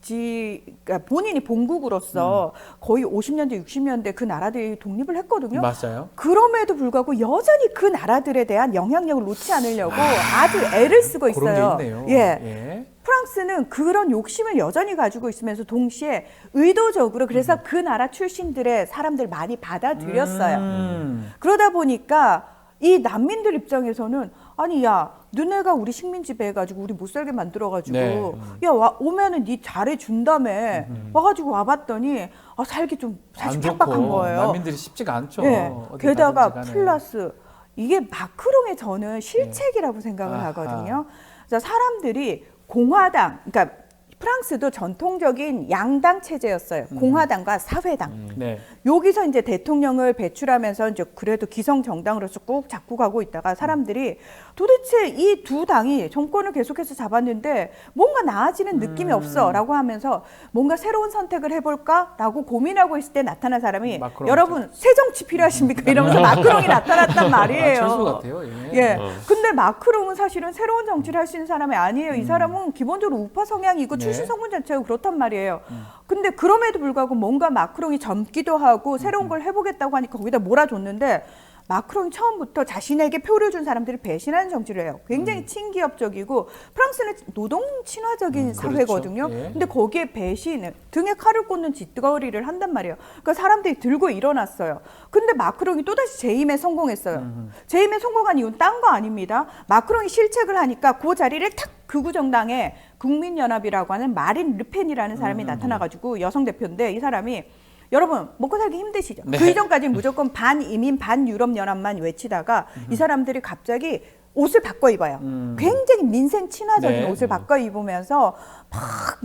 그러니까 본인이 본국으로서 거의 50년대, 60년대 그 나라들이 독립을 했거든요. 맞아요. 그럼에도 불구하고 여전히 그 나라들에 대한 영향력을 놓지 않으려고 아주 애를 쓰고 있어요. 그런 게 있네요. 예. 예. 프랑스는 그런 욕심을 여전히 가지고 있으면서 동시에 의도적으로 그래서 그 나라 출신들의 사람들 많이 받아들였어요. 그러다 보니까 이 난민들 입장에서는 아니 야 너네가 우리 식민지 배해가지고 우리 못 살게 만들어가지고 네. 야 오면은 니 잘해준다며 와가지고 와봤더니 살기 좀 사실 안 팍팍한 좋고 거예요. 난민들이 쉽지가 않죠. 네. 어디 게다가 가든지 간에. 플러스 이게 마크롱의 저는 실책이라고 생각을 아하. 하거든요. 그래서 사람들이 공화당, 그러니까 프랑스도 전통적인 양당 체제였어요. 공화당과 사회당. 네. 여기서 이제 대통령을 배출하면서 이제 그래도 기성 정당으로서 꾹 잡고 가고 있다가 사람들이 도대체 이 두 당이 정권을 계속해서 잡았는데 뭔가 나아지는 느낌이 없어라고 하면서 뭔가 새로운 선택을 해볼까라고 고민하고 있을 때 나타난 사람이 마크롱. 여러분 새 정치 필요하십니까? 이러면서 마크롱이 나타났단 말이에요. 철수 같아요. 예. 예. 근데 마크롱은 사실은 새로운 정치를 할 수 있는 사람이 아니에요. 이 사람은 기본적으로 우파 성향이고 네. 출신 성분 자체가 그렇단 말이에요. 근데 그럼에도 불구하고 뭔가 마크롱이 젊기도 하고 새로운 걸 해보겠다고 하니까 거기다 몰아줬는데 마크롱이 처음부터 자신에게 표를 준 사람들을 배신하는 정치를 해요. 굉장히 친기업적이고 프랑스는 노동 친화적인 사회거든요. 그렇죠. 예. 근데 거기에 배신, 등에 칼을 꽂는 짓거리를 한단 말이에요. 그러니까 사람들이 들고 일어났어요. 근데 마크롱이 또다시 재임에 성공했어요. 재임에 성공한 이유는 딴 거 아닙니다. 마크롱이 실책을 하니까 그 자리를 탁 극우 정당의 국민연합이라고 하는 마린 르펜이라는 사람이 나타나가지고 여성 대표인데 이 사람이 여러분 먹고 살기 힘드시죠? 네. 그 이전까지는 무조건 반이민 반유럽연합만 외치다가 이 사람들이 갑자기 옷을 바꿔 입어요. 굉장히 민생 친화적인 네. 옷을 바꿔 입으면서 막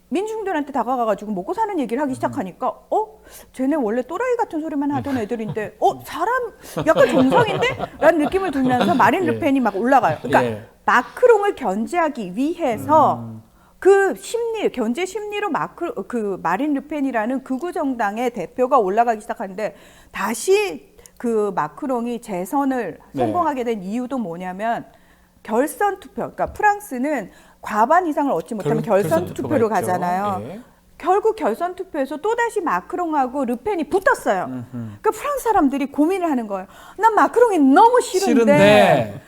민중들한테 다가가가지고 먹고 사는 얘기를 하기 시작하니까 쟤네 원래 또라이 같은 소리만 하던 애들인데 사람 약간 정상인데? 라는 느낌을 들면서 마린 예. 르펜이 막 올라가요. 그러니까 예. 마크롱을 견제하기 위해서 그 견제 심리로 마린 르펜이라는 극우 정당의 대표가 올라가기 시작하는데 다시 그 마크롱이 재선을 네. 성공하게 된 이유도 뭐냐면 결선 투표. 그러니까 프랑스는 과반 이상을 얻지 못하면 결선 투표로 투표가 있죠. 가잖아요. 예. 결국 결선 투표에서 또다시 마크롱하고 르펜이 붙었어요. 그러니까 프랑스 사람들이 고민을 하는 거예요. 난 마크롱이 너무 싫은데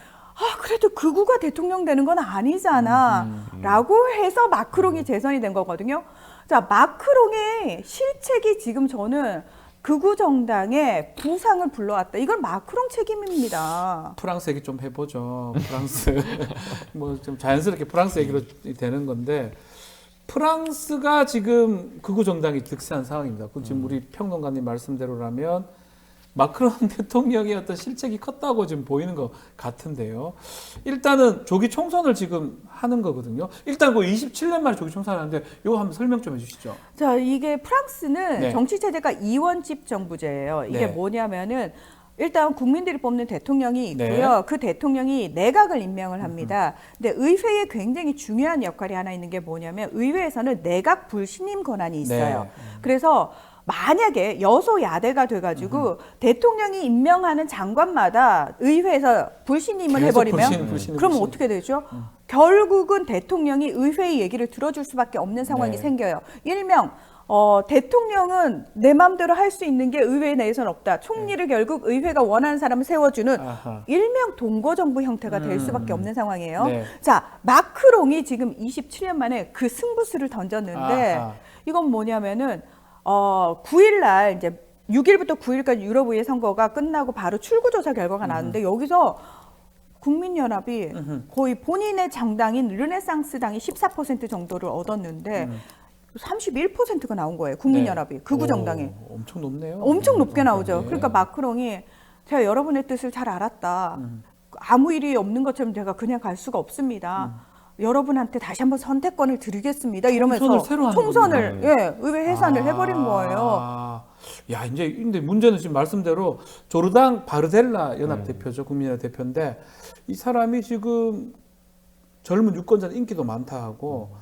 그래도 극우가 대통령 되는 건 아니잖아. 라고 해서 마크롱이 재선이 된 거거든요. 자, 마크롱의 실책이 지금 저는 극우 정당의 부상을 불러왔다. 이건 마크롱 책임입니다. 프랑스 얘기 좀 해보죠. 프랑스 뭐 좀 자연스럽게 프랑스 얘기로 되는 건데 프랑스가 지금 극우 정당이 득세한 상황입니다. 그 지금 우리 평론가님 말씀대로라면 마크롱 대통령의 어떤 실책이 컸다고 지금 보이는 것 같은데요. 일단은 조기 총선을 지금 하는 거거든요. 일단 그 27년 만에 조기 총선을 하는데 이거 한번 설명 좀 해주시죠. 자, 이게 프랑스는 네. 정치 체제가 이원집 정부제예요. 이게 네. 뭐냐면은 일단 국민들이 뽑는 대통령이 있고요. 네. 그 대통령이 내각을 임명을 합니다. 근데 의회에 굉장히 중요한 역할이 하나 있는 게 뭐냐면 의회에서는 내각 불신임 권한이 있어요. 네. 그래서 만약에 여소야대가 돼가지고 대통령이 임명하는 장관마다 의회에서 불신임을 계속 해버리면 불신. 그러면 어떻게 되죠? 결국은 대통령이 의회의 얘기를 들어줄 수밖에 없는 상황이 네. 생겨요. 일명 대통령은 내 마음대로 할 수 있는 게 의회 내에서는 없다. 총리를 결국 의회가 원하는 사람을 세워주는 아하. 일명 동거정부 형태가 될 수밖에 없는 상황이에요. 네. 자, 마크롱이 지금 27년 만에 그 승부수를 던졌는데 아하. 이건 뭐냐면은 9일날 이제 6일부터 9일까지 유럽의회 선거가 끝나고 바로 출구조사 결과가 나왔는데 여기서 국민연합이 거의 본인의 정당인 르네상스당이 14% 정도를 얻었는데 31%가 나온 거예요. 국민연합이. 극우 정당이. 오, 엄청 높네요. 엄청 높게 나오죠. 네. 그러니까 마크롱이 제가 여러분의 뜻을 잘 알았다. 아무 일이 없는 것처럼 제가 그냥 갈 수가 없습니다. 여러분한테 다시 한번 선택권을 드리겠습니다. 이러면서 총선을 새로 하는 총선을 거군요. 예, 의회 해산을 해버린 거예요. 야, 이제 근데 문제는 지금 말씀대로 조르당 바르델라 연합 대표죠. 국민연합 대표인데 이 사람이 지금 젊은 유권자 인기도 많다 하고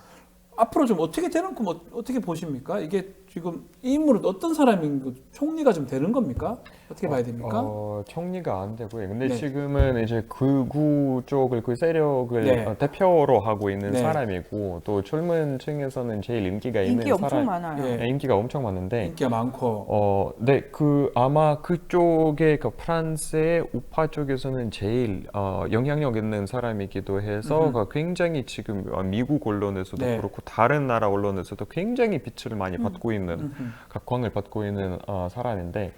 앞으로 좀 어떻게 되는 거 어떻게 보십니까? 이게 지금 이 인물은 어떤 사람인 거 총리가 좀 되는 겁니까? 어떻게 봐야 됩니까? 총리가 안 되고요. 근데 네. 지금은 이제 극우 쪽을 그 세력을 네. 대표로 하고 있는 네. 사람이고 또 젊은 층에서는 제일 인기가 있는 인기 엄청 사람. 많아요. 예. 네, 인기가 엄청 많은데 인기가 많고 네, 아마 그쪽에 그 프랑스의 우파 쪽에서는 제일 영향력 있는 사람이기도 해서 굉장히 지금 미국 언론에서도 네. 그렇고 다른 나라 언론에서도 굉장히 빛을 많이 받고 있는 각광을 받고 있는 사람인데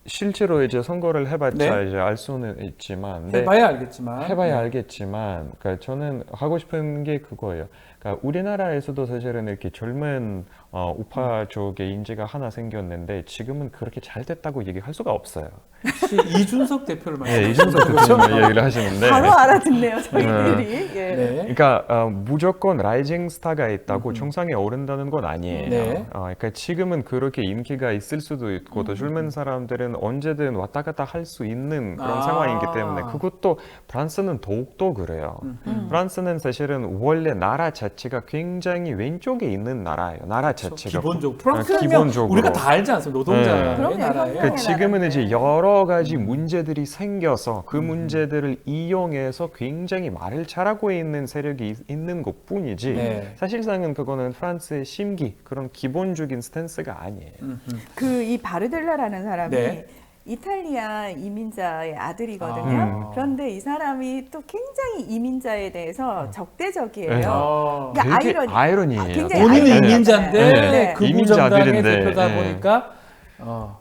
실제로 이제 선거를 해봤자 네. 이제 알 수는 있지만 네. 해봐야 알겠지만 해봐야 네. 알겠지만, 그러니까 저는 하고 싶은 게 그거예요. 그러니까 우리나라에서도 사실은 이렇게 젊은 우파 쪽의 인재가 하나 생겼는데 지금은 그렇게 잘 됐다고 얘기할 수가 없어요. 혹시 이준석 대표를 네, 말씀하시는 이준석 대표님 얘기를 하시는데. 바로 알아듣네요, 저희들이. 예. 네. 그러니까 무조건 라이징 스타가 있다고 정상에 오른다는 건 아니에요. 네. 그러니까 지금은 그렇게 인기가 있을 수도 있고 또 젊은 사람들은 언제든 왔다 갔다 할 수 있는 그런 상황이기 때문에 그것도 프랑스는 더욱더 그래요. 프랑스는 사실은 원래 나라 자체가 굉장히 왼쪽에 있는 나라예요. 나라 자체가 기본적으로 프랑스는 기본적으로. 우리가 다 알지 않습니까? 노동자의 네. 그럼요, 나라예요. 혁명의 지금은 나라인데. 이제 여러 가지 문제들이 생겨서 그 문제들을 이용해서 굉장히 말을 잘하고 있는 세력이 있는 것뿐이지 네. 사실상은 그거는 프랑스의 심기 그런 기본적인 스탠스가 아니에요. 그 이 바르델라라는 사람이 네. 이탈리아 이민자의 아들이거든요. 그런데 이 사람이 또 굉장히 이민자에 대해서 적대적이에요. 네. 그러니까 되게 아이러니예요. 굉장히 본인이 아이러니하잖아요. 이민자인데 네. 극우 정당의 이민자들인데, 대표다 네. 보니까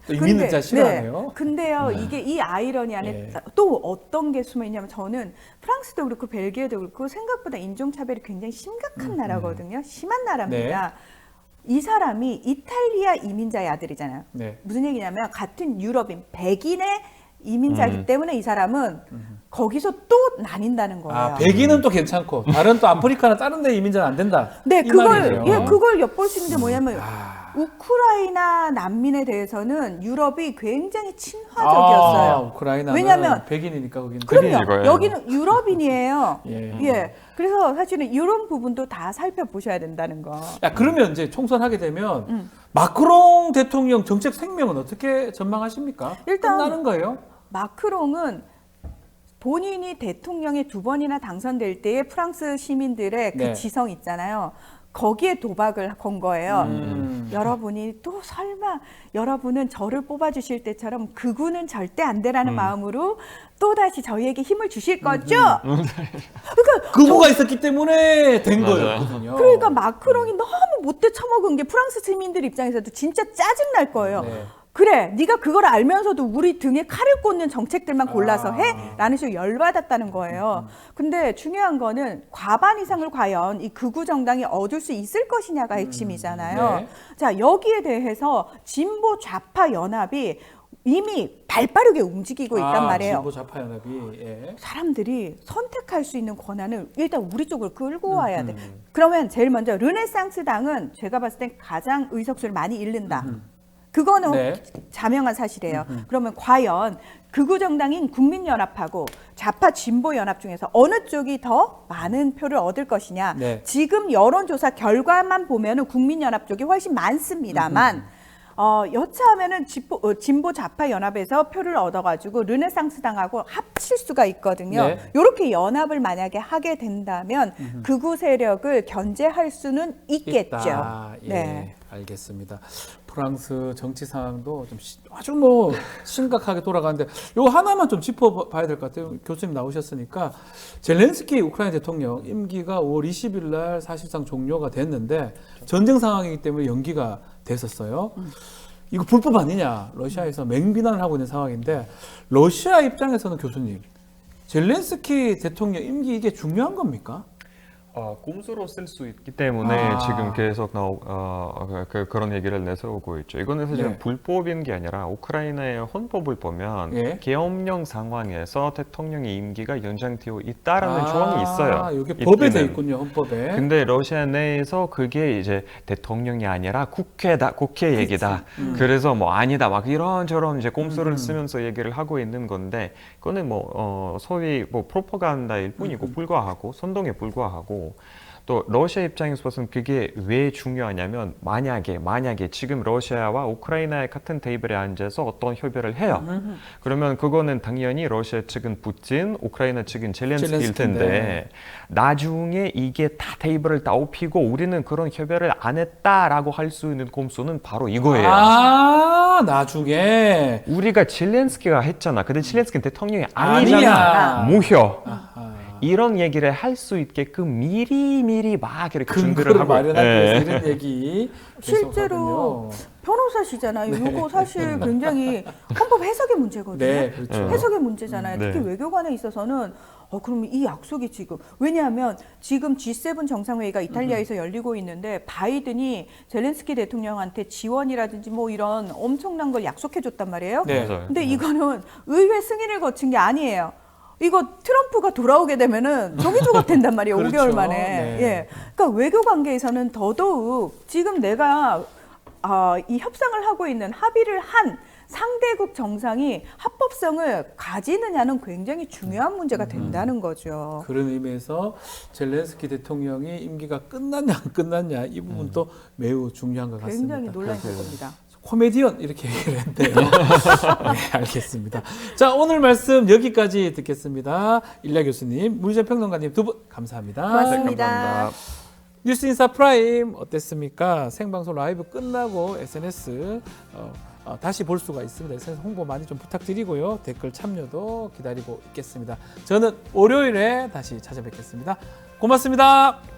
또 이민자 싫어하네요. 네. 근데요, 이게 이 아이러니 안에 네. 또 어떤 게 숨어 있냐면 저는 프랑스도 그렇고 벨기에도 그렇고 생각보다 인종차별이 굉장히 심각한 나라거든요. 심한 나라입니다. 이 사람이 이탈리아 이민자의 아들이잖아요. 네. 무슨 얘기냐면 같은 유럽인 백인의 이민자이기 때문에 이 사람은 거기서 또 나뉜다는 거예요. 아, 백인은 또 괜찮고 다른 또 아프리카나 다른 데 이민자는 안 된다. 네, 이 그걸 말이네요. 예, 그걸 엿볼 수 있는 게 뭐냐면 아. 우크라이나 난민에 대해서는 유럽이 굉장히 친화적이었어요. 우크라이나는 왜냐면 백인이니까 거기는. 그럼요. 백인이고요. 여기는 유럽인이에요. 예. 예. 그래서 사실은 이런 부분도 다 살펴보셔야 된다는 거. 야, 그러면 이제 총선하게 되면 마크롱 대통령 정책 생명은 어떻게 전망하십니까? 일단 끝나는 거예요? 마크롱은 본인이 대통령에 2번이나 당선될 때의 프랑스 시민들의 그 네. 지성 있잖아요. 거기에 도박을 건 거예요. 여러분이 또 설마 여러분은 저를 뽑아주실 때처럼 극우는 절대 안 되라는 마음으로 또다시 저희에게 힘을 주실 거죠? 그거가 있었기 때문에 된 맞아요. 거였거든요. 그러니까 마크롱이 너무 못돼 처먹은 게 프랑스 시민들 입장에서도 진짜 짜증날 거예요. 네. 그래, 네가 그걸 알면서도 우리 등에 칼을 꽂는 정책들만 골라서 해? 라는 식으로 열받았다는 거예요. 근데 중요한 과반 이상을 과연 이 극우 정당이 얻을 수 있을 것이냐가 핵심이잖아요. 네. 자, 여기에 대해서 진보 좌파 연합이 이미 발빠르게 움직이고 있단 말이에요. 진보 좌파 연합이. 예. 사람들이 선택할 수 있는 권한을 일단 우리 쪽으로 끌고 와야 돼. 그러면 제일 먼저 르네상스 당은 제가 봤을 땐 가장 의석수를 많이 잃는다. 그거는 네. 자명한 사실이에요. 그러면 과연 극우 정당인 국민연합하고 좌파 진보연합 중에서 어느 쪽이 더 많은 표를 얻을 것이냐. 네. 지금 여론조사 결과만 보면은 국민연합 쪽이 훨씬 많습니다만 여차하면은 진보 좌파 연합에서 표를 얻어가지고 르네상스 당하고 합칠 수가 있거든요. 네. 이렇게 연합을 만약에 하게 된다면 극우 세력을 견제할 수는 있겠죠. 있다. 예. 네. 알겠습니다. 프랑스 정치 상황도 좀 아주 심각하게 돌아가는데 요 하나만 좀 짚어봐야 될 것 같아요. 교수님 나오셨으니까 젤렌스키 우크라이나 대통령 임기가 5월 20일 날 사실상 종료가 됐는데 전쟁 상황이기 때문에 연기가 됐었어요. 이거 불법 아니냐 러시아에서 맹비난을 하고 있는 상황인데 러시아 입장에서는 교수님 젤렌스키 대통령 임기 이게 중요한 겁니까? 꼼수로 쓸 수 있기 때문에 지금 계속 그런 얘기를 내세우고 있죠. 이거는 사실 네. 불법인 게 아니라 우크라이나의 헌법을 보면 예. 계엄령 상황에서 대통령의 임기가 연장되어 있다라는 조항이 있어요. 이게 법에 돼 있기는. 있군요, 헌법에. 근데 러시아 내에서 그게 이제 대통령이 아니라 국회 얘기다. 그래서 뭐 아니다 막 이런저런 이제 꼼수를 쓰면서 얘기를 하고 있는 건데 그거는 소위 프로파간다일 뿐이고 불과하고 선동에 불과하고 또 러시아 입장에서 봐서는 그게 왜 중요하냐면 만약에 지금 러시아와 우크라이나의 같은 테이블에 앉아서 어떤 협의를 해요. 그러면 그거는 당연히 러시아 측은 푸틴, 우크라이나 측은 젤렌스키일 텐데 나중에 이게 다 테이블을 다 엎히고 우리는 그런 협의를 안 했다라고 할 수 있는 꼼수는 바로 이거예요. 나중에 우리가 젤렌스키가 했잖아. 근데 젤렌스키는 대통령이 아니잖아. 무효. 이런 얘기를 할 수 있게끔 미리 막 이렇게 준비를 근거를 하고 마련하기 위해서 이런 얘기 실제로 계속하군요. 변호사시잖아요. 이거 사실 굉장히 헌법 해석의 문제거든요. 네, 그렇죠. 해석의 문제잖아요. 특히 네. 외교관에 있어서는 그러면 이 약속이 지금 왜냐하면 지금 G7 정상회의가 이탈리아에서 열리고 있는데 바이든이 젤렌스키 대통령한테 지원이라든지 뭐 이런 엄청난 걸 약속해 줬단 말이에요. 네. 맞아요. 근데 이거는 의회 승인을 거친 게 아니에요. 이거 트럼프가 돌아오게 되면은 조기조각 된단 말이에요. 그렇죠. 5개월 만에. 네. 예. 그러니까 외교 관계에서는 더더욱 지금 내가 이 협상을 하고 있는 합의를 한 상대국 정상이 합법성을 가지느냐는 굉장히 중요한 문제가 된다는 거죠. 그런 의미에서 젤렌스키 대통령이 임기가 끝났냐 안 끝났냐 이 부분도 매우 중요한 것 같습니다. 굉장히 논란이 될 겁니다. 코미디언 이렇게 얘기를 했는데요. 네, 알겠습니다. 자, 오늘 말씀 여기까지 듣겠습니다. 일야 교수님, 문희재 평론가님 두 분 감사합니다. 고맙습니다. 감사합니다. 뉴스인사 프라임 어땠습니까? 생방송 라이브 끝나고 SNS 다시 볼 수가 있습니다. SNS 홍보 많이 좀 부탁드리고요. 댓글 참여도 기다리고 있겠습니다. 저는 월요일에 다시 찾아뵙겠습니다. 고맙습니다.